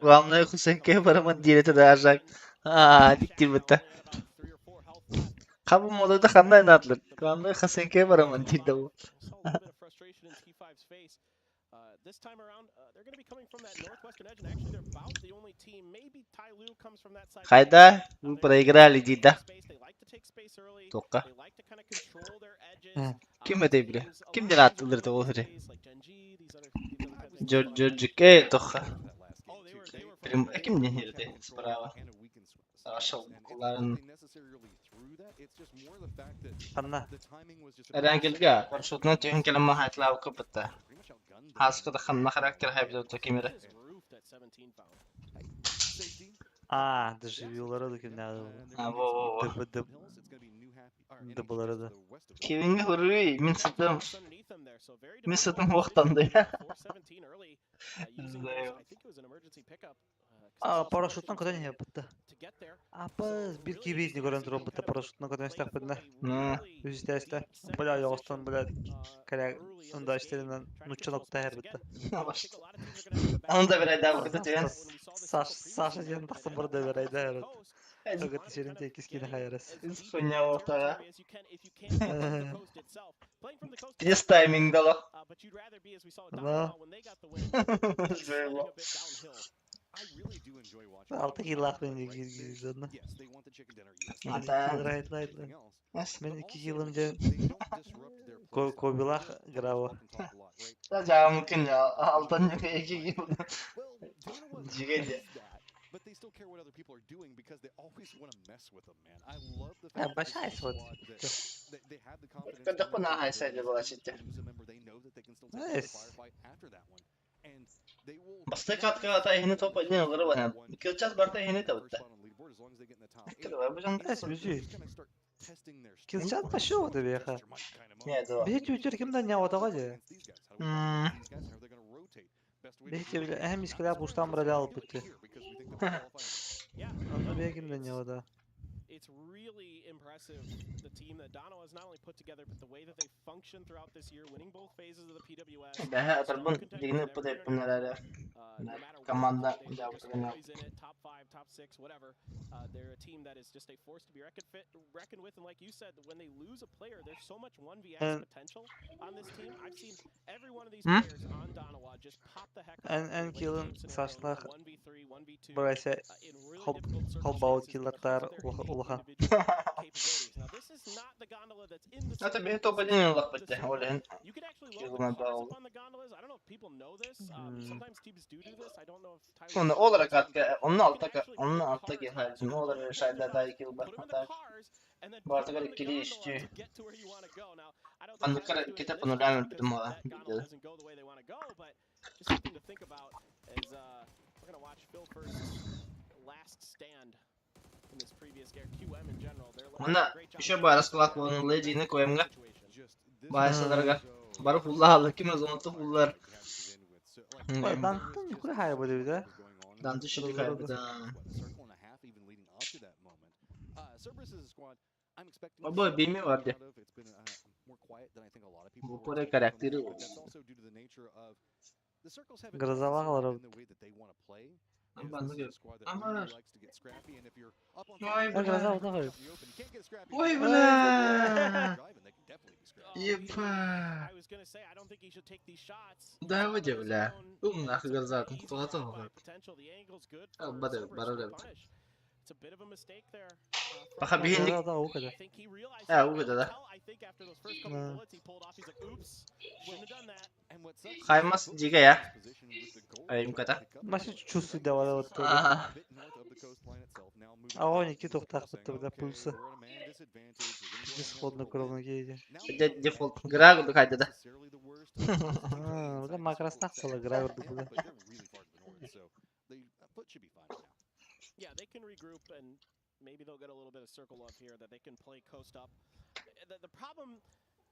Ulanlaya Hüseyin'e baraman diyete de aşak. Haa diktir bitti. Kabı modoyda xanda inatlar. Ulanlaya Hüseyin'e baraman diyete bu. This time around, they're going to be coming from that northwestern edge, and actually they're about the only team. Maybe Ty Lue comes from that side. Kayda bu проиграли дида. Tokka. Kim edebilir? Kimden atılır da o hırı? George Tokka. Kimden hirdi? Sprava. Aşağı kulların. Anna. Erangilga. Parşutna tühün kelime hayatla kapıtta. Haskı da xanna karakter haybide kimire. Доживилары да кинады. Во. Дыбылары да. Кевинге хурри, мен сатым вақтанды. Парашюттан куда не бітті. Апыз бір кебейді көрін тұрып бітті парашюттан куда не стақ бітті. Үзісті әсті. Бля, яғыстан, бля, кәрі ұнда іштерінен нұтчын оқта әр бітті. Onu da bir ayda bakıda tüyen. Саша ден тақсын бір да бір айда әрі. Ögəti şirin tekiz kini hayarız. Fınya ortağa. Yes timing da la. Altı yıllık bence girdi. Ben 2 yıl önce Kobilak grava. Sadece mümkün ya. Altın 2 yıl. Cigede. But they still care what other people are doing because they always want to mess with them, man. I love the fact that they have the confidence. Kada ko na hay sa diba siya. They know that they can still take the firefight after that one. And they will Basta kat ka tayo hini topa niya ngara ba. Kilchas barta hini tawta. Kaya ba jang test bizi. Kilchas başı oldu be ya. Ne do? Bir Twitter kimden ne oldu acaba? Belki bile hem iskele boştan böyle alıp bitti. Onu belki de ne o da. It's really impressive the team that Dono has not only put together but the way that they function throughout this year, winning both phases of the PWS. Daha terbun digni pada yapınlar. Komanda jawabına. Top 5, top 6, whatever. They're a team that is just a force to be reckoned with, and like you said, when they lose a player, there's so much 1vs potential on this team. I've seen every one of these players on Donowa just pop the heck out. En kill'in saçlar burası halbaut kill'lar ulahan. Hatta bir topa dinle bak bitti. Olen. Kilden bağlı. Onu olarak hatta onun alttaki harcım olarak şeyler daha kill bakmadan. Bu arada kadar ikili işçi. Anlıklar kitap onu devam ettim ama. Mana işe baras kulak onun legini koyamga. Başlarga. Barı fulla kim o zaman fullar. Dantın yukarı hayal böyle bir de. Dantı şimdi kaybeder. Baba bilmi vardı. Bu para karakteri. Grazavalar. Ama Vay bula. Yepa. Да, вроде бля. Умно, газатом кто-то говорит. Бада. Пока бегинник. Да, угода, да. Kaymaz Giga ya. Ayım kata. Maşı çusu da var ortada. Aha. Ağon 2 toptak bitti bir de pulsu. Discord'un kurulunu giydi. Default. Gra oldu kaydı da. Bu da makras naksalı gra vurdu bu da. Yeah, they can regroup and maybe they'll get a little bit of circle love here that they can play coast up. The problem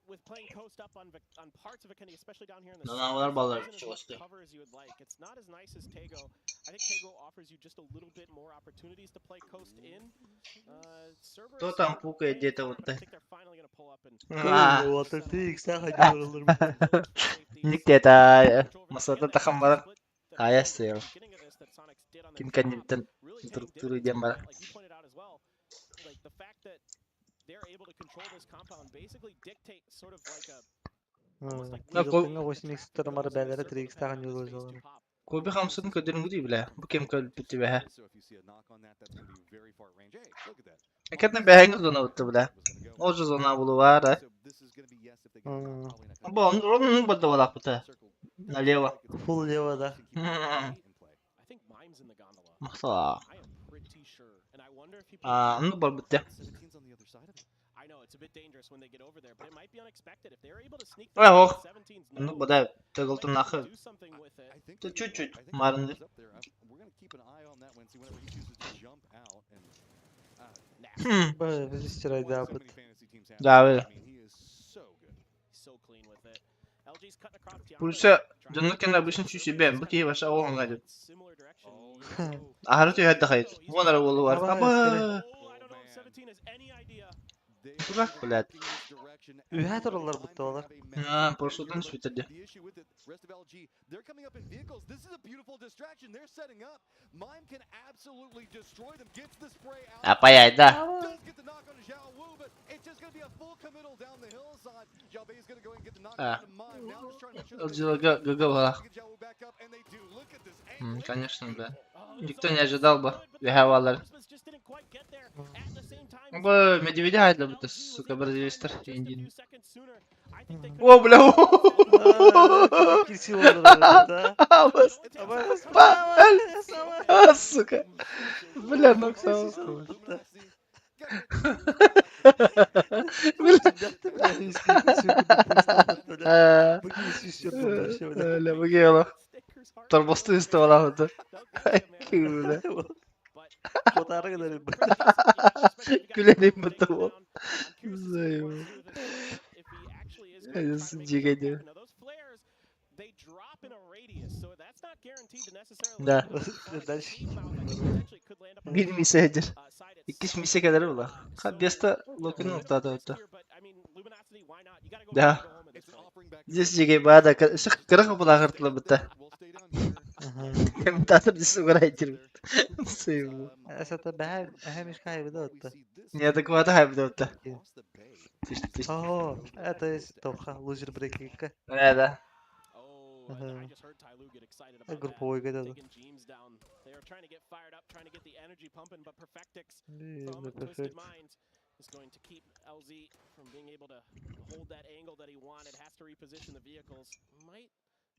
with playing coast up on parts of Akani, especially down here in the south, isn't as much cover as you would like. It's not as nice as Tego. I think Tego offers you just a little bit more opportunities to play coast in. Кто там пукает где-то вот так? I think they're finally going to pull up and Вот это их сахар olur. Никто это масата тахамбар. Ая сэр. Ким кандидат структуры дембар. Like the fact that they're able to control this compound basically dictate sort of like a Yıltınga 8x tutarımları bellere 3x tağın yolu olur. Kobi hamsın ködürün güdü bile. Bu kim köl bitti be. Ekatne beheng zona bitti bile. Oca zona bulu var da. Bu onun badda valak bitti. Налево. Full leva da. Махта. Ну бар битти. I know it's a bit dangerous when they get over there, but it might be unexpected if they're able to sneak Ой, ох. 17's Ну бада төгөлтүн нахы. do something with it. Чуть-чуть марынды. Böyle biz istirayda yapıt. Да, вы. So clean with it. LG's cutting across Tiana. Пульса жонукен обычно чуть себе. Бу ки ваша оғын гайды. Ахары түйәдді қайд. Вонар олу бар. Аба. Дурак, блядь. Ühe dururlar bu tavalar. Ha, proşodan iş bitirdi. Apa ya da. Гага была. Конечно, да. Никто не ожидал бы. Вихавалар. Бы медведя айда бы, сука, бразилистер. О, бля. Кирси olur orada. Сука. Бля, ну кто? Бля, богело. Торбосту иставала это. Кюля. Fotoğrafı kadar. Gülenim bu tavu. Zayıf. Дигадя. Да. Bir misedir. İki mise kadar ola. Kadesta lokun noktada öttü. Да. Здесь жиге бада кырык була кыртылы битте. Hem tatır disi uğraytır. Sıyım. Esata beher ehemiş kaybı öttü. Неадекватно хайбда öttü. О, это есть топха, лузер брейкика. Да. Групповой гадал. Is going to keep LZ from being able to hold that angle that he wanted. Has to reposition the vehicles.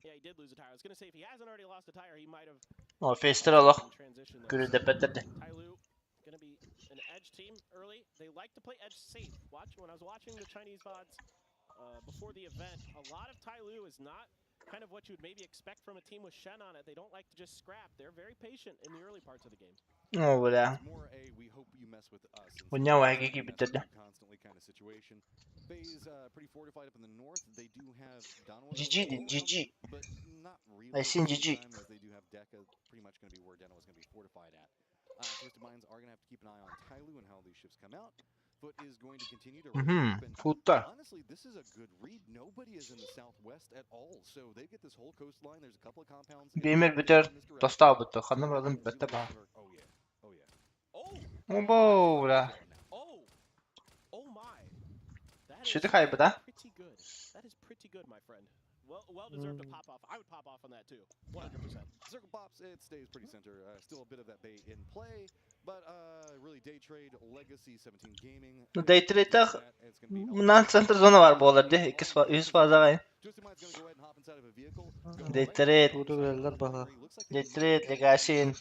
Yeah, he did lose a tire. I was going to say if he hasn't already lost a tire, he might have. O Fester Allah. Gürü de petirdi. Tyloo going to be an edge team early. They like to play edge safe. When I was watching the Chinese VODs before the event, a lot of Tyloo is not kind of what you would maybe expect from a team with Shen on it. They don't like to just scrap. They're very patient in the early parts of the game. Oh, bля. Уня вайги биtirdi. GG did GG. I seen GG. Foot is going to continue to Futta. Honestly, this is a good read. Nobody is in the southwest at all. So they get this whole coastline. There's a couple of compounds. Бемер битер. Достал битер. Ханım adam bitti ba. Oh yeah. Oh бля. Oh my. Şöyle kaybı da. Pretty good. That is pretty good, my friend. Well deserved to pop off. I would pop off on that too. 100%. Circle pops. It stays pretty center. Still a bit of that bait in play. But really day trade legacy 17 gaming. Day trade'da bundan center zona var bu olardı. 100 fazla var. Дейтрейд. Туреллер бага. Дейтрейд, Легасин.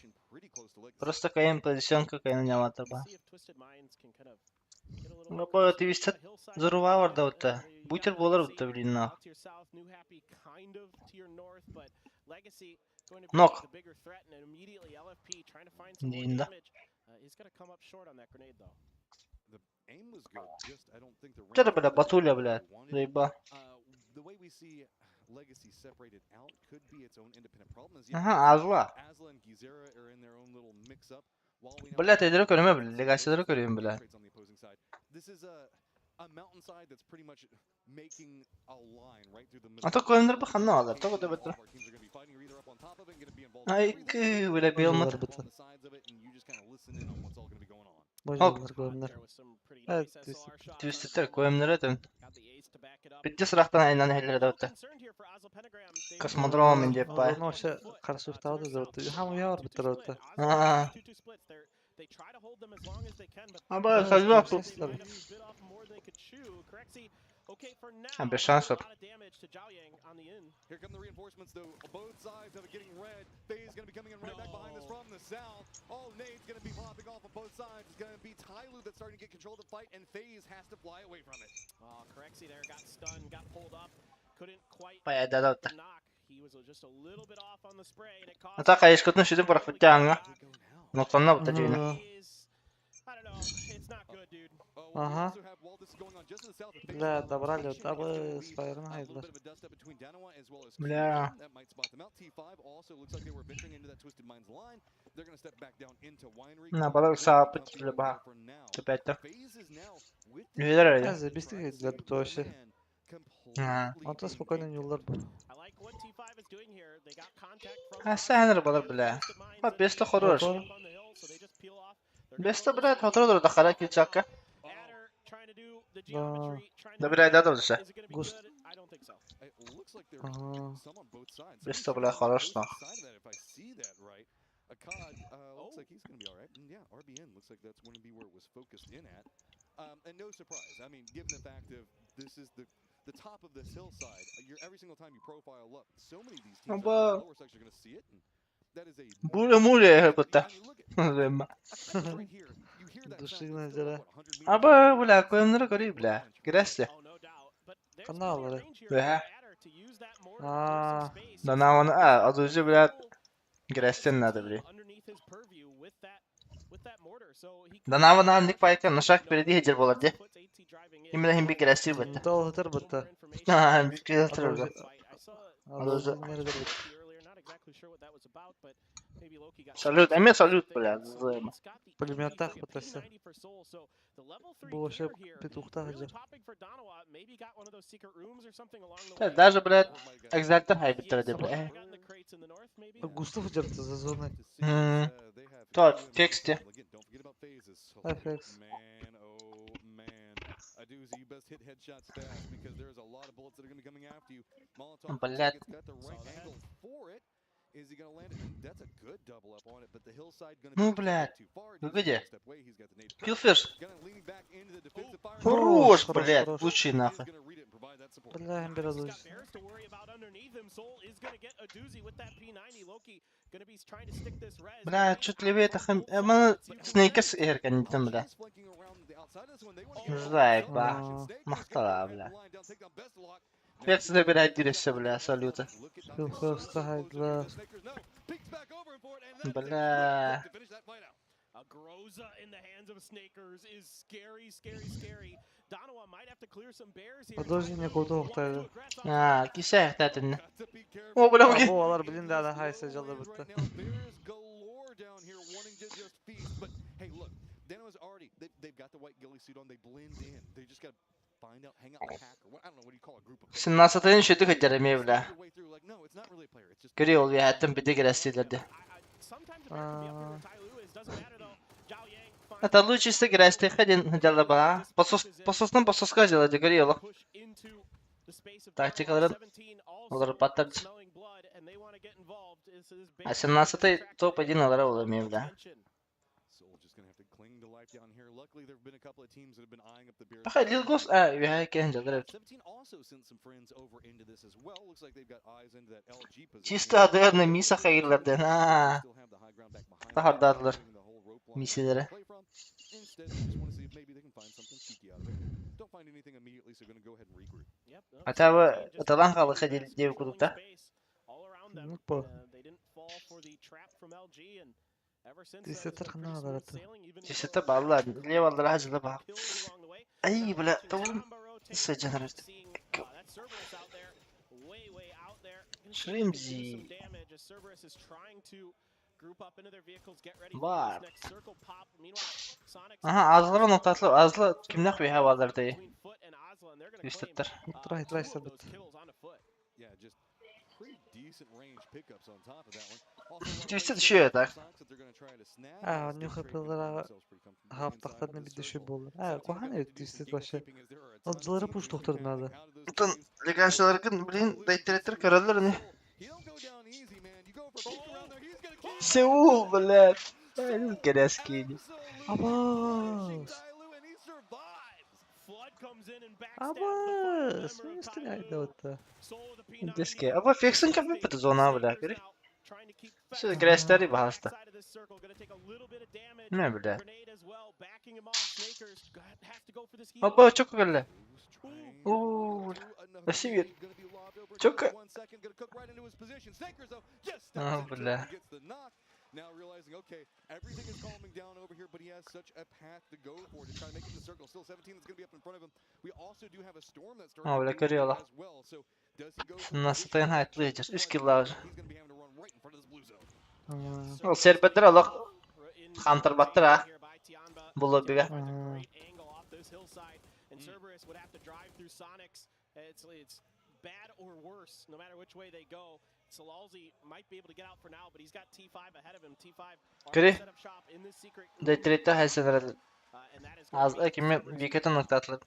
Просто кайын позиционка кайын нямата ба. Баба, ты весь зарува варда ута. Бутер болар ута, блин, на. Нок. Динда. Чада, бля, батуля, бля. Заеба. Ага, Азла. Бля, ты дыру көрөм, бля. Легаси дыру көрөм, бля. А то көмдір ба ханна алар, то көтө бетер. Ай, ky, бля, белмат. Божалар көмдір. Түйістіктер көмдір етім. Бітті сұрақтан айнан хелер дәуті. Космодром деп бай. Onu aşağı karşı üftağı da zaten. Ham uyar bitir orta. Ama sözü var bu. Bir şans yok. Here come the reinforcements though. Both sides of it getting red. FaZe gonna be coming in right back behind us from the south. All nades gonna be popping off on both sides. It's gonna be Tyloo that's starting to get control of the fight, and FaZe has to fly away from it. Oh, Corexy there got stunned, got pulled up, couldn't quite knock. He was just a little bit off on the spray, and it cost. Ata kayış kutun şidin bırak fıtacağına. Noktanına bıtacağına. I don't know. It's not good, dude. Ага. Бля, добрали вот абы с фаерна хайдылар. Бля. На балар сапыт бля ба. Тепетте. Нелер öyle. Я забистик хайдылар бит вообще. Ата спокойно yollar bu. Ha sen балар бля. Ha beste хорор. Beste bля, hatırlar da kara kilçakka. Да, бля, да, тоже. Густ. Без бля, хорошо. Looks like he's going to be all right. And yeah, RBN looks like that's going to be where it was focused in at. And no surprise. I mean, given the fact of this is the top of this hillside, every single time you profile up, so many of these teams in the lower section are going to see it. And that is a Буря кута. Зема. Душигна зара. Аба, бля, көмнөр көрүй, бля. Гресте. Каналлары. Бля. Да он, az önce bля, Грестен надо, бля. Да на вона ник пайка на шаг впереди хеджер болады. Именно хим би Грести бата. Тол хатар бата. А, би хатар бата. Салют, эме салют, бля, зема. Пулеметтах батасы. Bu вообще петухта хеджер. Даже, блядь, экзальтер хайбиттер де, бля. Густав хеджерты за зоной. Так, в тексте. FX. Блядь. Ну, блядь. Вы где? Киллфиш. Хорош, блядь. Лучший нахуй. Бля, император. Бля, чуть левее это хам... Снейкерс эркен, бля. Зайба. Махтала, бля. Фекс забирает дирекция, бля, салюта. Просто хайдла. Бля. A Groza in the hands of Snakers is scary, scary, scary. Donowa might have to clear some bears here. Продолжение куда ухтайды. А, кисе хтатын. О, бля, уги. О, алар билин да хайса жалда битти. Hey, look, Dano's already, they've got the white ghillie suit on, they blend in. They just gotta find out, hang out the pack, or what, I don't know, what do you call a group of 17-ын şöyle hıccarım bля. Görüyor ya, hattım bir de Грестилерди. Это лучше с Грести ходин хыджалда ба. Посостан сделать, горело. Тактикаларын олар паттарды. А 17-й топ-1 олар оламıyor, бля. down here. Luckily, there have been a couple of teams that have been eyeing up the Bears. بخير للقص يا كان جدرت 17 also sent some friends over into this as well. Looks like they've got eyes into that LG position. Чисто адырны миса хайырлардан ha. Still have the high ground back behind them, Tahardarlar. doing the whole rope line Misilere. play from. Instead, they just want to see if maybe they can find something cheeky out of it. Don't find anything immediately, so going to go ahead and regroup. Yep. No, Атава 17 just аталан калы controlling хадил деп кудукта. space all around them. Опа. They didn't fall for the trap from LG, and ever since Ти then, се it's been тръгна pretty надале. smooth sailing, even Чисто though балла лев алдар хажыла ба. pills along the way. Ай Now бля, watching тавым Jamba rotate се and жанарат. seeing, that Cerberus out there, way out there. Gonna see if they can do Shrimzy. some damage as Cerberus is trying to group up into their vehicles, get ready for Бар. this next circle pop. Meanwhile, Sonic's Aha, azlara noktalı azla kimden kuya varlar diye. between Foot and Asla, and they're gonna claim Üstetler. Трай, two of sabit. those kills on the Foot. Yeah, just pretty decent range pickups on top of that one. Also, Üstet düşüyor da. Socks that they're going to try to snag. Ha, as they New trade Hampshire'lara themselves pretty comfortably haftaklarına inside bir of the düşü circle. bulur. Ha, 17 kohan have to evet do some üstet game başı. keeping as there are a ton of Alıcıları teams push that can doktorlarına get da. out of those Bütün games. leganslarının bilin daytretler kararlarını. You don't go down easy, man. You go for a peek around there. He's going to keep Seul bile. Aynen gereskiydi. Abbas. and he survives. Flood comes in and backstabs the Abbas. final member of Üstüne ayda Tyloo. otta. Soul of the P90. Deske. Ama Fex'in kapı pıtı zona bile. Snakers now trying to keep fast. Şu gresleri bahasta. Backside of this circle, gonna take a little bit of damage. Ne bile. Grenade as well, backing him off. Snakers has to go for this heal. Ama çok güzel. Oo. Nasıl bir. Çok. Ah bile. Now realizing, okay, everything is calming down over here, but he has such a path to go for to try to make it in the circle. Still 17 that's going to be up in front of him. We also do have a storm that's starting Öyle to do görüyorlar. as well. So does he go for Nasıl dayan hayatlayacağız. 3 kill lazım. He's going to be having to run right in front of this blue zone. O serbedir Allah. Hunter battır ha. Bulu bir. Great angle off this hillside, and Cerberus would have to drive through Sonics. It's bad or worse, no matter which way they go. Salalzi might be able to get out for now, but he's got T5 ahead of him. T5 Kri. already set up shop in this secret. Daytretler haysenler. And that is going Az to be kimi vikatın noktatlı.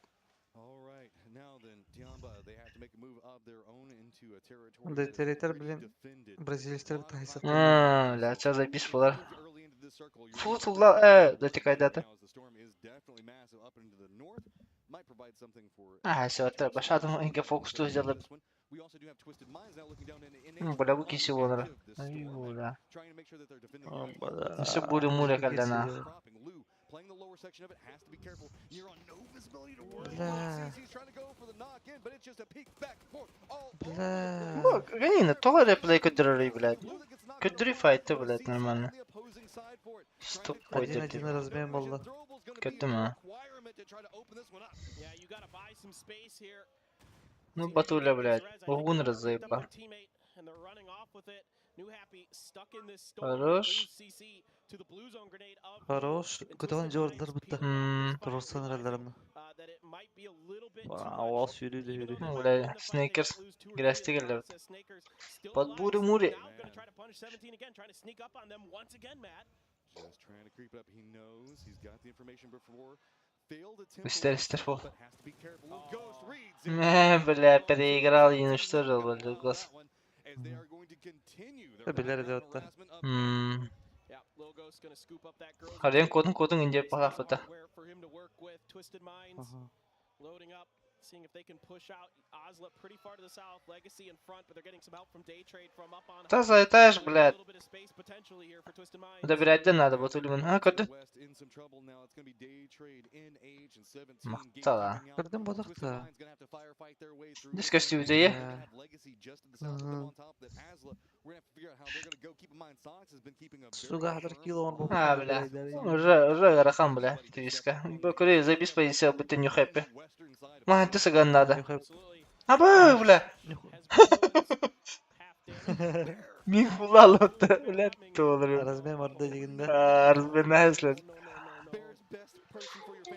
All right, now then, Tiamba, they have to make a move of their own into a territory Da that is TRT'ler already bilin defended. Brezilistler bir daha hesap. La çazay bis bular. Early into this circle, you're Futullar datikaydatı. now as the storm is definitely massive up into the north. Might provide something for Ah, sevaplar. Başladım inge fokuslu hızlı. We also do have Twisted Minds now looking down in Bula bu kişi olur. Ay bula. trying to make sure that they're defending Nasıl bulu mule kaldana. Lou playing the lower section of it has to be careful. You're on no visibility to work. Blah. He's trying to go for the knock in, but it's just a peek back and forth. All Blah. Bu ganina tola replay kötürü bile. Kötürü fight'ı bile normalde. Stop Один koydu. один размен valla. Kötü mü? Yeah, you gotta buy some space here. Ну батуля, блядь. Огун разъебал. And they're running off with it. New Happy stuck in this storm. Хорош. Lose CC to the blue zone grenade of the Хорош. Lord. Kutudan jorlar bitti. Turursan herhalde. That it might be a little bit too Wow, much. az yürüdü yürü. Öyle Snakers giresti geldi. Bak buri muri. Now gonna try to punish 17 again, trying to sneak up on them once again, Matt. Just trying to creep up. He knows he's got the information before. Failed attempt. İster ister bu. But has to be careful. Ghost reads it. Ne bile pedigral yunuştur oldu gos. As they are going to continue their Tabileri de background hatta. harassment of Yeah, Lil Ghost's gonna scoop up that girl. Hadi kodun ince pakafta. For him to work with Twisted Minds. Loading up, seeing if they can push out Osla pretty far to the south. Legacy in front, but they're getting some help from Day Trade from up on. Ta saytaş A блядь. little bit of space potentially here for Twisted Minds. Bu da bir aydın adı batulun. Ha kötü. West in some trouble now. It's going to be Day Trade in age and 17 Mahtala. Kırdım balık da. Discuss yüzeyi. Legacy just to the south of them on top that Asla. We're going to have to figure out how they're going to go. Keep in mind Sonics has been keeping a Suga kadar kilo var bu. Ha bile. Rö rakam bile. Tiska. Bu kuri za bis payısı bu tenyo hepe. Ma tisa ganada. Ha bu bile. Min kulalotta. Bile doğru. Razmen vardı dediğinde. Arz ben hazlet.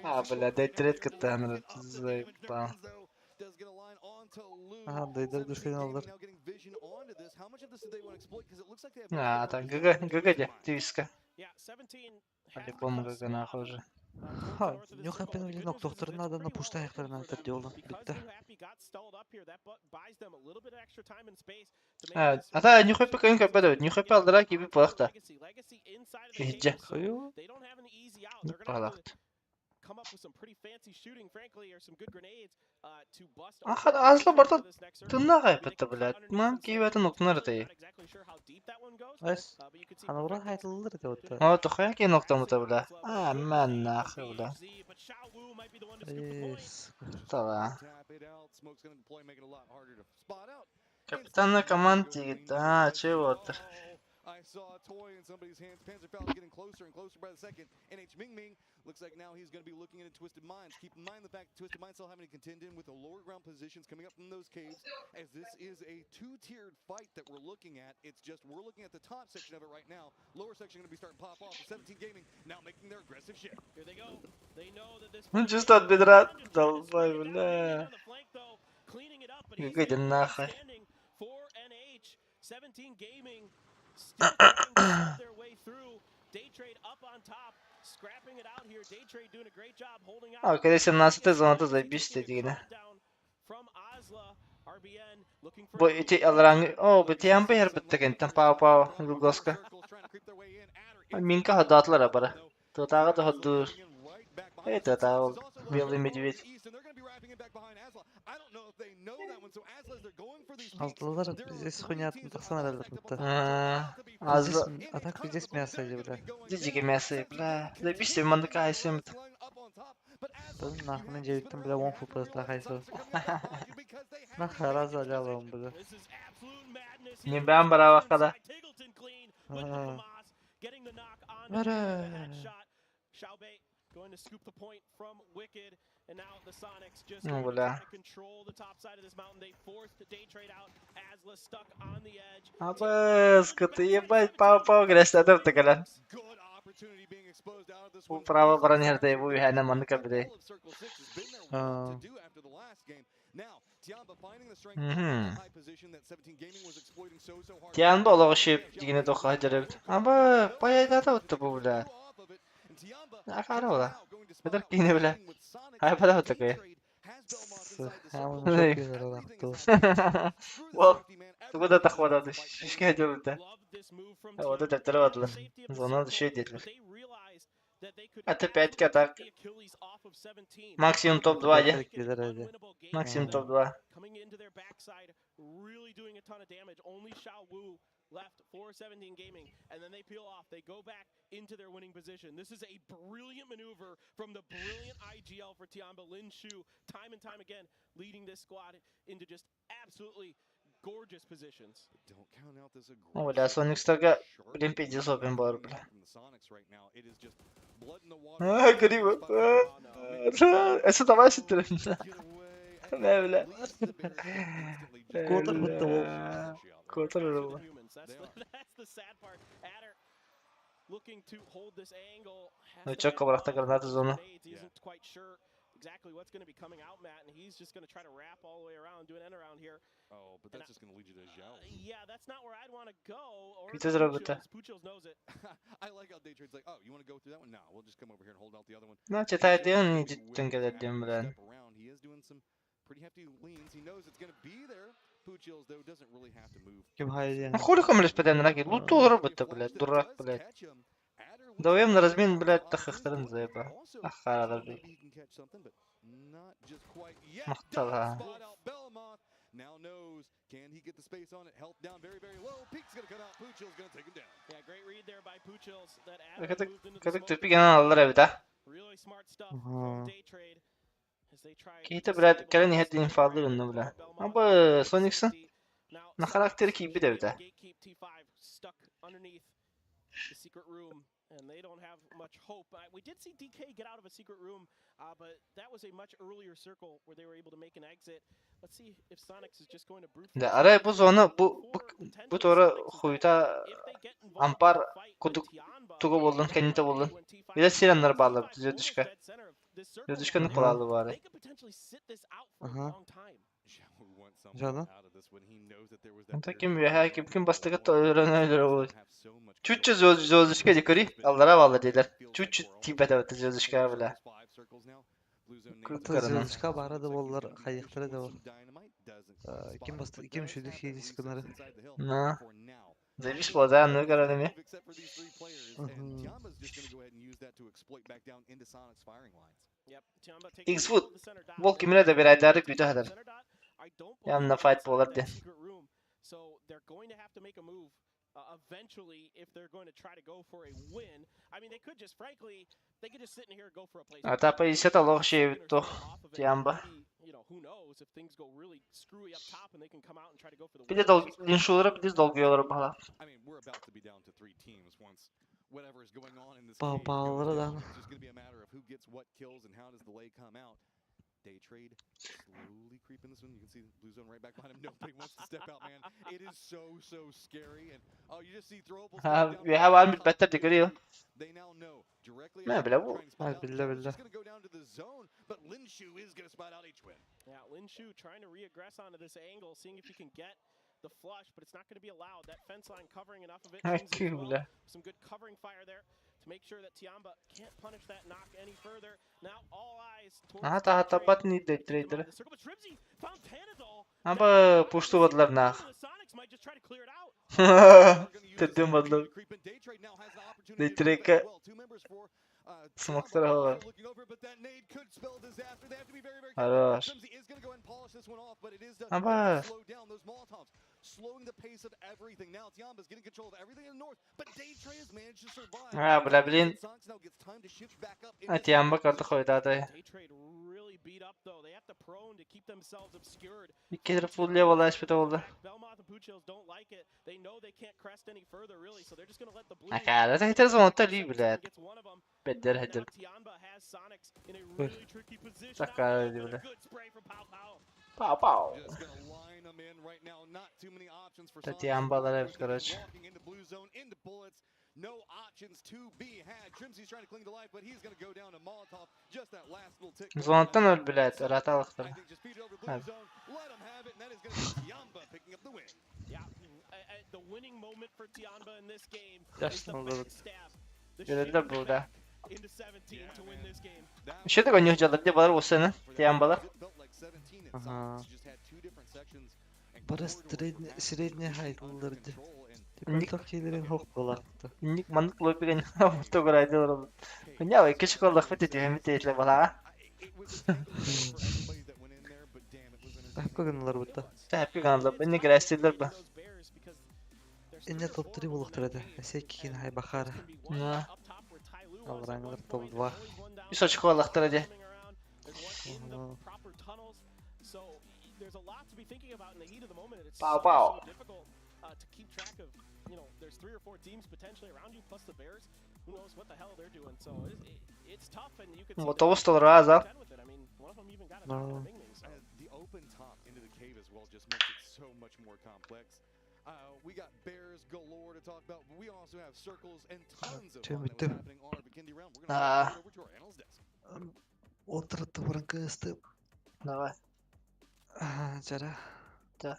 Ha bile detret kıttı anır. Zayıfla. Aha dayıları düşkün aldılar. Ha ta gaga gaga de. Tiska. Yeah, 17 Hadi bomba gaga na hoca. Ha, yok hepinin bir noktalarının adına puşta ayaklarına tercih oldu. Bitti. Evet. Ata Newhope kayın köpe de. Newhope aldılar gibi pahta. Gece. Koyu. Pahalaktı. Come up with some pretty fancy shooting, frankly, or some good grenades to bust. Ahad azla barda tınna kaybetti bilet. Man kiybetin noktaları değil. Es. Ana bura hayatlıdır da otta. O toxaya ki nokta mutabla. Men naxı bula. Es. Tamam. Kapitanla kamanti gitti. Ha, şey oldu. I saw a toy in somebody's hands. Panzerfaust getting closer and closer by the second. NH Ming looks like now he's going to be looking into Twisted Minds. Keep in mind the fact that Twisted Minds still having to contend in with the lower ground positions coming up from those caves, as this is a two-tiered fight that we're looking at. It's just we're looking at the top section of it right now. Lower section going to be starting to pop off. 17 Gaming now making their aggressive shift. Here they go. They know that this Just at bedrat. Dalbay bula. cleaning it up, but he's Gidin naxı. standing for NH. 17 Gaming still trying to hold their way through. Day Trade up on top, scrapping it out here. Day Trade doing a great job holding out. Arkadaşlar nasıl tez zanatı zaybis dediğine. From Osla, RBN looking for Bu iti alaran o bu tiyam bir bitti kentten pa Lugoska. Minka hadatlar abara. Totağa da hadur. Evet totağa Billy Medved. Azlılar biz хуйнятын тахсан herhalde bitti. Azla Atak bizdes mi yazsaydı bile? Dicigi mesaj bla. Zaybis mandı kaysım. Ben nahmen cevittim bile 10 futbol takaysa. Nah haraz alalım bile. Ne ben bara vakada. Nere? Going to scoop the point from Wicked, and now the Sonics just No, trying voilà. to control the top side of this mountain. They forced the Day Trade out. Asla stuck on the edge. Aba sıkıntı yebay pa gresledim tıkalan. Bu prava baran yerde bu hene mandı kabile. Tiyan da olağı şey yine doğa hacerek. Ama bayağı da tuttu bu bile. Ne kadar ola? Kadar kine bile. Hay para tuttu ki. Hamam çok güzel olaktı. Wow. Bu da takvada düş. Şişke ediyordu. O da deftere vardı. Zona şey dediler. Ate pet katak. Maksimum top 2 ya. Maksimum top 2. Coming into their backside, really doing a ton of damage. Only Xiao Wu left for 17 Gaming, and then they peel off. They go back into their winning position. This is a brilliant maneuver from the brilliant IGL for Tiamba Lin Shu, time and time again, leading this squad into just absolutely gorgeous positions. Don't count out this O da Sonics'ta bilim PGC open var bile. Ha garibi. Esa da başlattı. Ne bile. Kotor bitti bu. Kotor bu. That's the sad part. Adder looking to hold this angle. No çok bıraktı granatı zonu. He isn't quite sure exactly what's going to be coming out, Matt, and he's just going to try to wrap all the way around, do an end around here. Oh, but that's just going to lead you to Zhao. Yeah, that's not where I'd want to go. Or Bitte zrobię. Puchos knows it. I like how Day Trade's like, oh, you want to go through that one? No, we'll just come over here and hold out the other one. Ne çetay diyorsun ni cidden geldim bilen. He is doing some pretty hefty leans. He knows it's going to be there. Puchos, though, doesn't really have to move. Kim hayır yani. Хули коммерс педан раки. Луту робота, блядь, дурак, блядь. Даем на размен, блядь, тахахтарен заеба. Ахара, блядь. Махтала. Now knows, can he get the space on it? Health down very, very low. Peek's gonna come out. Puchil's gonna take him down. Yeah, great read there by Puchils. That Adder moved into the Kadık smoke. tüpü gene aldılar evi de. Really smart stuff from Day Trade as they try. Kiyete blad, kere nihayet infalı yönünü bile. Ama Sonics'ın ne karakteri ki bir de evde. Gatekeep T5 stuck underneath the secret room, and they don't have much hope. We did see DK get out of a secret room, but that was a much earlier circle where they were able to make an exit. Let's see if Sonics is just going to brute De araya bu zona bu tora huyta ampar kuduk tuğu buldun, kendite buldun. Bir de sirenler bağlı düzü düşka. Düzü düşkanın kulağı bari. Aha. Canım. Anta kim ya kim bastık hatta öğren öyle olur. Чуть-чуть звездочка декори. Аллара валла дейдер. Чуть-чуть типа вот звездочка бля. Круто звездочка бара да боллар хайыктары да бол. Ким шуйду хилис кынары. На. Завис болда ну карадыми. X-Foot. Vol kimine de bir aydarlık gütü hadar. Yanına fight bollar de. So they're going to have to make a move eventually if they're going to try to go for a win. I mean, they could just, frankly, they could just sit in here and go for a place. Atapa iset Allah şey bitti. Tiyamba. You know, who knows if things go really screwy up top and they can come out and try to go for the Bir win. de linç olarak bir de dolguyorlar bana. I mean, we're about to be down to 3 teams once whatever is going on in this Ba- game goes bağları down. da. It's just going to be a matter of who gets what kills and how does the lay come out. Day trade slowly creeping this one. You can see blue zone right back behind him. Nobody wants to step out, man. It is so scary. And oh, you just see throwables. We have one bit better degree. They now know directly. Ne bile bu? Ha billah. It's going to go down to the zone, but Linshu is going to spot out H-Win. Yeah, Linshu trying to reaggress onto this angle, seeing if he can get the flush, but it's not going to be allowed. That fence line covering enough of it. Some good covering fire there to make sure that Tiamba can't punish that knock any further. Now all eyes towards Hatta batni de trader. the circle, but Tribsy found Panadol. Ama pushtu badlar na. The Sonics might just try to clear it out. Dedim badlar. De trade smoke'ları hava. Haroş. Ama slowing the pace of everything. Now Tiamba's getting control of everything in the north, but Daytray has managed to survive. ha bilabilin. Sonics now gets time to shift back up. Atiyamba kartı koydu aday. Daytrade really beat up though. They have to prone to keep themselves obscured. Bir kere full level HP oldu. Belmont and Puchills don't like it. They know they can't crest any further really, so they're just going to let the blue. Hakara da hitar zaman tali bile. Bedder header. Tiamba has Sonics in a really tricky position. Sakar bile. Good spray from Pow Pow. Pow pow. Just gonna line them in right now. Not too many options for Tatiambalar hep karaç. walking into blue zone, into bullets. No options to be had. Trimsy's trying to cling to life, but he's gonna go down to Molotov. Just that last little tick. Zonattan öl bile. Ratalıktır. I think just feed it over blue zone. Let him have it, and that is gonna be Tiamba picking up the win. Yeah, the winning moment for Tiamba in this game is Yaşlı the oldu. backstab. The Görüldü shift burada. back into 17 to win this game. İşte de oynuyorlar diye bana o sene. Tiyambalar. Ага. Bara средняя хайтларды. Ник Такилерин хок болакты. ник манık lobigen fotograflar oldu. Ya o küçük olduk fete diye mi teyle bana. Hakkaganlar бутта. Tabii kanalda beni grassiller bu. Инде топ 3 булыктырды. Секкин хай бахара. Ya. Алраңлар топ 2. Bir soçuk olduk hadi. There's a lot to be thinking about in the heat of the moment. It's Pow, pow. so difficult to keep track of. You know, there's 3 or 4 teams potentially around you, plus the Bears. Who knows what the hell they're doing? So it's tough, and you can. Otobüs olur ha azal. I mean, one of them even got a Ming Ming. So. The open top into the cave as well just makes it so much more complex. We got bears galore to talk about, but we also have circles and tons of fun that was happening on our Bikindi round. We're going to go over to our analyst desk. Отырды бранкасты. Давай. Жара. Да.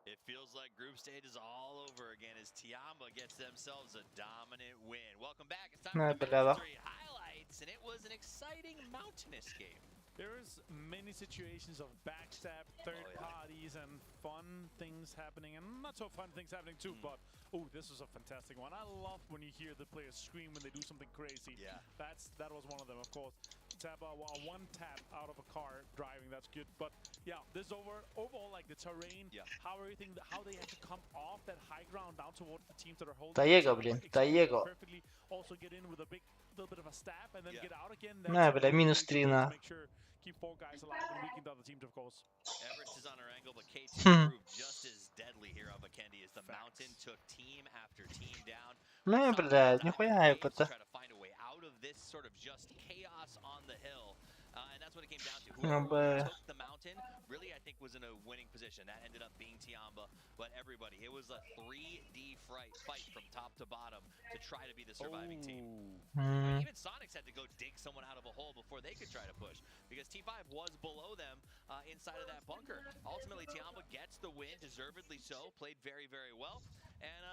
It feels like group stage is all over again as Tiamba gets themselves a dominant win. Welcome back. It's time for the 3 highlights, and it was an exciting mountainous game. There's many situations of backstab, third parties, and fun things happening, and not so fun things happening too, but oh, this was a fantastic one. I love when you hear the players scream when they do something crazy. Yeah. That was one of them, of course. Tap a one tap out of a car driving, that's good. But yeah, this overall like the terrain, how everything, how they have to come off that high ground down towards the teams that are holding. Diego, blin. Diego. Perfectly. Also get in with a big little bit of a stab and then get out again. Ne bile minus 3 na. Make sure keep 4 guys alive and weaken the other teams, of course. Everest is on our angle, but K2 proved just as deadly here on Vikendi as the mountain took team after team down. Ne bile, nihуя это. Try to find a way out of this sort of just chaos on the hill. And that's what it came down to. Whoever took the mountain Mountain really, I think, was in a winning position. That ended up being Tiamba, but everybody, it was a 3D fight from top to bottom to try to be the surviving team. I mean, even Sonics had to go dig someone out of a hole before they could try to push, because T5 was below them inside of that bunker. Ultimately, Tiamba gets the win, deservedly so, played very, very well, and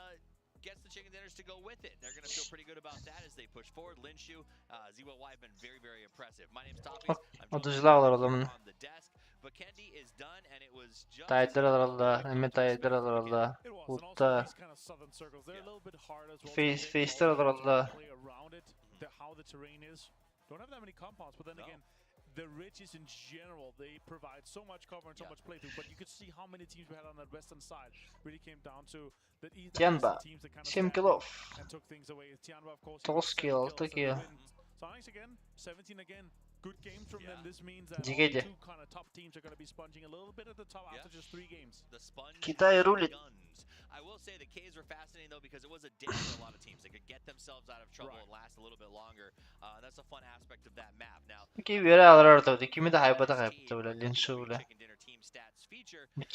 gets the chicken dinners to go with it. They're going to feel pretty good about that as they push forward. Linshu, ZYY have been very, very impressive. My name's Toppings. I'm on the desk. But Kendi is done, and it was just It was, and also these kind of southern circles, they're a little bit hard as well. Play around it, how the terrain is. Don't have that many compounds, but then again, the ridges in general, they provide so much cover and so much playthrough. But you could see how many teams we had on that western side really came down to the eastern teams that kind of and took things away. Tianba, of course, 7 kills. Sonics again, 17 again. Good games from them. This means that all the two kind of top teams are going to be sponging a little bit at the top after just 3 games. The sponge guns. I will say the Ks were fascinating though, because it was a day for a lot of teams. They could get themselves out of trouble and last a little bit longer. That's a fun aspect of that map. Now, chicken dinner team stats feature to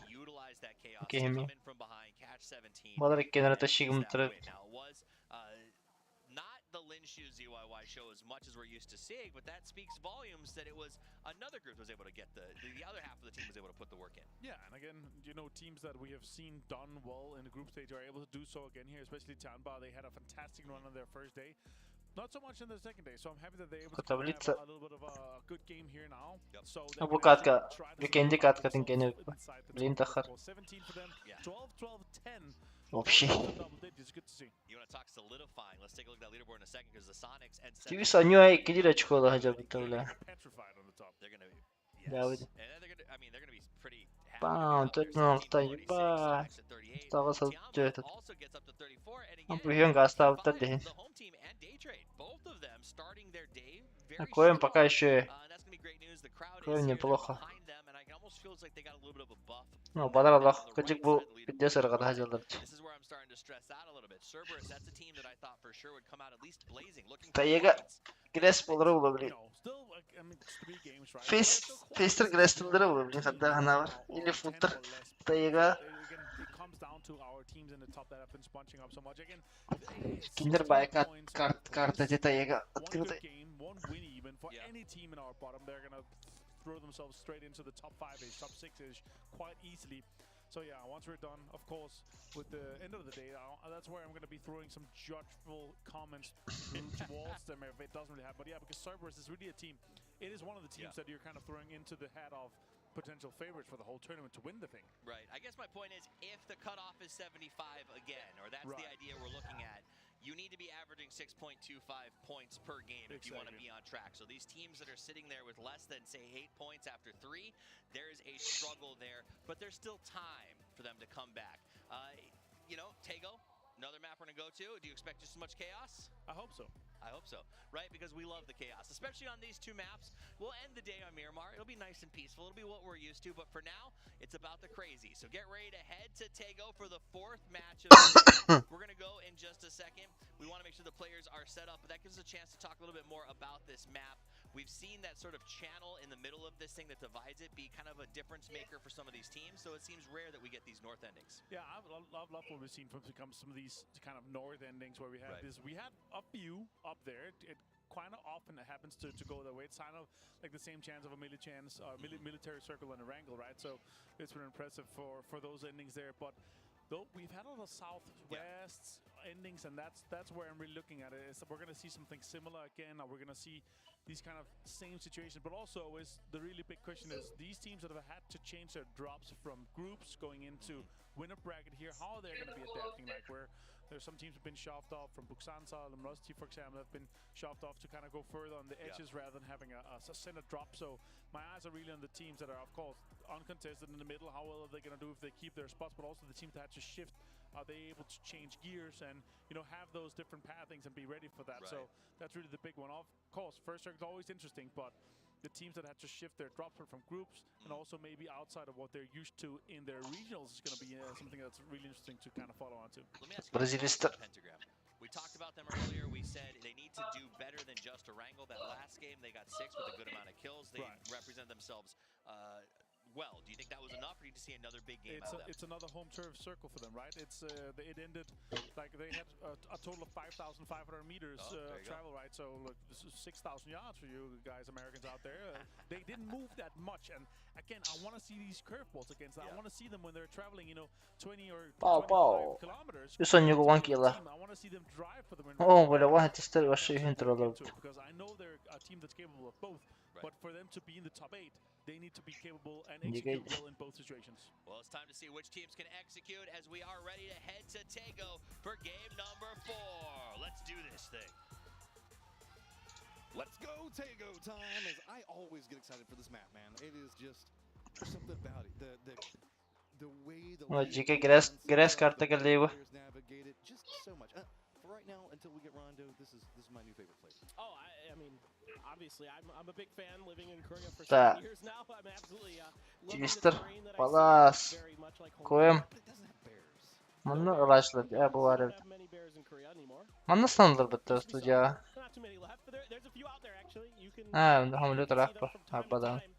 utilize that chaos to come in from behind, catch 17. Now it was not the Linshu ZYY show as much as we're used to seeing, but that speaks volumes that it was another group that was able to get the other half of the team was able to put the work in. Yeah, and again, you know, teams that we have seen done well in the group stage are able to do so again here, especially Tianba. They had a fantastic run on their first day. Not so much in the second day, so I'm happy that they're able to have a little bit of a good game here now. So they're going to try to inside the top 17 for them, 12-12-10. Вообще. You want to talk solidifying? Let's take a look at that leaderboard in a second, because the Sonics and Тивис анюай кидирачко да хажа битавля. they're gonna be, yes. And they're gonna, I mean, they're gonna be pretty happy. Бам, точно, ебать. Ставаса это. Also gets up to 34, and Он приемка оставил тогда. the home team and Daytrade, both of them starting their day very Коем пока еще. that's gonna be great news. The crowd Коем неплохо. behind them, and it almost feels like they got a little bit of a buff. Ну, бадар Аллах, качек бу пиддесер гада хажалар. This is where I'm starting to stress out a little bit. Cerberus, that's a team that I thought for sure would come out at least blazing, looking for Таега грес полру блин. Фейстер грес полру блин, когда она или футер. Таега. Киндер бай карта где Таега открытый. Throw themselves straight into the top 5-ish, top 6-ish quite easily. So yeah, once we're done, of course, with the end of the day, that's where I'm going to be throwing some judgeful comments towards them if it doesn't really happen. But yeah, because Cerberus is really a team. It is one of the teams that you're kind of throwing into the hat of potential favorites for the whole tournament to win the thing. Right. I guess my point is, if the cutoff is 75 again, or that's the idea we're looking at, you need to be averaging 6.25 points per game if you want to be on track. So these teams that are sitting there with less than, say, 8 points after 3, there is a struggle there, but there's still time for them to come back. You know, Tego, another map we're going to go to. Do you expect just as much chaos? I hope so. I hope so, right? Because we love the chaos, especially on these 2 maps. We'll end the day on Miramar. It'll be nice and peaceful. It'll be what we're used to. But for now, it's about the crazy. So get ready to head to Tego for the 4th match of the day. We're going to go in just a second. We want to make sure the players are set up, but that gives us a chance to talk a little bit more about this map. We've seen that sort of channel in the middle of this thing that divides it be kind of a difference maker for some of these teams, so it seems rare that we get these north endings. Yeah, I love what we've seen from some of these kind of north endings where we have this. We had a few up there. It kind of often happens to go that way. It's kind of like the same chance of a military circle and a wrangle, right? So it's been impressive for those endings there. But though we've had all the southwest endings, and that's where I'm really looking at it. Is that we're going to see something similar again, or we're going to see these kind of same situations. But also, is the really big question is these teams that have had to change their drops from groups going into winner bracket here, how are they going to be adapting? Like where there's some teams have been shoved off from Buxansa, Luminosity, for example, have been shoved off to kind of go further on the edges rather than having a center drop. So my eyes are really on the teams that are, of course, uncontested in the middle. How well are they going to do if they keep their spots? But also the teams that had to shift. Are they able to change gears and, you know, have those different pathings and be ready for that? So that's really the big one. Of course, first circle is always interesting, but the teams that had to shift their drops from groups and also maybe outside of what they're used to in their regionals is going to be something that's really interesting to kind of follow on to. Let me ask you about Pentagram. We talked about them earlier. We said they need to do better than just a wrangle. That last game, they got 6 with a good amount of kills. They represent themselves themselves well. Do you think that was enough, or do you see another big game out of them? It's another home turf circle for them, right? It ended like they had a total of 5,500 meters travel, right? So look, this is 6,000 yards for you guys, Americans out there. They didn't move that much, and again, I want to see these curveballs against that. I want to see them when they're traveling, 20 or 25 kilometers. Юсон юго 1 кило. I want to see them drive for them. О, бля, واحد تستر وش يهنتر والله. Because I know they're a team that's capable of both, but for them to be in the top 8, they need to be capable and execute well in both situations. Well, it's time to see which teams can execute as we are ready to head to Tego for game number 4. Let's do this thing. Let's go Tego time, as I always get excited for this map, man. It is just, there's something about it. The way the GK grass karta geldi bu. players navigate it, just so much. For right now, until we get Rondo, this is my new favorite player. Oh, I mean, obviously, I'm a big fan living in Korea for Da. 7 years now. I'm absolutely loving the Twister. terrain that I Palas. see. Very much like home. Koyam. But it doesn't have bears. Manna ulaştı. Ya bu var. We don't have many bears in Korea anymore. Manna sanılır bitti studiya. Not too many left, but there's a few out there actually. You can Ha, hamle see taraf them bu. from time to Hapadan. time.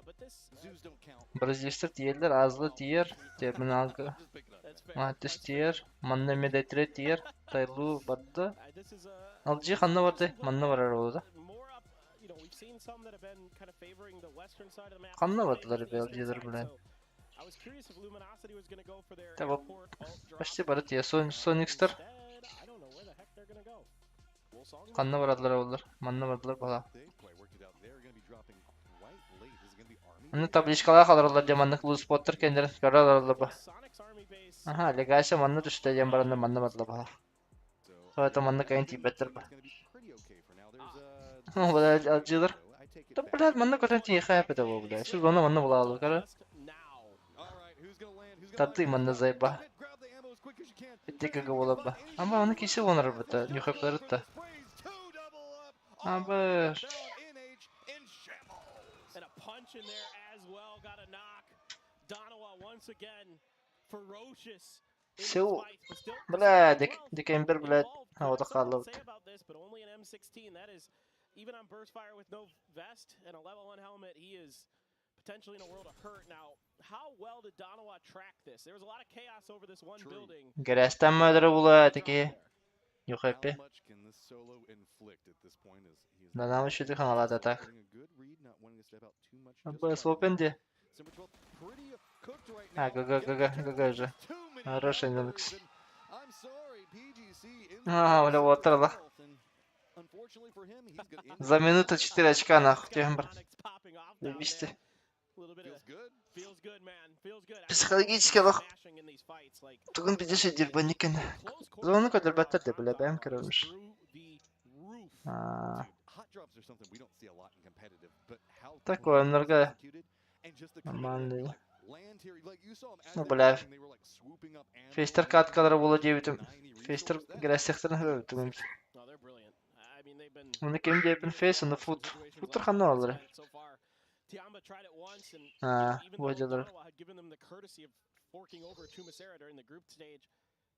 But this Zoos don't count. Brazilster diğerler azlı diğer. Demin algı. Just picking up. that's fair. Mahtis diğer. Manna medetire diğer. Taylu bardı. This is Alcı kanna vardı. Manna var arada. more up. We've seen some that have been kind of favoring the western side of the map. Kanna vardılar be alcılar bile. I was curious if Luminosity was going to go for their Tamam. airport alt drop. Başta barı diye. Sonicster. Instead, I don't know where the heck they're going to go. Wolfsong? Kanna vardılar oğullar. Manna vardılar bala. They quite worked it out. They're going to be dropping quite late. Is it going to be Army? Anı tablişkalar kalırlar diye blue spotter kendileri görürler bu. Sonic's army base. Aha, legaysa manna düştü diye barında manna vardılar bala. So, Sonra da manna kayın tibetter bu. it's going to be pretty okay for now. There's Bu da alcılar. I take it Da back. bilet manna kotan tiye kayıp da bu bile. Siz bana manna bula kara. Now. All right, who's going to land? Who's going to Tatlı manna zayba. Grab the ammo as quick as you can. Bitti gaga bula ba. Ama onu kişi onarır bu da. Yuhakları da. Aber. In shambles. And a punch in there as well. Got a knock. Donawa once again ferocious in his Şu fights, but still bile well, dikember bile involved. Could havada have something kaldı. to say about this, but only an M16. That is, even on burst fire with no vest and a level 1 helmet, he is potentially in a world of hurt. Now, how well did Donawa track this? There was a lot of chaos over this one building. Gresten mi bula teki? Yok hep. How much can this solo inflict at this point? Is he is Danama şutu kanala da tak. getting a good read, not wanting to step out too much. just Bu yet. sopen di. Simba 12 pretty cooked right Ha now. gaga же. Too many Russian kills, Linux. and I'm sorry, PGC in А, бля, вот это да. Unfortunately for him, he's gonna end За минуту 4 очка нахуй. Тембр. Sonic's popping off down Вести. there. A little bit of feels good. feels good, man. Feels good. Психологически лох. Smashing in these fights, like Тугун бидеше дирбаникен. close Зону quarters. kadar better de bile benim kırılmış. Through the roof. Ha. Hot drops are something we don't see a lot in competitive, but how Так clean oyunlarga executed, and just the aman değil. land here, like you saw them as Ну, they were бля. landing, they were like swooping up ammo, Fester katkaları bula diye bitim. 90 Fester resource. That's graseklerini hırı bitim. No, they're brilliant. I mean, they've been Onu kim diye bin face onu foot. Footer kanı alır. so far. Tiamba tried it once, and Ha, even bu though hocalar. Donawa had given them the courtesy of forking over Tumasera during the group stage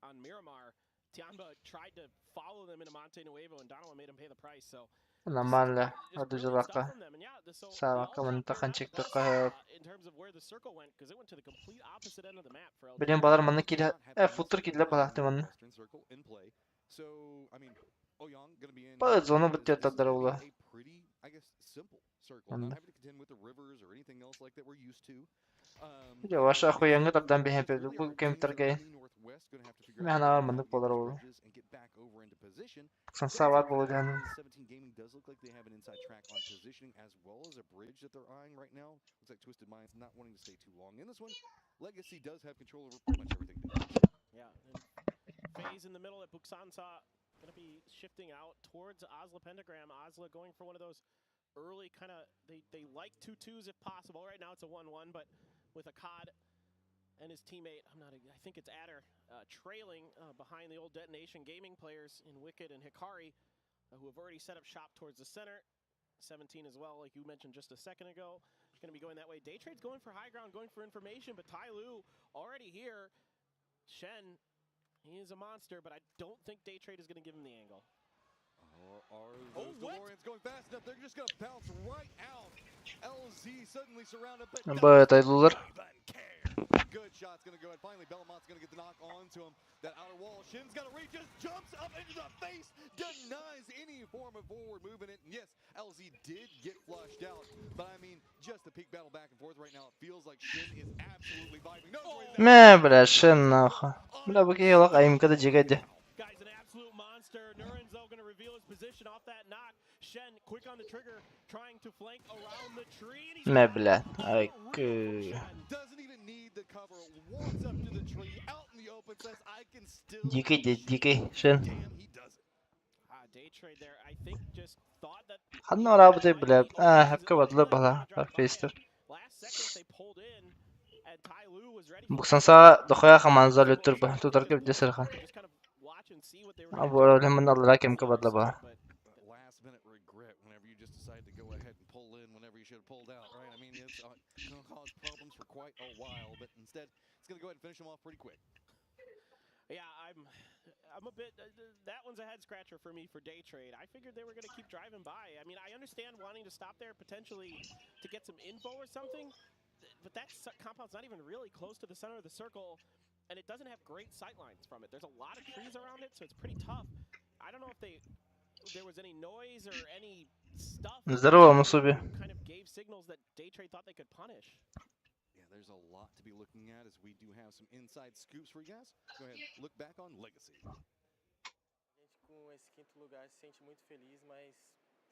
on Miramar, Tiamba tried to follow them into Monte Nuevo, and Donawa made him pay the price. So Normalle. just Adı brilliant stuff zulaka. from them. And yeah, so Sağ they baka all bunu got takan their çıktı best, kahve. in terms of where the circle went, because it went to the complete opposite end of the map for LG. Benim balar manı kile. Footer kile bala demanı. Western circle in play. So, I mean, Oyang gonna be in Bana zonu this bitiyor is tadları ula. a pretty, I guess, simple circle. Not Anladım. having to contend with the rivers or anything else like that we're used to. Yavaş akıyan kadardan bir hep bu kemikler gayın. Ben ağırmandık bolar oğlu. Sen sağ var bolu canım. 17 Gaming does look like they have an inside track on positioning as well as a bridge that they're eyeing right now. Looks like Twisted Minds not wanting to stay too long in this one. Legacy does have control over pretty much everything. Yeah. And phase in the middle at Buksansa going to be shifting out towards Osla Pentagram. Osla going for one of those early kind of, they like 2-2s if possible. Right now it's a 1-1, but with Akkad and his teammate, I think it's Adder, trailing behind the old Detonation Gaming players in Wicked and Hikari, who have already set up shop towards the center. 17 as well, like you mentioned just a second ago. Going to be going that way. Daytrade's going for high ground, going for information, but Tai Lu already here. Shen, he is a monster, but I don't think Daytrade is going to give him the angle. Are those DeLoreans going fast enough? They're just going to bounce right out. LZ LZ suddenly surrounded, but Бэт айтылар. good shot's gonna go ahead. Finally, Belmont's gonna get the knock onto him. That outer wall, Shin's gotta reach, just jumps up into the face, denies any form of forward movement. And yes, LZ did get flushed out, but I mean, just the peak battle back and forth right now, it feels like Shin is absolutely vibing. No, ما بلا شن ناخا. بلا بكي يلا قايم كده جيجا. Guy's an absolute monster. Nuren's though going to reveal his position off that knock. Shen quick on the trigger, trying to flank around the tree. And he's ما بلا. doesn't even need the cover. Walks up to the tree, out in the open, says, "I can still." جيكي شن. Damn, he does it. Day trade there. I think just thought that. خلنا رابط بلا. هبكة بطلب بلا. فيستر. Last second they pulled in, and Ty Lue was ready. بقصنصا دخويا خمان زال التربة. تتركب جسر خان. أبو لهم من الله لكن كبر لبها. Last minute regret whenever you just decide to go ahead and pull in whenever you should have pulled out, right? I mean, it's going to cause problems for quite a while, but instead it's going to go ahead and finish them off pretty quick. Yeah, I'm a bit. That one's a head scratcher for me for day trade. I figured they were going to keep driving by. I mean, I understand wanting to stop there potentially to get some info or something, but that compound's not even really close to the center of the circle, and it doesn't have great sight lines from it. There's a lot of trees around it, so it's pretty tough. I don't know if there was any noise or any stuff that kind of gave signals that day trade thought they could punish. Yeah, there's a lot to be looking at as we do have some inside scoops for you guys. Go ahead, look back on Legacy. A gente com esse quinto lugar se sente muito feliz, mas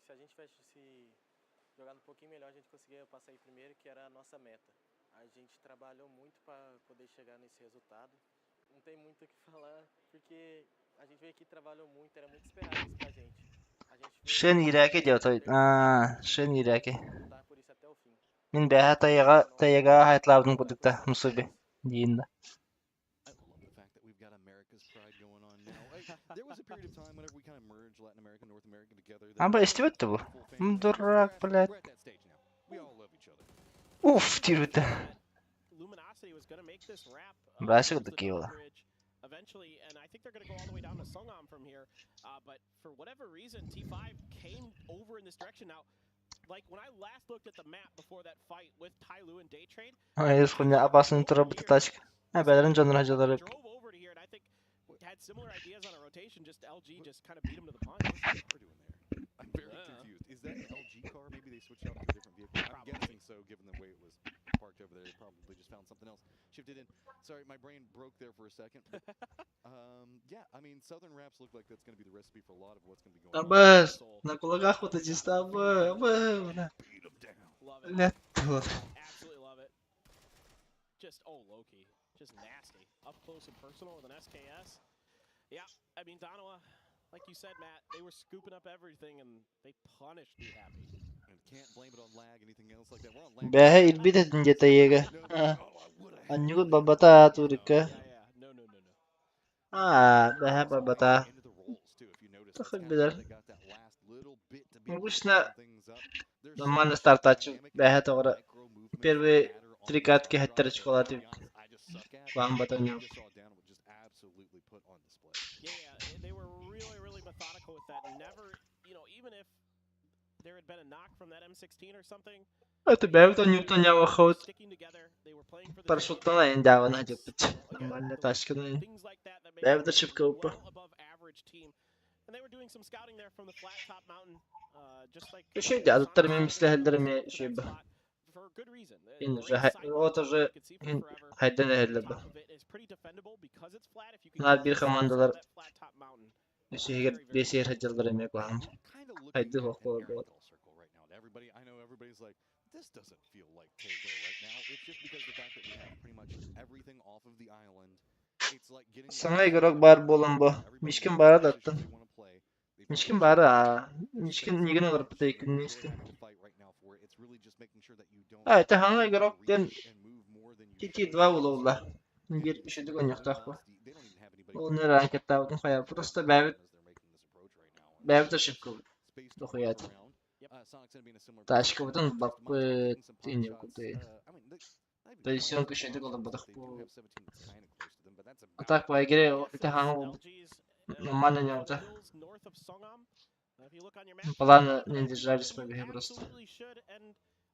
se a gente tivesse se jogado um pouquinho melhor, a gente conseguia passar em primeiro, que era a nossa meta. A gente trabalhou muito para poder chegar nesse resultado. Não tem muito o que falar, porque a gente veio aqui e trabalhou muito, era muito esperado isso pra gente. شن يراكي جو طيب شن يراكي من بها تيغا هيطلع بدون قدرته مصيبة دينا عم بستوت بو مدرك بلاد اوف تيروتا بس قدك يلا eventually, and I think they're going to go all the way down to Sungam from here. But for whatever reason, T5 came over in this direction. Now, like when I last looked at the map before that fight with Ty Lue and Day Trade, يدخلني أباصن تربط تاشك أبدا جنرا هجدرك drove over to here, and I think had similar ideas on a rotation. Just LG just kind of beat him to the punch. What we're doing there? I'm very confused. Is that an LG car? Maybe they switched out to a different vehicle. I'm guessing so, given the way it was parked over there. They probably just found something else. Shifted in. Sorry, my brain broke there for a second. But, yeah, I mean, Southern Raps look like that's going to be the recipe for a lot of what's going to be going on. Абас, на кулаках вот эти ставы, Absolutely love it. Just Loki, just nasty, up close and personal with an SKS. Yeah, I mean Donowa, like you said, Matt, they were scooping up everything and they punished Be Happy. And can't blame it on lag, anything else like that. We're on lag. بها البيت نجتيجا أنيقول بابتا توريكا بها بابتا تخل بدل وشنا لما نستارتاتش بها تغرى первые три катки хотели шоколады вам батонём Yeah, they were really methodical with that. Never, even if there had been a knock from that M16 or something. Это бэвто Ньютон я выход. Парашютно ин даван хажипт. Нормально ташкын. Бэвто шипка упа. And they were doing some scouting there from the flat top mountain, just like. Еще да, тут термин мислехлерме шиба. For good reason. Ин же вот уже хайден хеллеба. Нар бир командалар. Эшегер бесер хаҗалдырме кылам. Хайды хокол бот. Everybody's like, this doesn't feel like Togo right now. It's just because the fact that we have pretty much everything off of the island. It's like getting. Sana игрок бар болон бу. Мишкин бара даттын. Мишкин бара. Мишкин ниген олар бутay күннесте. Это хана игрок ден. Тити два уловла. Бир ишедик ойнактак бу. Оны ранкетта утун кая. Просто бэвт ошибка. Дохуят. Ташка бутун баппы тине куты. Позицион кушедик олар бутак бу. А так по игре это хана нормально не ута. Планы не держались побеги просто.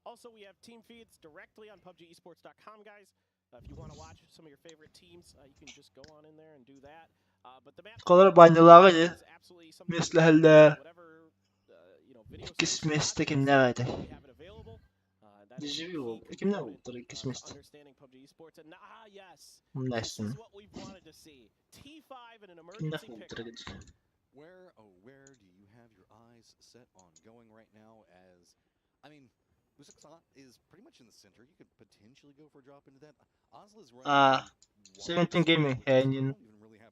Also, we have team feeds directly on PUBGesports.com, guys. If you want to watch some of your favorite teams, you can just go on in there and do that. But the map Kadar banyaları is absolutely something مثل هلا whatever video كسمس تكنا وايد we have it available. That is a key دجيو كنا component وطريق to كسمس understanding PUBG Esports. And yes, Nice. this is what we've wanted to see. T5 in an emergency pickup. Where do you have your eyes set on going right now? As I mean, Musaksan is pretty much in the center. You could potentially go for a drop into that. Ozla's running 17 gaming يعني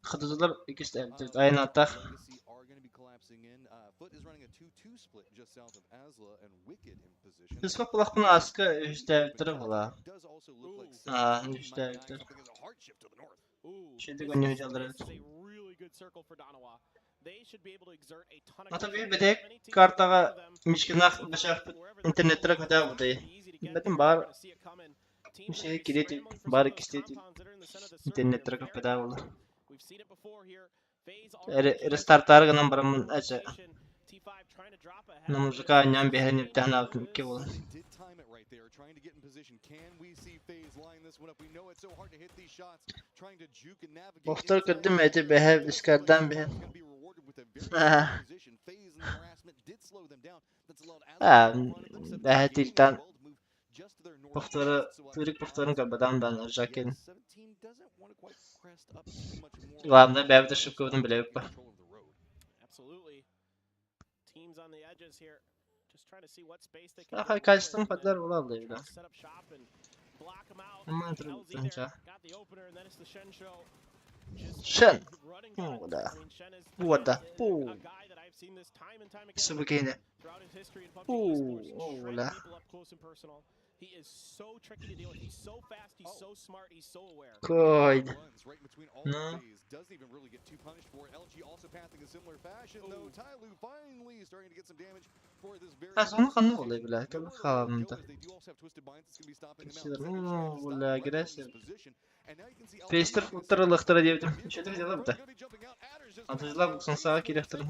خطوطlar ikisi de aynı hatta. Legacy are going to be collapsing in. Foot is running a 2-2 split just south of Azla and Wicked in position. Biz kapılak bunu askı üstevdir bula. Does also look like Üstevdir. something as a hard shift to the north. Şimdi günü hücreleri. This is a really good circle for Danawa. They should be able to exert a ton of Ata pressure. bir bedek kartaga mişkinak başak internetlere kadar buradayı. Betim var. Bir şey kireti var ikisi internetlere kadar oldu. We've seen it before here. Restartar ganam baramın aça. Namuzka anyam behen imtihan altın ki oldu. Trying to get in position. Can we see FaZe line this one up? We know it's so hard to hit these shots. Trying to juke and navigate. Doktor kırdım eti behe iskardan behe. Behe tiltan. Türik puftarın kabadan ben arjakin. Glamda behe de şık koydum bile yok. Absolutely. Teams on the edges here. Just trying to see what space they can. Aha kaçtım kadar olaldı bir daha. Set up shop and block them out. Aman LZ tanrım there tanrım. got the opener and then it's the Shen show. Shen. Running Bu guns. da. I mean, Shen is Bu da. a Bu. guy that I've seen this time and time again Sıvıkaydı. throughout his history in PUBG Bu. Esports, shredding Ola. people up close and personal. He is so tricky to deal with. He's so fast, he's so smart, he's so aware. Koydu. Right between all No. of these. Doesn't even really get too punished for it. LG also pathing a similar fashion though. Tyloo finally starting to get some damage for this very. Ha sonu kanı oluyor bile. Tabii kalanında. They do also have twisted binds that's going to be stopping them Kişiler out. valla agresif. And now you can see LG Faster futları lıhtara diyebilirim. İçeride bir de burada. Atıcılar bu sağa kirektirin.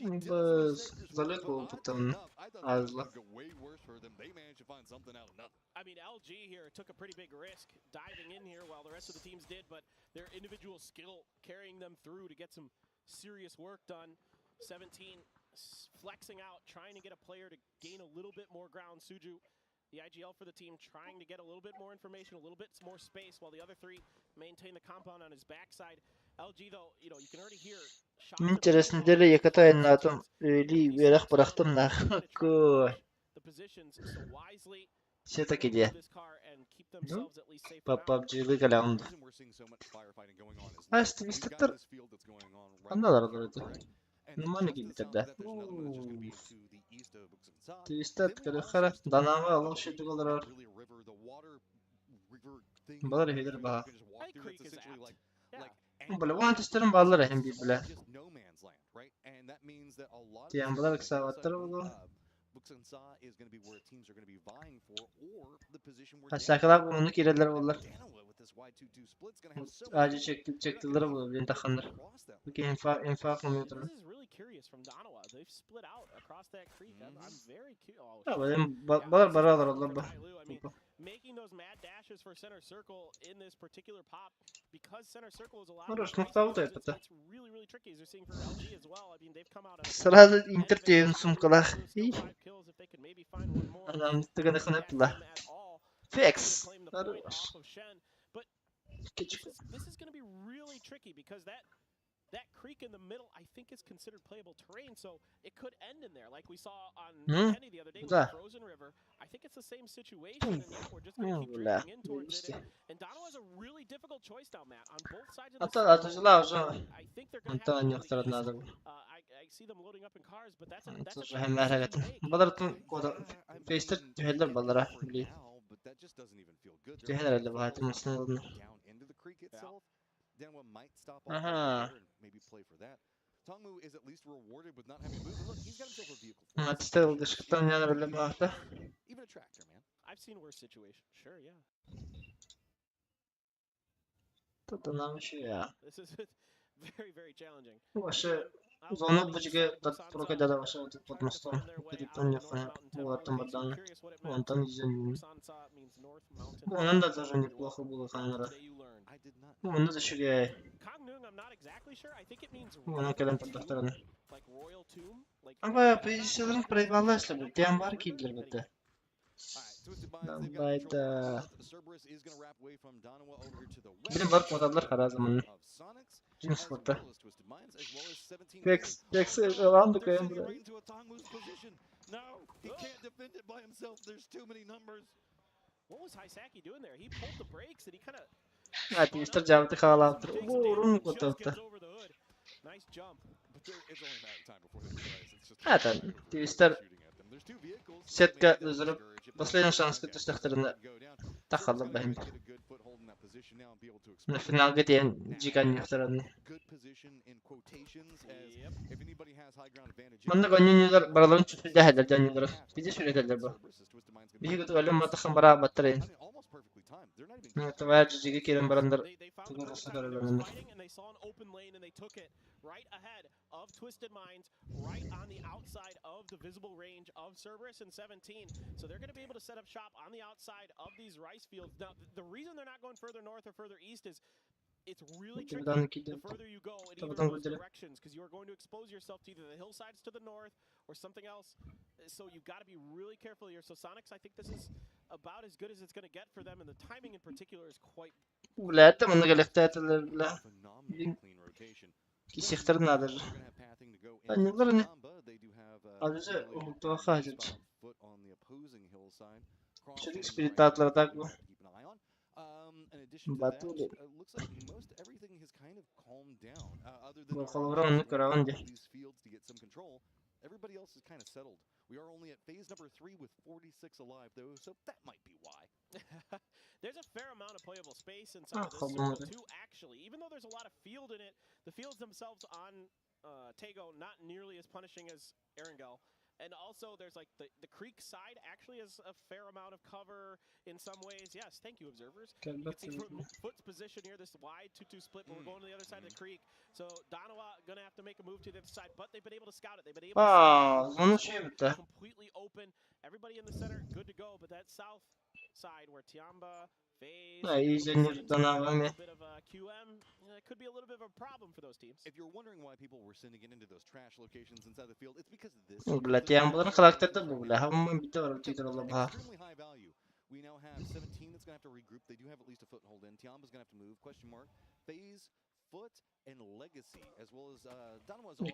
Biz zalet bu futlarını. Azla. I mean, LG here took a pretty big risk diving in here while the rest of the teams did, but their individual skill carrying them through to get some serious work done. 17 flexing out, trying to get a player to gain a little bit more ground. Suju, the IGL for the team, trying to get a little bit more information, a little bit more space, while the other three maintain the compound on his backside. LG, though, you know, you can already hear shots. İçerisinde yakıta yayınladım. Öyle verek bıraktım da. Koy. The positions so wisely. Şey tak ediyor. PUBG'lik alanında. Ha işte istatlar. Andalar orada. Numanı gibi tabi. Twistat kare khara. Danama alın şutu olarak. Balar hedir baha. Böyle bu antisterin bağları hem bir bile. Diyen balar kısa vatlar oldu. Aşağılar bunu kireler oldular. Acı çektiler bu bir takımlar. Bu ki infak mı yutturdu? Ya benim balar oldular bu. Making those mad dashes for center circle in this particular pop because center circle is a lot. Orası nokta oldu hep It's really tricky as you're seeing for LG as well. I mean, they've come out. Sırada interteyim sumkalar. Adam tıkanı kanıptılar. Fix. This is going to be really tricky because that creek in the middle, I think, is considered playable terrain, so it could end in there, like we saw on Kenny the other day with Frozen River. I think it's the same situation, and yet we're just going to keep drifting in towards it. And Dono has a really difficult choice now, Matt, on both sides of the I think they're going to have to I see them loading up in cars, but that's a hem hareketin. Balartın koda face'te tüheller balara bili. Tüheller elde bahatı mısın? Aha. Matiste dışkıdan yana böyle bahtı. I've seen worse situations. Sure, yeah. Tutanamış ya. This is very challenging. Başı Zonu bujiga proka dada başa otup tutmastan. Kedipten yakın. Bu attan bardan. Ondan izin. Bu onun da тоже неплохо было камера. Onu da şuraya. Ona kadar поддержка. Ama PGC'lerin preyvallah işte. Diyen var ki bilir bitti. Bayda. Benim var kodlar her zaman. Cin sporta. Pex around the game. No, he can't defend it by himself. There's too many numbers. What was Hisaki doing there? He pulled the brakes and he kind of Hadi işte cevaptı havalı. Bu urun kotopta. nice jump. But it's only a matter of time before they realize it's just Zaten Twister setka üzülüp последний şans götürsteklerinde takıldı benim. Final getiren cigan yoklarını. Bunda gönüllüler baraların çöpü değerler canlıları. Bizi süredirler bu. Bir gün öyle matakın bara battırayın. Tavaya cüzüge kirin baranlar. Tugurası kararlarını. Right ahead of Twisted Minds, right on the outside of the visible range of Cerberus and 17. So they're going to be able to set up shop on the outside of these rice fields. Now, the reason they're not going further north or further east is it's really tricky the further you go in either of those directions, because you are going to expose yourself to either the hillsides to the north or something else. So you've got to be really careful here. So Sonics, I think this is about as good as it's going to get for them, and the timing in particular is quite... ولا من قلقتات لا كي سيختار نادر نقدر أجزاء وتوخاجج شريك سبيريتات لرتاكو باتولي وخلوران نكرا عندي Everybody else is kind of settled. We are only at phase number 3 with 46 alive, though, so that might be why. There's a fair amount of playable space inside of this circle, too, actually. Even though there's a lot of field in it, the fields themselves on Tego not nearly as punishing as Erangel. And also, there's like the creek side actually has a fair amount of cover in some ways. Yes, thank you, observers. You can see from Foot's position here, this wide 2-2 split, but we're going to the other side of the creek. So Donawa gonna have to make a move to the other side, but they've been able to scout it. They've been able to completely open. Everybody in the center, good to go. But that south side where Tiamba, FaZe, a bit of a QM, it could be a little bit of a problem for those teams. If you're wondering why people were sending it into those trash locations inside the field, it's because of this. Extremely high value. We now have 17 that's going to have to regroup. They do have at least a foothold in. Tiamba's going to have to move. Question mark. FaZe, Foot, and Legacy, as well as Donawa's also going to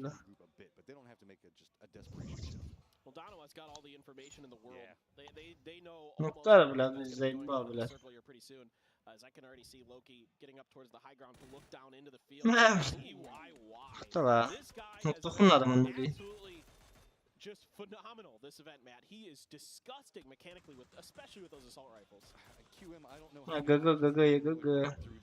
have to regroup a bit, but they don't have to make just a desperation shift. Well, Donawa's got all the information in the world. Yeah. They know almost circle here pretty soon. As I can already see Loki getting up towards the high ground to look down into the field. This guy has absolutely just phenomenal this event, Matt. He is disgusting mechanically, especially with those assault rifles. QM, I don't know how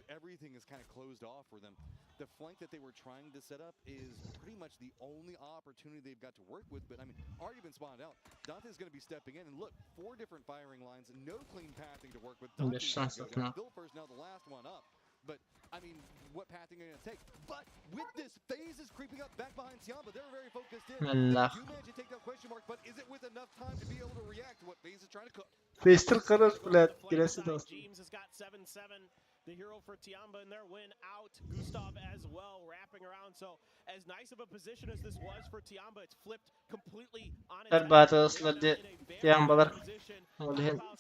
everything is kind of closed off for them. The flank that they were trying to set up is pretty much the only opportunity they've got to work with. But I mean, already been spawned out. Dante's going to be stepping in, and look, 4 different firing lines, no clean pathing to work with. Dante's Bill first, now the last one up. But I mean, what pathing are you going to take? But with this, FaZe is creeping up back behind Tiamba. They're very focused in. You managed to take that question mark, but is it with enough time to be able to react to what FaZe is trying to cook? FaZe still colors flat. James has got 7-7. The hero for Tiamba in their win out. Gustav as well, wrapping around. So, as nice of a position as this was for Tiamba, it's flipped completely on its head. Tiambalar.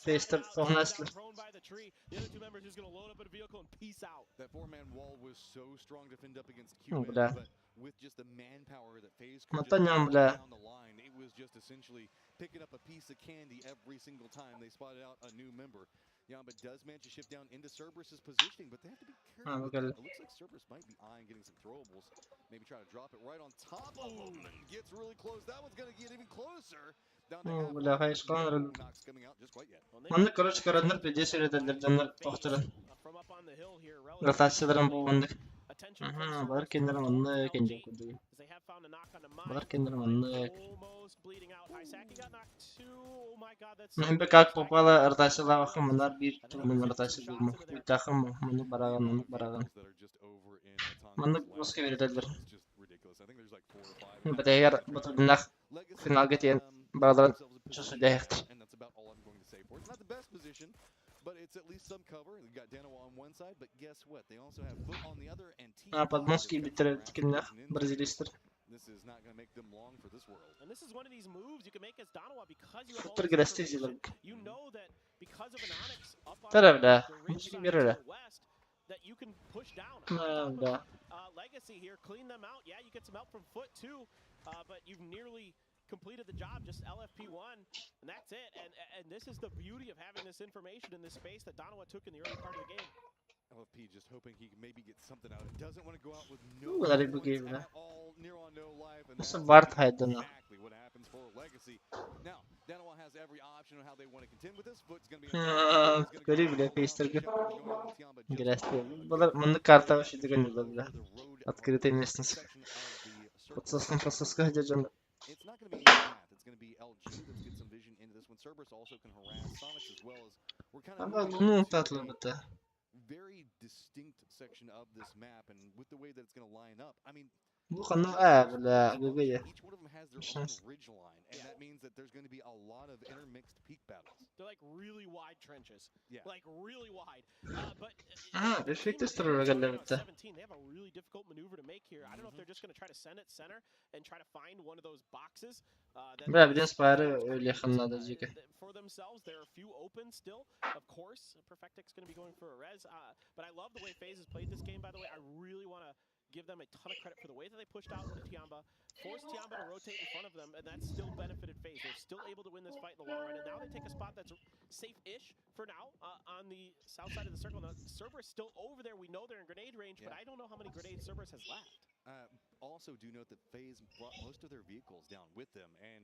FaZe still honestly. The other 2 members just going to load up in a vehicle and peace out. That 4-man wall was so strong to fend up against QM, but with just the manpower that FaZe could just down the line, it was just essentially picking up a piece of candy every single time they spotted out a new member. Yamba does manage to shift down into Cerberus's positioning, but they have to be careful. It looks like Cerberus might be eyeing getting some throwables. Maybe try to drop it right on top of him and gets really close. That one's going to get even closer. Down to half. Knocks coming out just quite yet. From up on the hill here, they have found a knock on the mine. Almost bleeding out. Hisaki got knocked too. Oh my god, that's ridiculous. بدأ بطل النخ في الناقتين بعض شو سديت And that's about all I'm going to say for it. It's not the best position, but it's at least some cover. They've got Dano on one side, but guess what? They also have Foot on the other and T. подмостки بترتك النخ برازيليستر This is not going to make them long for this world. And this is one of these moves you can make as Donowa because you have all ترجع this استيجي information. لك You know that because of an Onyx up on ترى لا the ridge مش side كبير to لا the west that you can push down. ما لا Legacy here, clean them out. Yeah, you get some help from Foot too, but you've nearly completed the job, just LFP1, and that's it. And this is the beauty of having this information in this space that Donowa took in the early part of the game. LFP just hoping he can maybe get something out. It doesn't want to go out with no غريب points جيم at all, near on no life, and بس that's بارت هيدنا exactly what happens for Legacy. Now, Danoa has every option on how they want to contend with this. Foot's going to be on top. غريب لا في استرجع جلستي بدل من كارتا وش تقول بدل أذكرتي نستنس بتصص كهجة جنب It's not going to be an easy path. It's going to be LG. Let's get some vision into this one. Cerberus also can harass Sonics as well as we're kind of moving into a very distinct section of this map, and with the way that it's going to line up, I mean, مو خلنا ولا جوجية each one of them has their own ridge line, and that means that there's going to be a lot of intermixed peak battles. They're like really wide trenches. Yeah. Like really wide. But ده في تستر ولا 17, they have a really difficult maneuver to make here. I don't know if they're just going to try to send it center and try to find one of those boxes. بلا بدين سباير اللي خلنا ده جيك For themselves, there are a few open still. Of course, Perfectic's going to be going for a res. But I love the way FaZe has played this game, by the way. I really want to give them a ton of credit for the way that they pushed out into Tiamba, forced Tiamba to rotate in front of them, and that still benefited FaZe. They're still able to win this fight in the long run, and now they take a spot that's safe-ish for now on the south side of the circle. Now, Cerberus still over there. We know they're in grenade range, but I don't know how many grenades Cerberus has left. Also, do note that FaZe brought most of their vehicles down with them, and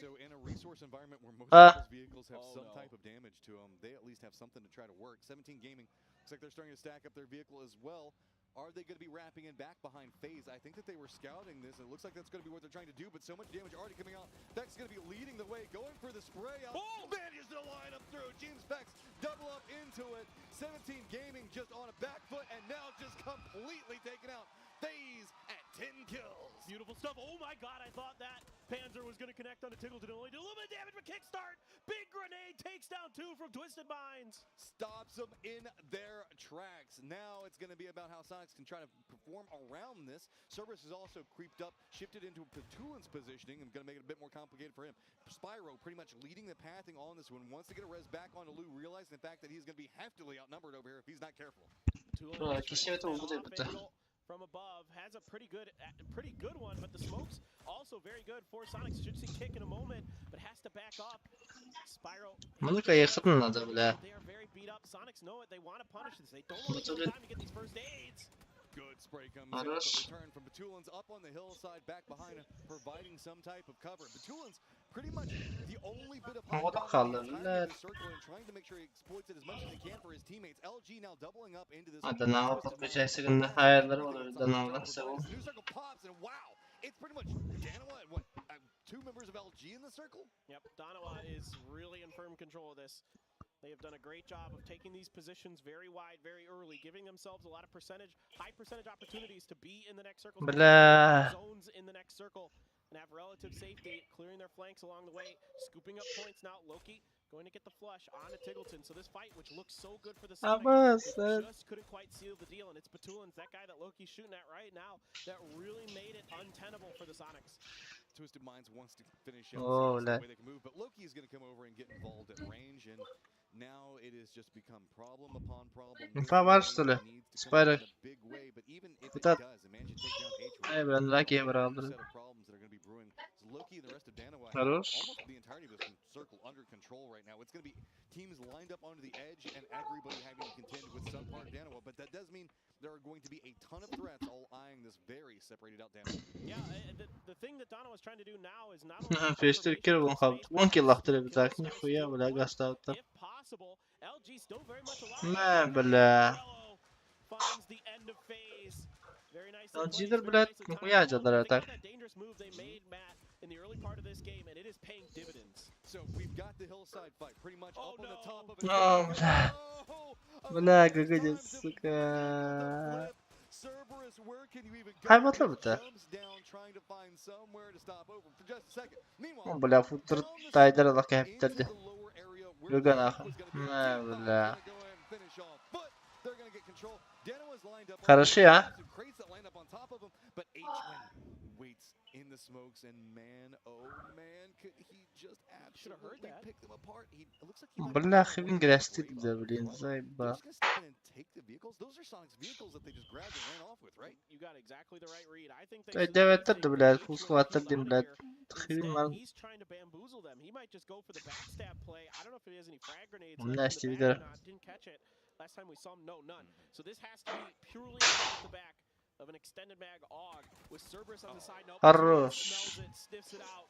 so in a resource environment where most of those vehicles have some type of damage to them, they at least have something to try to work. 17 Gaming looks like they're starting to stack up their vehicle as well. Are they going to be wrapping in back behind FaZe? I think that they were scouting this, and it looks like that's going to be what they're trying to do, but so much damage already coming out. Vex is going to be leading the way, going for the spray out. Oh, manages to line up through. James Vex double up into it. 17 Gaming just on a back foot, and now just completely taken out. FaZe at 10 kills. Beautiful stuff. Oh my god, I thought that Panzer was going to connect on a Tiggleton. Only did a little bit of damage, but kickstart. Big grenade takes down two from Twisted Minds. Stops them in their tracks. Now it's going to be about how Sonics can try to perform around this. Cerberus is also creeped up, shifted into Patulin's positioning, and going to make it a bit more complicated for him. Spyro pretty much leading the pathing on this one. Wants to get a res back onto Lou, realizing the fact that he's going to be heftily outnumbered over here if he's not careful. From above has a pretty good one, but the smokes also very good for Sonics. Should see kick in a moment, but has to back up. Spyro. They are very beat up. Sonics know it. They want to punish this. They don't want to give time to get these first aids. Good spray comes in, but return from Batulin's up on the hillside, back behind him, providing some type of cover. Batulin's pretty much the only bit of high ground in the circle and trying to make sure he exploits it as much as he can for his teammates. LG now doubling up into this. New circle pops, and wow, it's pretty much Danoa and what, two members of LG in the circle? Yep, Donowa is really in firm control of this. They have done a great job of taking these positions very wide, very early, giving themselves a lot of high percentage opportunities to be in the next circle, zones in the next circle, and have relative safety, clearing their flanks along the way, scooping up points now. Loki going to get the flush on a Tiggleton. So this fight, which looks so good for the Sonics, just couldn't quite seal the deal, and it's Patulin's, that guy that Loki's shooting at right now, that really made it untenable for the Sonics. Twisted Minds wants to finish out the way they can move, but Loki is going to come over and get involved at range, and now it has just become problem upon problem. Spider. Big way, but even if it does, it manages to take down H1. Set of problems that are going to be brewing. So Loki and the rest of Danoa have almost the entirety of this circle under control right now. It's going to be teams lined up onto the edge and everybody having to contend with some part of Danoa, but that does mean there are going to be a ton of threats all eyeing this very separated out Danoa. Yeah, the thing that Donowa is trying to do now is not only if possible, LG still very much alive. Finds the end of phase. Very nice. That dangerous move they made, Matt, in the early part of this game, and it is paying dividends. So we've got the hillside fight pretty much up on the top of it. Cerberus Hayvatlar biter. Bля, futtur taydır Allah kehiptirdi. Bugün akım. Ne bля. Karışı ya. In the smokes, and man, oh man, could he just absolutely pick them apart? He looks like he might Bля, хивин грести de bilin zayba. just step in and take the vehicles. Those are Sonic's vehicles that they just grabbed and ran off with, right? You got exactly the right read. I think Tay devettir de bля, full squatter dim bля. Xivin lan. he's trying to bamboozle them. He might just go for the backstab play. I don't know if he has any frag grenades Onun left nasty in bir the bag de. or not. Didn't catch it. Last time we saw him, no, none. So this has to be purely off the back of an extended mag AUG with Cerberus on the side. Nope. Harrosh. Smells it, sniffs it out.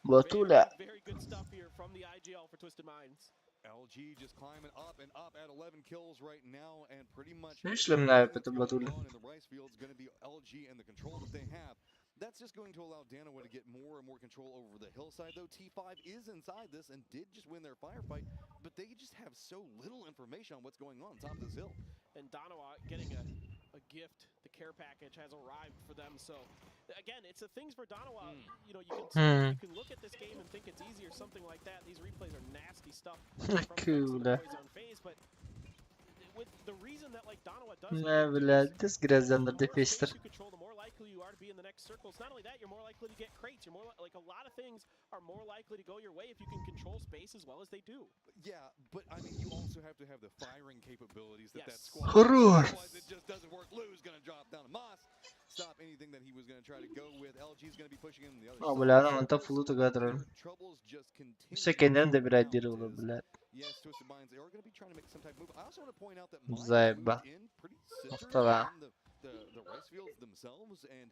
Batula. Very good stuff here from the IGL for Twisted Minds. LG just climbing up and up at 11 kills right now, and pretty much Üçlüm ne yaptı Batula? in the rice field is going to be LG and the control that they have. That's just going to allow Danoa to get more and more control over the hillside, though. T5 is inside this and did just win their firefight, but they just have so little information on what's going on top of this hill. And Danoa getting a gift. The care package has arrived for them. So again, it's the things for Danoa. You know, you can look at this game and think it's easy or something like that. These replays are nasty stuff Cool. on phase, but with the reason that like Danoa does Ne bля, this Grazander de Fister. you control, the more likely you are to be in the next circles. Not only that, you're more likely to get crates. You're more like a lot of things are more likely to go your way if you can control space as well as they do. Yeah, but I mean, you also have to have the firing capabilities that that squad. Harrosh. It just doesn't work. Lou's gonna drop down to Moss. Stop anything that he was gonna try to go with. LG's gonna be pushing him the other O side. bля, adam anta fullu togadır. Troubles just continue. İşte kendilerinin de bir aydiri olur bля. Yes, Twisted Minds, they are going to be trying to make some type of move. I also want to point out that Minds Zayba. moved in pretty centered Muhtala. on the rice fields themselves, and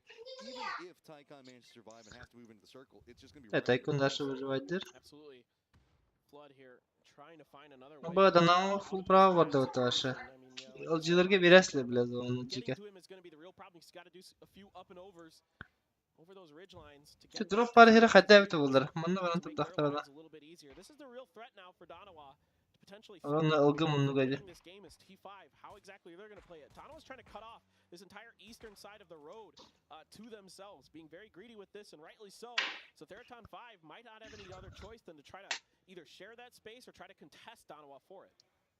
even if Tycon managed to survive and has to move into the circle, it's just going to be Evet, Aykun da şu bir rivayettir. Absolutely. Flood here trying to find another way. Bu adamın full bravo vardı o taşı. Yolcularga biresle bile onun çike. Getting to him is going to be the real problem. He's got to do a few up and overs over those ridge lines to Şu get drop parı here hatta evet olur. Bunda ben to tutup make their daktarada. lives a little bit easier. This is the real threat now for Danoa to potentially Onun ılgım onu gaydı. winning this game is T5. How exactly they're going to play it? Danoa's trying to cut off this entire eastern side of the road to themselves, being very greedy with this, and rightly so. So Theraton 5 might not have any other choice than to try to either share that space or try to contest Danoa for it.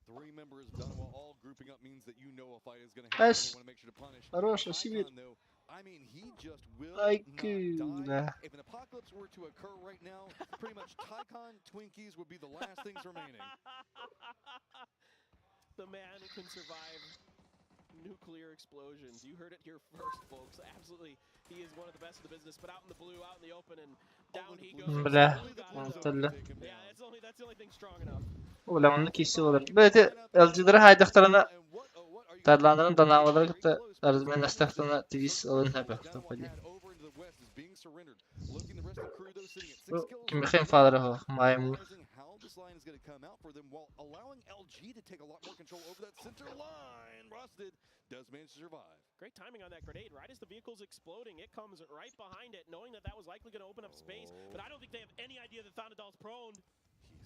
Three members of Danoa all grouping up means that you know a fight is going to happen. Yes. They want to make sure to punish. Хорош, сибир. Tycon, though, I mean, he just will Aykun not da. die. If an apocalypse were to occur right now, pretty much Tycon Twinkies would be the last things remaining. The man who can survive nuclear explosions. You heard it here first, folks. Absolutely, he is one of the best in the business. But out in the blue, out in the open, and down he goes. Bля, Yeah, mantıklı. that's the only thing strong enough. O bля, onun kişi olur. Böyle LG'lere haydaktarına tarlanların danavaları gitti. Arzmen astaklarına twist alın hep yaptım. Bu kim bakayım faları o. Maymun. This line is going to come out for them while allowing LG to take a lot more control over that center line. Rusted does manage to survive. Great timing on that grenade. Right as the vehicle's exploding, it comes right behind it, knowing that that was likely going to open up space. But I don't think they have any idea that Thonadal's prone.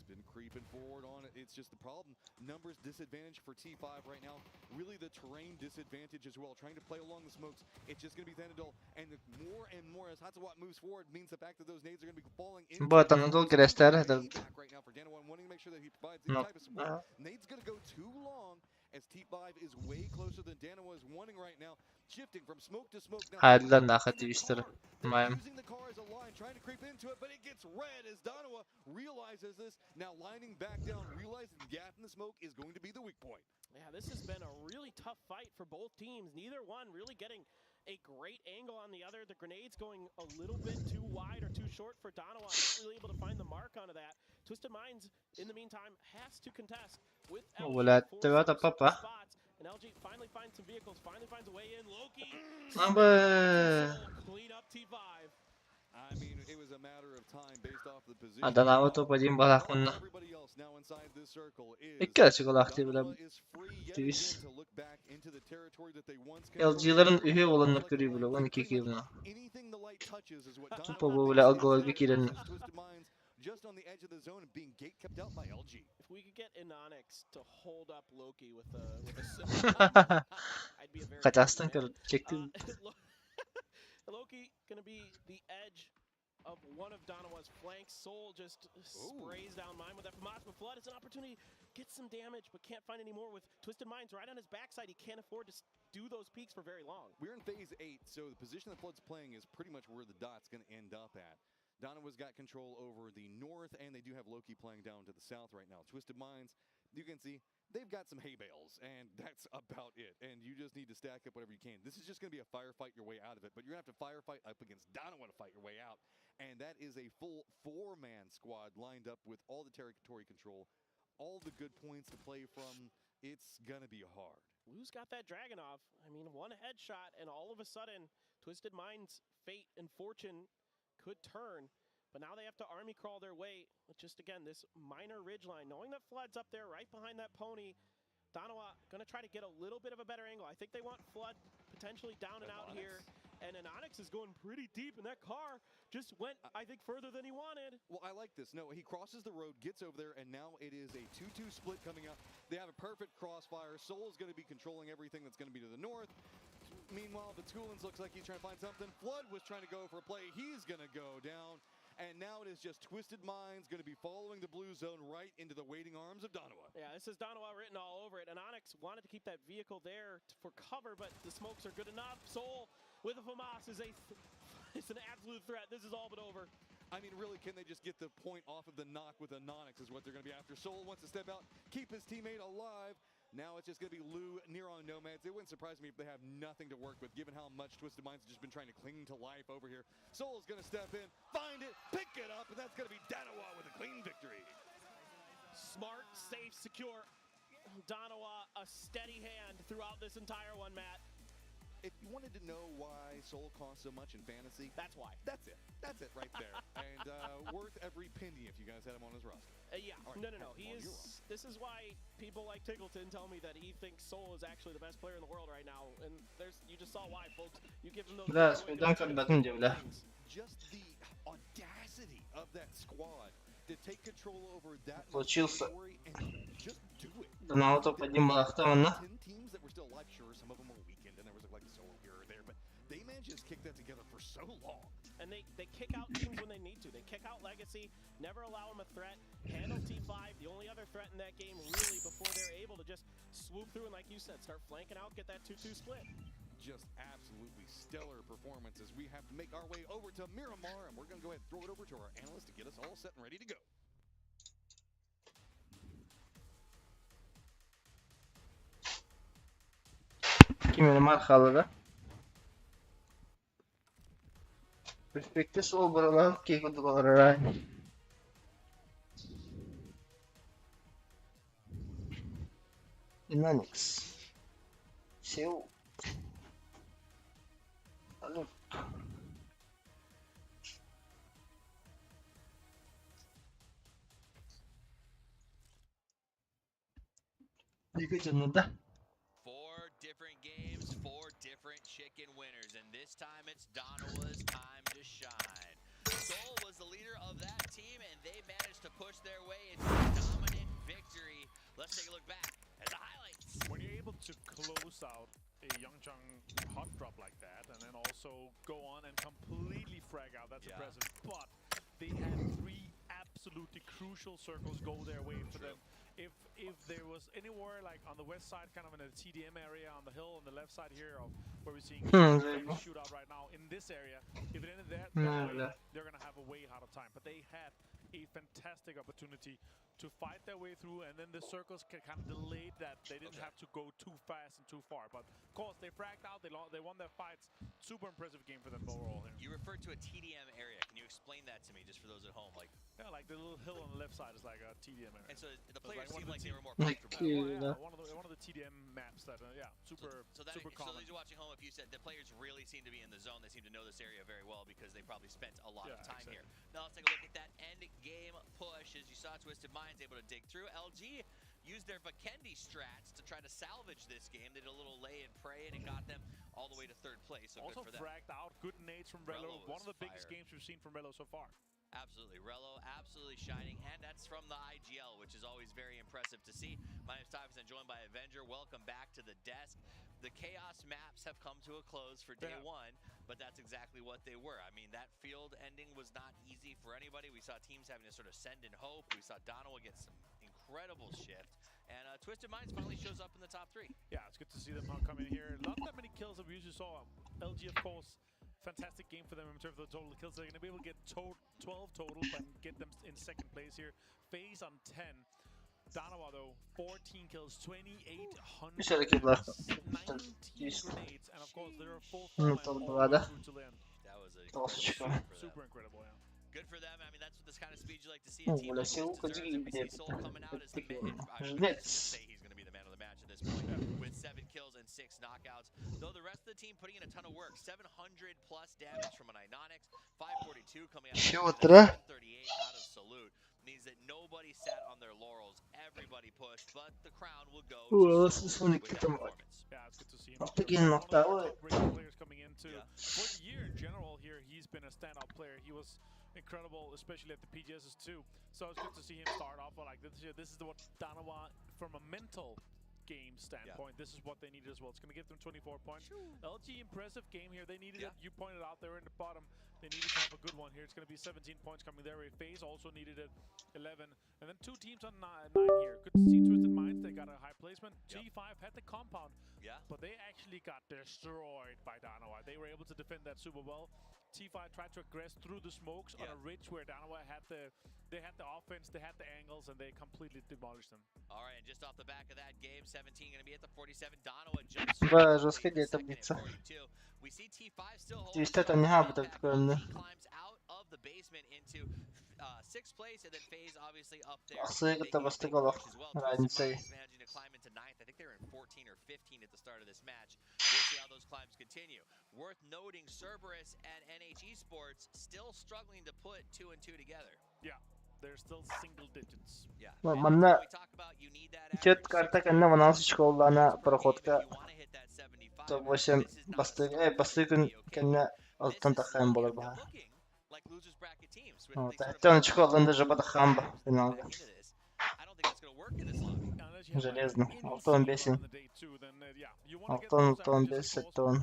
He's been creeping forward on it. It's just the problem. Numbers disadvantage for T5 right now. Really the terrain disadvantage as well. Trying to play along the smokes. It's just going to be Thonadal. And the more and more as Hatsawat moves forward means the fact that those nades are going to be falling into Bu adamın da o grester hedef. right now for Danoa and wanting to make sure that he provides any type of support. Nade's going to go too long as T5 is way closer than Danoa is wanting right now. Shifting from smoke to smoke now. Hayırlar daha twist'leri. Maymun. Using the car as a line, trying to creep into it, but it gets red as Danoa realizes this. Now lining back down, realizing the gap in the smoke is going to be the weak point. Yeah, this has been a really tough fight for both teams. Neither one really getting a great angle on the other. The grenades going a little bit too wide or too short for Danoa. Not really able to find the mark onto that. Twisted Minds, in the meantime, has to contest with LG Bля, for te va a some papa. spots. And LG finally finds some vehicles, finally finds a way in. Loki, Ama clean up T5. I mean, it was a matter of time based off the position. Adana topacağım balak bununla. Everybody else now inside this circle is İki açık olak diye bile twist. to look back into the territory that they once LG'lerin üye olanlar görüyor bile 12 yılına. anything the light touches is what Tupa bu bile algılar bir kirenin. Twisted Minds just on the edge of the zone and being gate kept out by LG. If we could get Inonix to hold up Loki with a similar, I'd be a very Kaçastan good man. çektim. Loki going to be the edge of one of Donawa's flanks. Soul just sprays down mine with that FAMAS, but Flood has an opportunity, gets some damage, but can't find any more with Twisted Minds right on his backside. He can't afford to do those peaks for very long. We're in phase 8, so the position that Flood's playing is pretty much where the dot's going to end up at. Donawa's got control over the north, and they do have Loki playing down to the south right now. Twisted Minds, you can see, they've got some hay bales, and that's about it. And you just need to stack up whatever you can. This is just going to be a firefight your way out of it, but you're going to have to firefight up against Donawa to fight your way out. And that is a full 4-man squad lined up with all the territory control, all the good points to play from. It's going to be hard. Lou's got that Dragonov. I mean, one headshot, and all of a sudden, Twisted Minds' fate and fortune could turn. But now they have to army crawl their way with just, again, this minor ridgeline. Knowing that Flood's up there right behind that pony, Donawa going to try to get a little bit of a better angle. I think they want Flood potentially down and out here. And Anonix is going pretty deep, and that car just went, I think, further than he wanted. Well, I like this. No, he crosses the road, gets over there, and now it is a 2-2 split coming up. They have a perfect crossfire. Soul is going to be controlling everything that's going to be to the north. Meanwhile, Vitskulins looks like he's trying to find something. Flood was trying to go for a play. He's going to go down. And now it is just Twisted Minds going to be following the blue zone right into the waiting arms of Donawa. Yeah, this is Donawa written all over it. And Onyx wanted to keep that vehicle there for cover, but the smokes are good enough. Soul with a FAMAS is it's an absolute threat. This is all but over. I mean, really, can they just get the point off of the knock with Anonix is what they're going to be after. Soul wants to step out, keep his teammate alive. Now it's just going to be Lou near on Nomads. It wouldn't surprise me if they have nothing to work with, given how much Twisted Minds have just been trying to cling to life over here. Soul is going to step in, find it, pick it up, and that's going to be Donawa with a clean victory. Smart, safe, secure. Donawa, a steady hand throughout this entire one, Matt. If you wanted to know why Soul costs so much in fantasy, that's why. That's it. That's it right there. And worth every penny if you guys had him on his roster. Yeah. Right. No. He is. This is why people like Tiggleton tell me that he thinks Soul is actually the best player in the world right now. And you just saw why, folks. You give him those. Just the audacity of that squad to take control over that Получился. and just do it. Доналто подним Малахтамана. 10 teams that were still alive. Sure, some of them were weakened, and there was like Soul here or there, but they managed to kick that together for so long. And they kick out teams when they need to. They kick out Legacy, never allow them a threat, handle T5, the only other threat in that game really before they're able to just swoop through and, like you said, start flanking out, get that 2-2 split. Just absolutely stellar performances. We have to make our way over to Miramar, and we're going to go ahead and throw it over to our analyst to get us all set and ready to go. Kimin markaları? Perspektif sol buralar ki kutuları. Anonix. Seu. Alô. Diga canında. 4 different games, 4 different chicken winners, and this time it's Donawa's time to shine. Soul was the leader of that team, and they managed to push their way into a dominant victory. Let's take a look back at the highlights. When you're able to close out a Youngchung hot drop like that, and then also go on and completely frag out, that's impressive. But they had 3 absolutely crucial circles go their way for them. If there was anywhere like on the west side, kind of in the TDM area, on the hill on the left side here of where we're seeing shootout right now, in this area, if it ended there, they're going to have a way harder time. But they had a fantastic opportunity to fight their way through, and then the circles kind of delayed that. They didn't have to go too fast and too far. But of course, they fragged out, they won their fights. Super impressive game for them overall here. You referred to a TDM area. Can you explain that to me, just for those at home? Like, yeah, like the little hill on the left side is like a TDM area. And so the players seemed like they were more comfortable. One of the TDM maps that, super so super common. So those watching home, if you said the players really seem to be in the zone, they seem to know this area very well because they probably spent a lot of time here. Now let's take a look at that end game push. As you saw, Twisted Minds able to dig through. LG used their Vikendi strats to try to salvage this game. They did a little lay and pray, and it got them all the way to 3rd place. So also good for them. fragged out, good nades from Rello. One of the biggest games we've seen from Rello so far. Absolutely. Rello absolutely shining, and that's from the IGL, which is always very impressive to see. My name is Typhus, and joined by Avenger. Welcome back to the desk. the chaos maps have come to a close for day one, but that's exactly what they were. I mean, that field ending was not easy for anybody. We saw teams having to sort of send in hope. We saw Donowa get some incredible shift, and Twisted Minds finally shows up in the top 3. Yeah, it's good to see them come in here. Not that many kills that we usually saw. LG, of course, fantastic game for them in terms of the total kills. They're going to be able to get 12 total and get them in second place here. FaZe on 10. Donowa, though, 14 kills, 2,800, 19 grenades, and of course, they're full all the way through to land. That was a super incredible, yeah. Good for them. I mean, that's the kind of speed you like to see a team like this deserves. And we see Soul coming out as the man. I would say he's going to be the man of the match at this point with 7 kills and 6 knockouts. Though the rest of the team putting in a ton of work. 700 plus damage from an Inonix, 542 coming out of 738 out of Salute. Means that nobody sat on their laurels. Everybody pushed, but the crown will go to Soul with that performance. Yeah, it's good to see him. One of the players coming into for the year in general here. He's been a standout player. He was incredible, especially at the PGSs too. So it's good to see him start off like this year. This is what Donowa, from a mental game standpoint, this is what they needed as well. It's going to give them 24 points. LG, impressive game here. They needed it. You pointed out there in the bottom. They needed to have a good one here. It's going to be 17 points coming their way. FaZe also needed it, 11. And then 2 teams on 9 here. Good to see Twisted Minds. They got a high placement. G5 had the compound, but they actually got destroyed by Donowa. They were able to defend that super well. T5 tried to aggress through the smokes on a ridge where Donowa had the offense, they had the angles, and they completely demolished them. All right, and just off the back of that game, 17 going to be at the 47. Donowa jumps Жесткая таблица. We see T5 still holding. Действительно не хабы такое. Climbs out of the basement into 6th place, and then FaZe obviously up there. Ахсыгыта бастыгалах. Разницей. Managing to climb into 9th. I think they were in 14 or 15 at the start of this match. We'll see how those climbs continue. Worth noting, Cerberus and NH Esports still struggling to put 2 and 2 together. Yeah, they're still single digits. Yeah. Манна идет карта, когда у нас школа на проходка 108 бастыгын, когда алтын тахаем болар баха. Тон школында же батахамба финалга. Железно. Алтын бесин. Алтын бесин тон.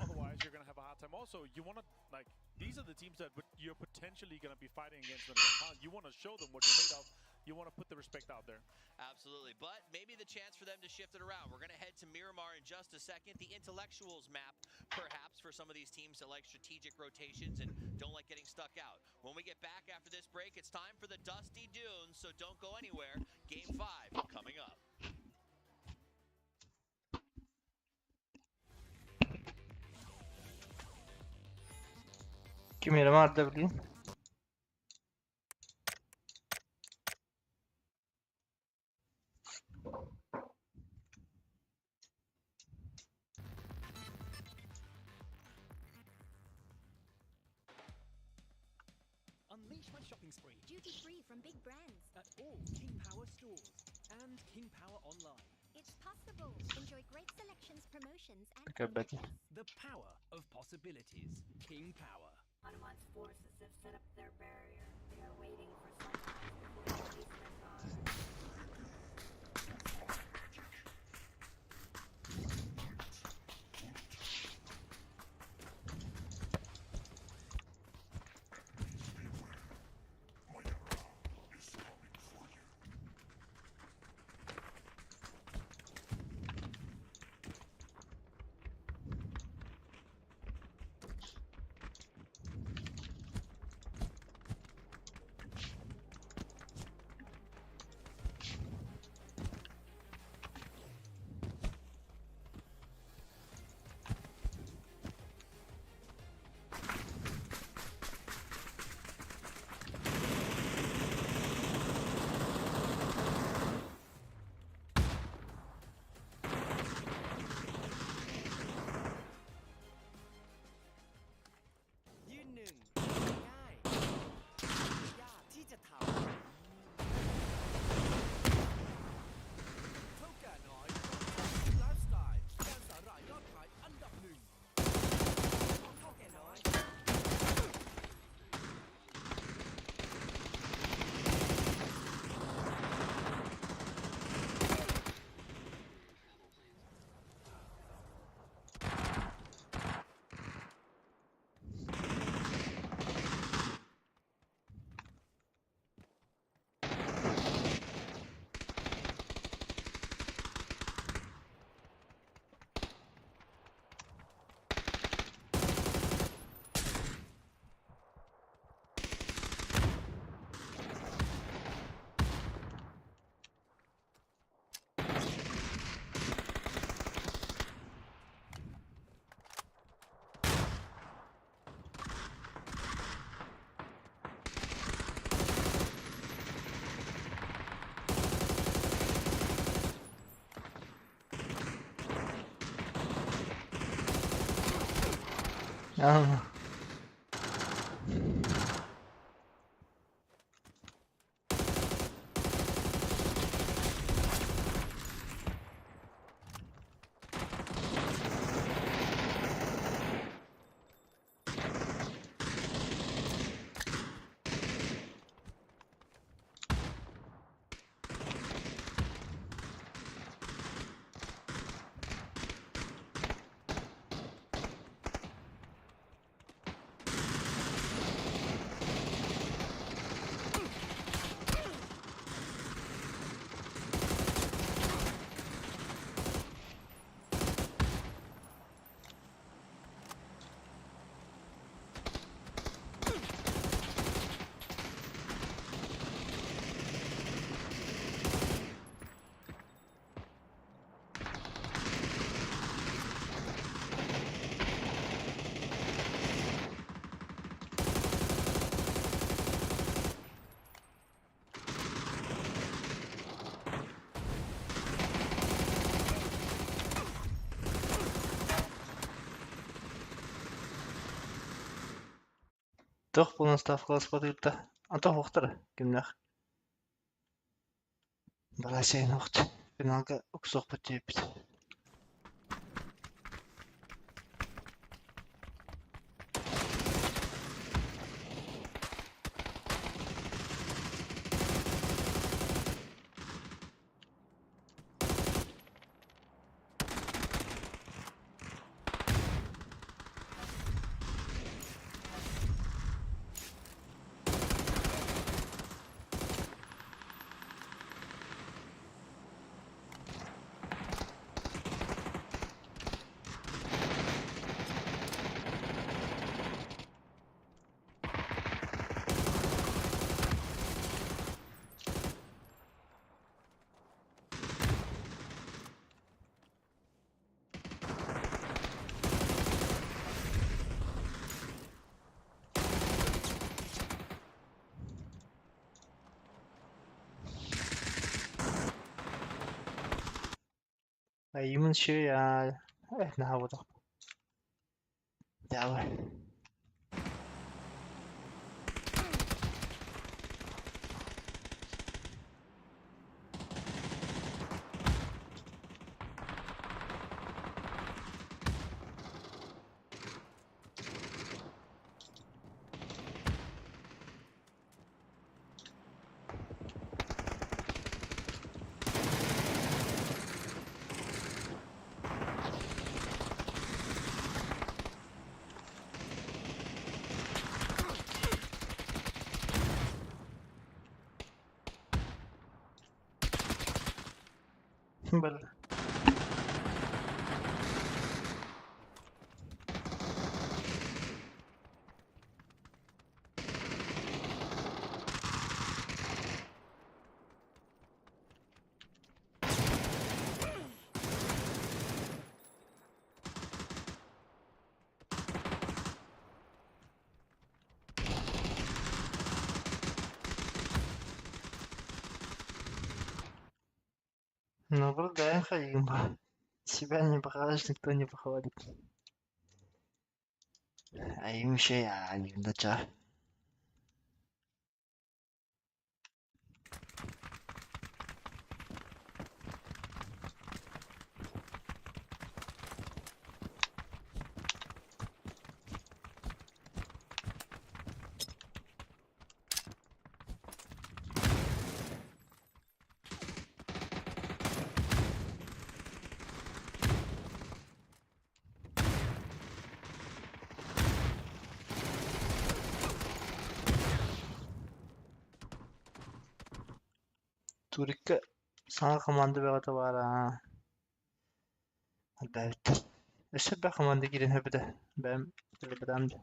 These are the teams that you're potentially going to be fighting against them. You want to show them what you're made of. You want to put the respect out there. Absolutely, but maybe the chance for them to shift it around. We're going to head to Miramar in just a second. The Intellectuals map, perhaps, for some of these teams that like strategic rotations and don't like getting stuck out. When we get back after this break, it's time for the Dusty Dunes, so don't go anywhere. Game 5 coming up. Kim Miramar da bileyim. Unleash my shopping spree. Duty free from big brands. At all King Power stores and King Power online. It's possible. Enjoy great selections, promotions, and the power of possibilities. King Power. Hanuman's forces have set up their barrier. They are waiting for sunrise before they release their guard. Ama. Toch bunun stavka spotuydu. Anta hoqtır kimler. Bala şey noqt. Finalga uksoq bitib. Ayımın şey ya. Ne havada. Ya. Böyle. Ну, вроде хаима. Себя не покажешь, никто не похвалит. Ayım şey ya, ayımda çağ. Turik'e sana komandı bir adı var ha. Evet. İşte ben komandı girin hep de. Ben telegram de.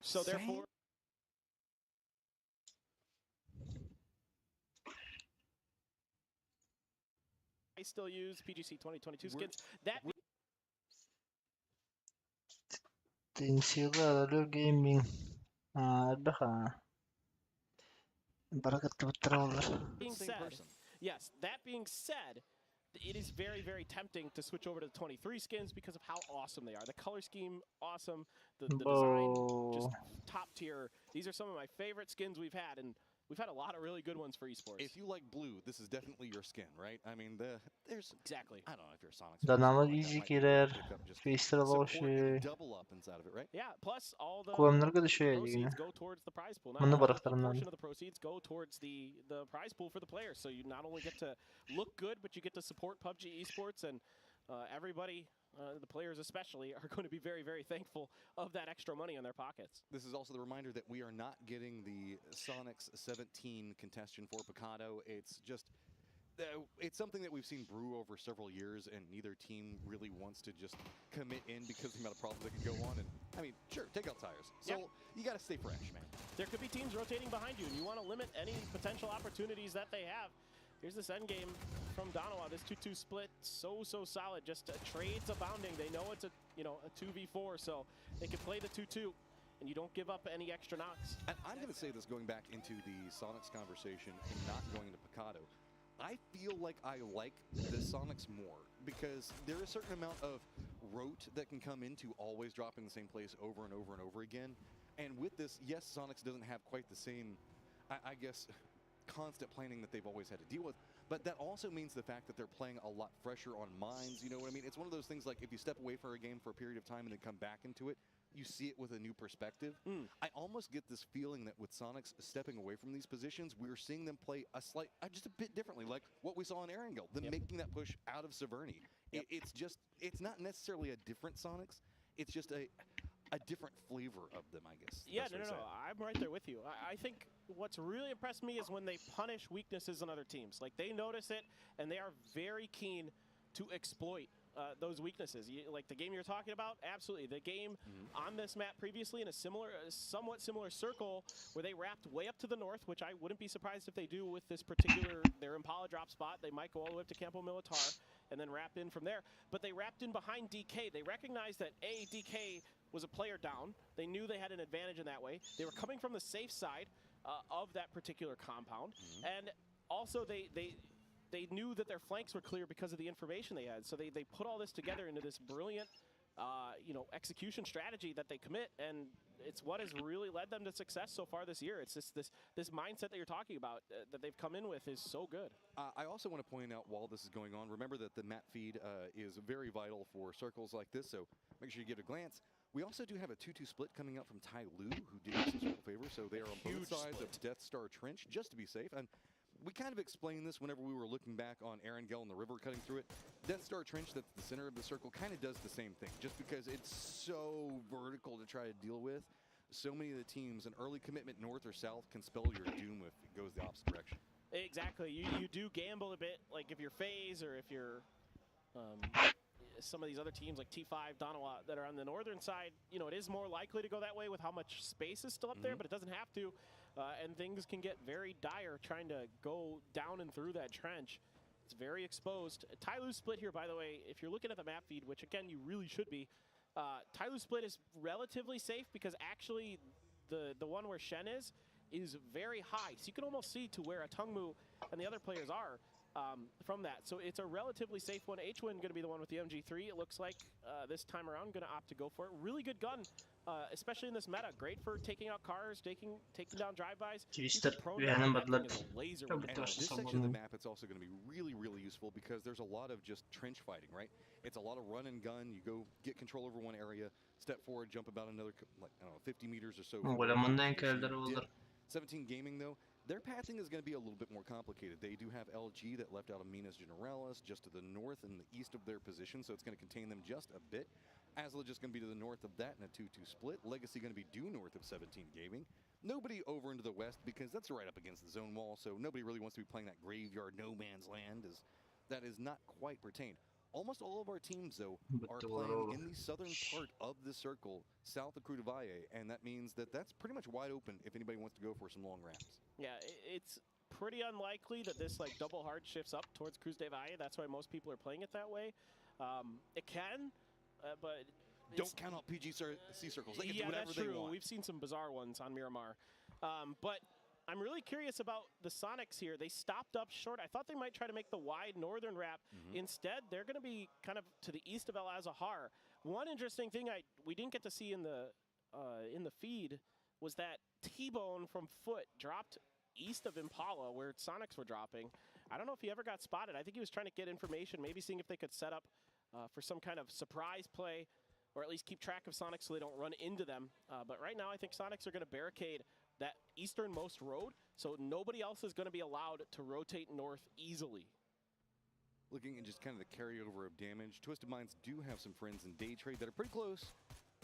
So therefore, I still use PGC 2022 skins. That Tinsiga gaming. Ada kah? Barakat being said, yes, that being said, it is very, very tempting to switch over to the 23 skins because of how awesome they are. The color scheme, awesome. The design, just top tier. These are some of my favorite skins we've had, and we've had a lot of really good ones for esports. If you like blue, this is definitely your skin, right? I mean, there's exactly. I don't know if you're a Sonic. Danama easy kirer. Facer loşu. Double up inside of it, right? Yeah. Plus all the Kullanımları düşüyor yine. proceeds go towards the prize pool. Bunu A bıraktırım portion ben. of the proceeds go towards the prize pool for the players. So you not only get to look good, but you get to support PUBG esports, and everybody, the players especially, are going to be very, very thankful of that extra money in their pockets. This is also the reminder that we are not getting the Sonics 17 contestation for Picado. It's just, it's something that we've seen brew over several years, and neither team really wants to just commit in because of the amount of problems that can go on. And I mean, sure, take out tires. So you got to stay fresh, man. There could be teams rotating behind you, and you want to limit any potential opportunities that they have. Here's this end game from Donowa. This 2-2 split, so solid. Just trades abounding. They know it's a 2v4, so they can play the 2-2, and you don't give up any extra knocks. And I'm going to say this, going back into the Sonics conversation and not going into Picado. I feel like I like the Sonics more because there is a certain amount of rote that can come into always dropping the same place over and over and over again. And with this, yes, Sonics doesn't have quite the same, I guess, constant planning that they've always had to deal with, but that also means the fact that they're playing a lot fresher on minds. You know what I mean? It's one of those things like if you step away for a game for a period of time and then come back into it, you see it with a new perspective. I almost get this feeling that with Sonics stepping away from these positions, we're seeing them play just a bit differently, like what we saw in Erangel, them making that push out of Severny. It's not necessarily a different Sonics, it's just a different flavor of them, I guess. Yeah, no. I'm right there with you. I think what's really impressed me is when they punish weaknesses in other teams. Like, they notice it, and they are very keen to exploit those weaknesses. Like the game you're talking about, absolutely. The game on this map previously in a somewhat similar circle where they wrapped way up to the north, which I wouldn't be surprised if they do with this particular, their Impala drop spot. They might go all the way up to Campo Militar and then wrap in from there. But they wrapped in behind DK. They recognized that DK was a player down. They knew they had an advantage in that way. They were coming from the safe side of that particular compound. And also they knew that their flanks were clear because of the information they had. So they put all this together into this brilliant execution strategy that they commit, and it's what has really led them to success so far this year. It's just this mindset that you're talking about that they've come in with is so good. I also want to point out while this is going on, remember that the map feed is very vital for circles like this, so make sure you give it a glance. We also do have a 2-2 split coming out from Tai Lu, who did us a circle favor, so they are on both sides of Death Star Trench, just to be safe. And we kind of explained this whenever we were looking back on Erangel and the river cutting through it. Death Star Trench, that's the center of the circle, kind of does the same thing, just because it's so vertical to try to deal with. So many of the teams, an early commitment north or south can spell your doom if it goes the opposite direction. Exactly. You do gamble a bit, like if you're FaZe or if you're some of these other teams like T5, Donowa, that are on the northern side, it is more likely to go that way with how much space is still up there, but it doesn't have to. And things can get very dire trying to go down and through that trench. It's very exposed. Tai Lu's split here, by the way, if you're looking at the map feed, which again you really should be, Tai Lu's split is relatively safe because actually the one where Shen is very high. So you can almost see to where Atungmu and the other players are from that. So it's a relatively safe one. H1 going to be the one with the MG3, it looks like, this time around. Going to opt to go for it. Really good gun, especially in this meta. Great for taking out cars, taking down drive-bys. Twister beğenim badlar. And this section of the map, it's also going to be really, really useful because there's a lot of just trench fighting, right? It's a lot of run and gun. You go get control over one area, step forward, jump about another, like, I don't know, 50 meters or so. 17 Gaming, though, their pathing is going to be a little bit more complicated. They do have LG that left out of Minas Generalis just to the north and the east of their position, so it's going to contain them just a bit. Asla just going to be to the north of that in a 2-2 split. Legacy going to be due north of 17 Gaming. Nobody over into the west because that's right up against the zone wall, so nobody really wants to be playing that graveyard no man's land, as that is not quite pertained. Almost all of our teams, though, are playing in the southern part of the circle, south of Cruda Valle, and that means that that's pretty much wide open if anybody wants to go for some long ramps. Yeah, it's pretty unlikely that this like double hard shifts up towards Cruz de Valle. That's why most people are playing it that way. It can, but don't count out PGC circles. They can do whatever that's true. They want. We've seen some bizarre ones on Miramar, but I'm really curious about the Sonics here. They stopped up short. I thought they might try to make the wide northern wrap. Instead, they're going to be kind of to the east of El Azahar. One interesting thing we didn't get to see in the feed was that T-Bone from Foot dropped east of Impala where Sonics were dropping. I don't know if he ever got spotted. I think he was trying to get information, maybe seeing if they could set up for some kind of surprise play or at least keep track of Sonics so they don't run into them. But right now I think Sonics are going to barricade that easternmost road, so nobody else is going to be allowed to rotate north easily. Looking at just kind of the carryover of damage, Twisted Minds do have some friends in Day Trade that are pretty close,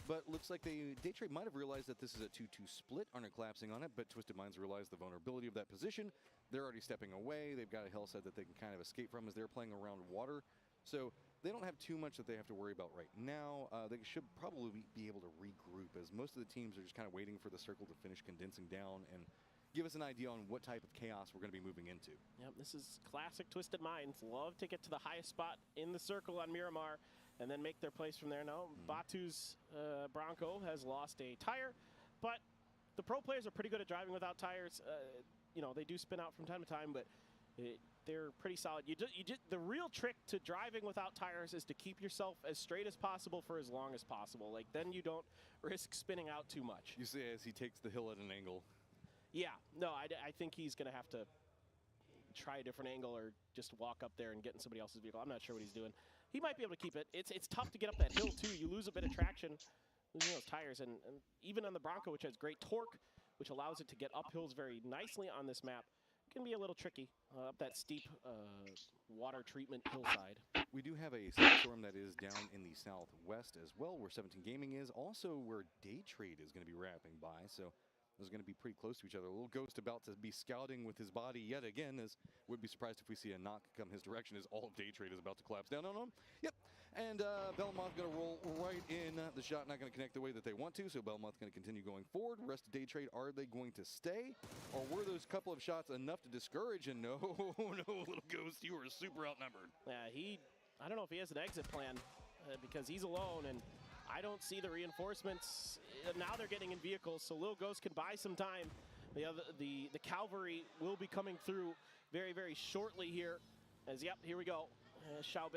but looks like Day Trade might have realized that this is a 2-2 split, aren't collapsing on it, but Twisted Minds realized the vulnerability of that position. They're already stepping away. They've got a hell set that they can kind of escape from as they're playing around water, so they don't have too much that they have to worry about right now. They should probably be able to regroup, as most of the teams are just kind of waiting for the circle to finish condensing down and give us an idea on what type of chaos we're going to be moving into. Yep, this is classic Twisted Minds. Love to get to the highest spot in the circle on Miramar and then make their place from there. Now, Batu's Bronco has lost a tire, but the pro players are pretty good at driving without tires. You know, they do spin out from time to time, but they're pretty solid. The real trick to driving without tires is to keep yourself as straight as possible for as long as possible. Like, then you don't risk spinning out too much. You see as he takes the hill at an angle. Yeah, no, I think he's going to have to try a different angle or just walk up there and get in somebody else's vehicle. I'm not sure what he's doing. He might be able to keep it. It's tough to get up that hill, too. You lose a bit of traction, losing those tires. And even on the Bronco, which has great torque, which allows it to get up hills very nicely on this map, can be a little tricky up that steep water treatment hillside. We do have a sandstorm that is down in the southwest as well, where 17 Gaming is, also where Day Trade is going to be wrapping by, so those are going to be pretty close to each other. A little Ghost about to be scouting with his body yet again, as would be surprised if we see a knock come his direction as all of Day Trade is about to collapse down on him. Yep, and Belmont's going to roll right in. The shot not going to connect the way that they want to, so Belmont's going to continue going forward. Rest of Day Trade, are they going to stay? Or were those couple of shots enough to discourage? And no, little Ghost, you are super outnumbered. Yeah, I don't know if he has an exit plan because he's alone, and I don't see the reinforcements. Now they're getting in vehicles, so Lil Ghost can buy some time. The cavalry will be coming through very, very shortly here. Yep, here we go. Xiao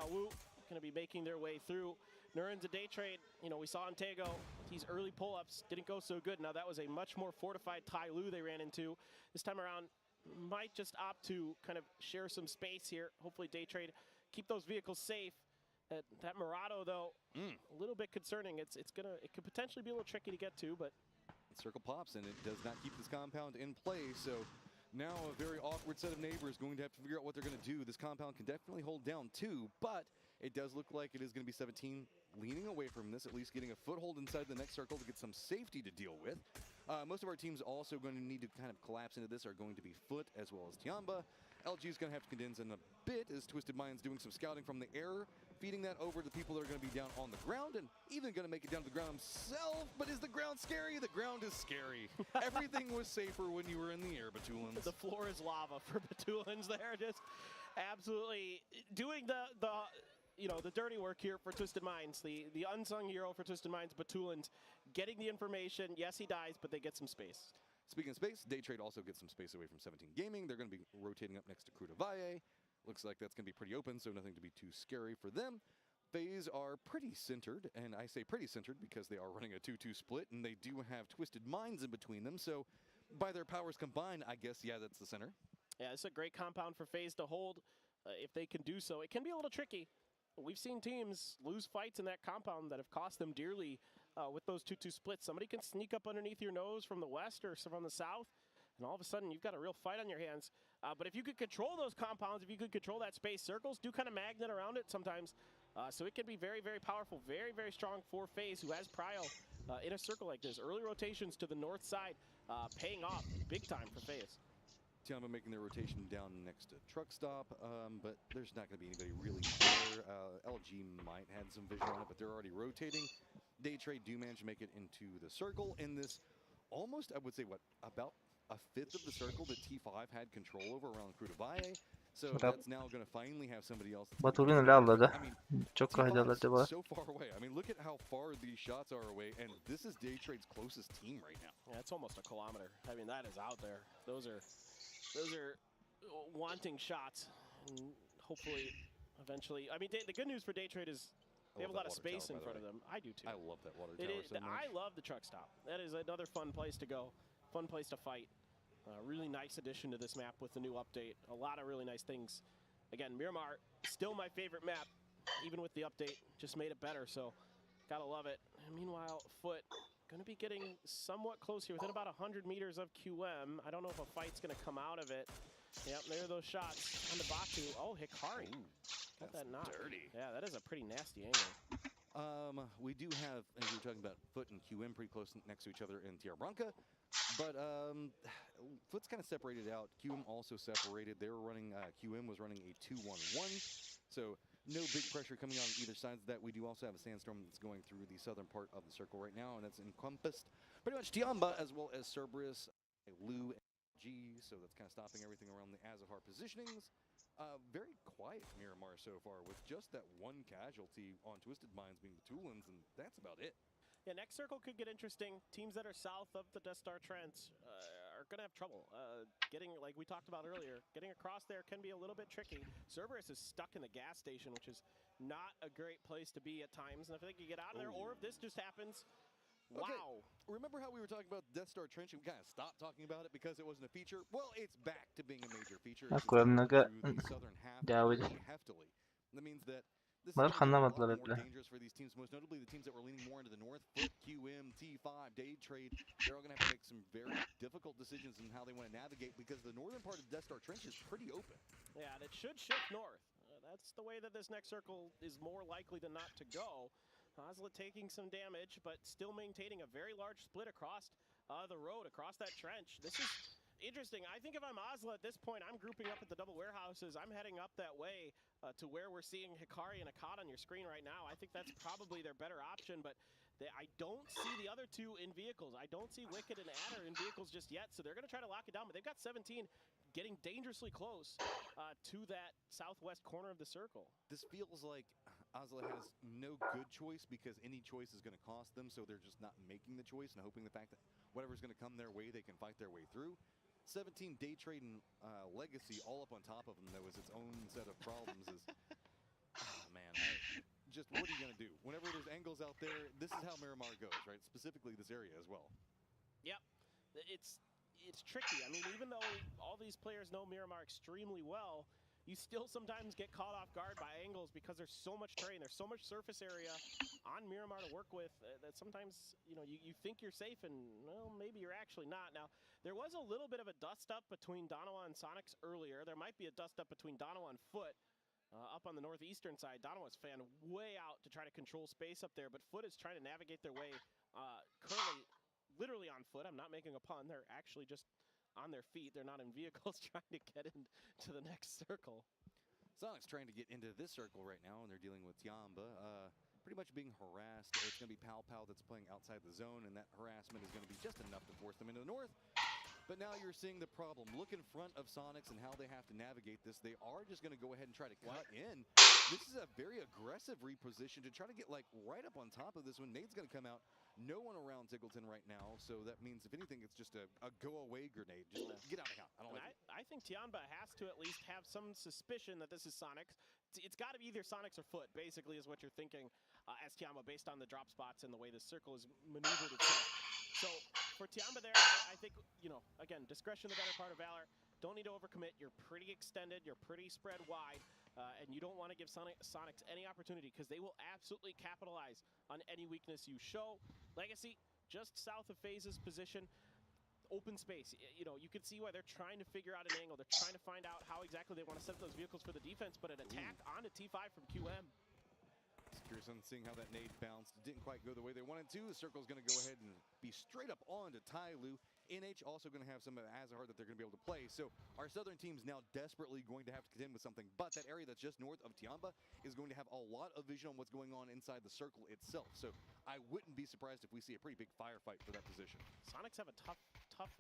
Wu going to be making their way through. Nurin's a Day Trade. You know, we saw Antego. These early pull-ups didn't go so good. Now that was a much more fortified Tai Lu they ran into. This time around, might just opt to kind of share some space here. Hopefully Day Trade keep those vehicles safe. That Murado, though, a little bit concerning. It could potentially be a little tricky to get to, but circle pops and it does not keep this compound in place. So now a very awkward set of neighbors going to have to figure out what they're going to do. This compound can definitely hold down too, but it does look like it is going to be 17 leaning away from this, at least getting a foothold inside the next circle to get some safety to deal with. Most of our teams also going to need to kind of collapse into this are going to be Foot as well as Tiamba. LG is going to have to condense in a bit as Twisted Minds doing some scouting from the air, feeding that over to the people that are going to be down on the ground, and even going to make it down to the ground himself. But is the ground scary? The ground is scary. Everything was safer when you were in the air, Batulins. The floor is lava for Batulins there. Just absolutely doing the dirty work here for Twisted Minds. The unsung hero for Twisted Minds, Batulins, getting the information. Yes, he dies, but they get some space. Speaking of space, Day Trade also gets some space away from 17 Gaming. They're going to be rotating up next to Cruda Valle. Looks like that's going to be pretty open, so nothing to be too scary for them. FaZe are pretty centered, and I say pretty centered because they are running a 2-2 split, and they do have Twisted Minds in between them, so by their powers combined, I guess, yeah, that's the center. Yeah, it's a great compound for FaZe to hold if they can do so. It can be a little tricky. We've seen teams lose fights in that compound that have cost them dearly with those 2-2 splits. Somebody can sneak up underneath your nose from the west or from the south, and all of a sudden you've got a real fight on your hands. But if you could control those compounds, if you could control that space, circles do kind of magnet around it sometimes. So it can be very, very powerful, very, very strong for FaZe, who has Prio in a circle like this. Early rotations to the north side paying off big time for FaZe. Tiamba making their rotation down next to Truck Stop, but there's not going to be anybody really there. there. LG might had some vision on it, but they're already rotating. Day Trade do manage to make it into the circle in this almost, I would say, what, about a fifth of the circle that T5 had control over around Krutovaye. So that's now going to finally have somebody else. Batul'un öyle avladı. Çok T5's kaydalar var. so far away. I mean, look at how far these shots are away, and this is Day Trade's closest team right now. Yeah, it's almost a kilometer. I mean, that is out there. Those are wanting shots, and hopefully, eventually. I mean, the good news for Day Trade is they have a lot of space in front of them. I do too. I love that water tower so much. I love the truck stop. That is another fun place to go, fun place to fight. Really nice addition to this map with the new update. A lot of really nice things. Again, Miramar, still my favorite map, even with the update. Just made it better, so gotta love it. And meanwhile, Foot going to be getting somewhat close here, within about 100 meters of QM. I don't know if a fight's going to come out of it. Yep, there are those shots on the Batu. Oh, Hikari. Got that knock. Dirty. Yeah, that is a pretty nasty angle. We do have, as we were talking about, Foot and QM pretty close next to each other in Tierra Branca. But Foot's kind of separated out. QM also separated. They were running, QM was running a 2-1-1. So no big pressure coming on either side of that. We do also have a sandstorm that's going through the southern part of the circle right now, and that's encompassed pretty much Tiamba as well as Cerberus, Lu, and G. So that's kind of stopping everything around the Azahar positionings. Very quiet Miramar so far, with just that one casualty on Twisted Minds being the Tulans, and that's about it. Yeah, next circle could get interesting. Teams that are south of the Death Star Trent are going to have trouble. Getting, like we talked about earlier, getting across there can be a little bit tricky. Cerberus is stuck in the gas station, which is not a great place to be at times. And if they can get out of there, or if this just happens, wow. Okay. Remember how we were talking about Death Star Trench and we kind of stopped talking about it because it wasn't a feature? Well, it's back to being a major feature. It's through the southern half pretty heftily. That means that this is going to be a lot more dangerous for these teams, most notably the teams that were leaning more into the north. Foot, QM, T5, Day Trade, they're all going to have to make some very difficult decisions in how they want to navigate because the northern part of Death Star Trench is pretty open. Yeah, and it should shift north. That's the way that this next circle is more likely than not to go. Ozlet taking some damage, but still maintaining a very large split across the road, across that trench. This is interesting. I think if I'm Ozlet at this point, I'm grouping up at the double warehouses. I'm heading up that way to where we're seeing Hikari and Akkad on your screen right now. I think that's probably their better option, but I don't see the other two in vehicles. I don't see Wicked and Adder in vehicles just yet, so they're going to try to lock it down, but they've got 17 getting dangerously close to that southwest corner of the circle. This feels like Ozlet has no good choice because any choice is going to cost them, so they're just not making the choice and hoping the fact that whatever's going to come their way, they can fight their way through. 17 Day Trade and Legacy all up on top of them, though, is its own set of problems. Man, just what are you going to do? Whenever there's angles out there, this is how Miramar goes, right? Specifically this area as well. Yep. It's tricky. I mean, even though all these players know Miramar extremely well, you still sometimes get caught off guard by angles because there's so much terrain, there's so much surface area on Miramar to work with that sometimes, you know, you think you're safe and, well, maybe you're actually not. Now, there was a little bit of a dust-up between Danawa and Sonics earlier. There might be a dust-up between Danawa and Foot up on the northeastern side. Danawa's fan way out to try to control space up there, but Foot is trying to navigate their way currently literally on foot. I'm not making a pun. They're actually just on their feet. They're not in vehicles trying to get into the next circle. Sonic's trying to get into this circle right now, and they're dealing with Tiamba. Pretty much being harassed. It's going to be Pow Pow that's playing outside the zone, and that harassment is going to be just enough to force them into the north. But now you're seeing the problem. Look in front of Sonics and how they have to navigate this. They are just going to go ahead and try to cut in. This is a very aggressive reposition to try to get like right up on top of this one. Nade's going to come out. No one around Tiggleton right now, so that means if anything, it's just a go-away grenade. Just get out of here. I think Tiamba has to at least have some suspicion that this is Sonics. It's got to be either Sonics or Foot, basically, is what you're thinking as Tiamba, based on the drop spots and the way the circle is maneuvered itself. So for Tiamba there, I think, you know, again, discretion the better part of valor. Don't need to overcommit. You're pretty extended. You're pretty spread wide. And you don't want to give Sonics any opportunity because they will absolutely capitalize on any weakness you show. Legacy, just south of FaZe's position. Open space. You know, you can see why they're trying to figure out an angle. They're trying to find out how exactly they want to set those vehicles for the defense, but an attack onto T5 from QM. Curious on seeing how that nade bounced. Didn't quite go the way they wanted to. The circle's going to go ahead and be straight up onto Tyloo. NH also going to have some Azahar that they're going to be able to play. So our southern team's now desperately going to have to contend with something. But that area that's just north of Tiamba is going to have a lot of vision on what's going on inside the circle itself. So I wouldn't be surprised if we see a pretty big firefight for that position. Sonics have a tough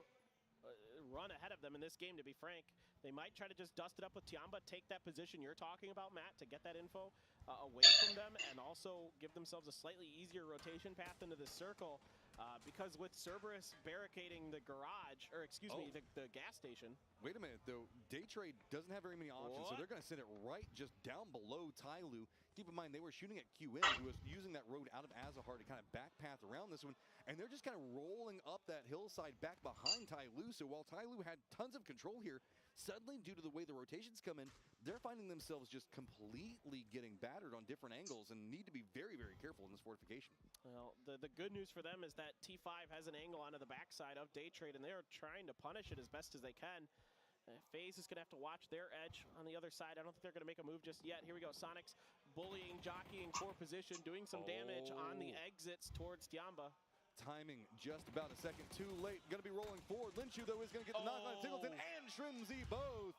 run ahead of them in this game, to be frank. They might try to just dust it up with Tiamba, take that position you're talking about, Matt, to get that info away from them, and also give themselves a slightly easier rotation path into the circle. Because with Cerberus barricading the garage, or excuse me, the gas station. Wait a minute, though. Daytrade doesn't have very many options, so they're going to send it right just down below Tyloo. Keep in mind, they were shooting at QN, who was using that road out of Azahar to kind of back path around this one, and they're just kind of rolling up that hillside back behind Tyloo. So while Tyloo had tons of control here, suddenly, due to the way the rotations come in, they're finding themselves just completely getting battered on different angles and need to be very, very careful in this fortification. Well, the good news for them is that T5 has an angle onto the backside of Daytrade, and they're trying to punish it as best as they can. FaZe is going to have to watch their edge on the other side. I don't think they're going to make a move just yet. Here we go. Sonics bullying, jockeying, core position, doing some damage on the exits towards Tiamba. Timing just about a second too late. Going to be rolling forward. Linshu, though, is going to get the knock on Singleton and Shrimzy both.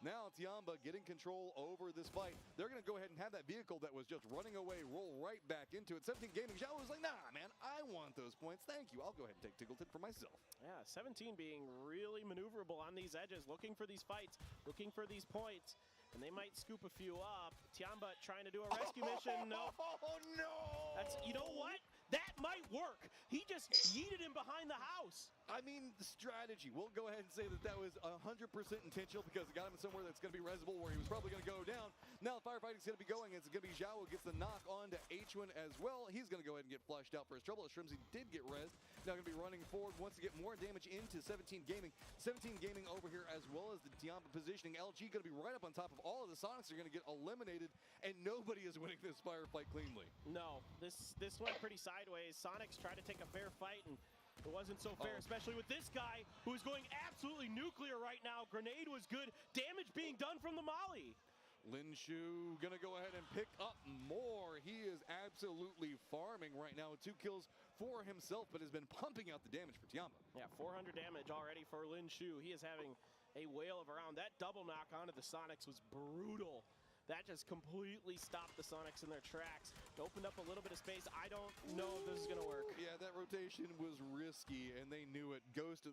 Now Tiamba getting control over this fight. They're going to go ahead and have that vehicle that was just running away roll right back into it. 17 Gaming, Zhao was like, nah, man, I want those points. Thank you. I'll go ahead and take Tiggleton for myself. Yeah, 17 being really maneuverable on these edges, looking for these fights, looking for these points, and they might scoop a few up. Tiamba trying to do a rescue mission. No. Oh, no! That's, you know what? That might work. He just yeeted him behind the house. I mean, the strategy. We'll go ahead and say that that was 100% intentional because it got him somewhere that's going to be resible where he was probably going to go down. Now the firefighting's going to be going. It's going to be Zhao who gets the knock on to H1 as well. He's going to go ahead and get flushed out for his trouble. Shrimzy did get rezzed. Now going to be running forward, wants to get more damage into 17 Gaming. 17 Gaming over here as well as the Tiamba positioning. LG going to be right up on top of all of the Sonics are going to get eliminated, and nobody is winning this firefight cleanly. No, this went pretty sideways. Sonics tried to take a fair fight, and it wasn't so fair, especially with this guy who's going absolutely nuclear right now. Grenade was good. Damage being done from the molly. Linshu gonna go ahead and pick up more. He is absolutely farming right now with 2 kills for himself, but has been pumping out the damage for Tiamba. Yeah, 400 damage already for Linshu. He is having a whale of a round. That double knock onto the Sonics was brutal. That just completely stopped the Sonics in their tracks. It opened up a little bit of space. I don't know if this is going to work. Yeah, that rotation was risky, and they knew it. Ghost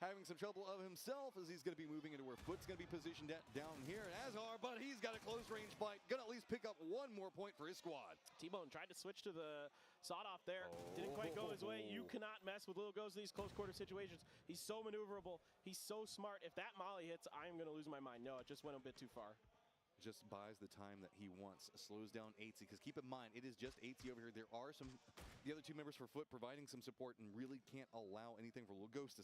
having some trouble of himself as he's going to be moving into where Foot's going to be positioned at down here. And Azahar, but he's got a close-range fight. Going to at least pick up 1 more point for his squad. T-Bone tried to switch to the sawed-off there. Didn't quite go his way. You cannot mess with Lil Goes in these close-quarter situations. He's so maneuverable. He's so smart. If that molly hits, I'm going to lose my mind. No, it just went a bit too far. Just buys the time that he wants, slows down Atesy, because keep in mind, it is just Atesy over here. There are the other 2 members for Foot providing some support and really can't allow anything for Lil Ghost to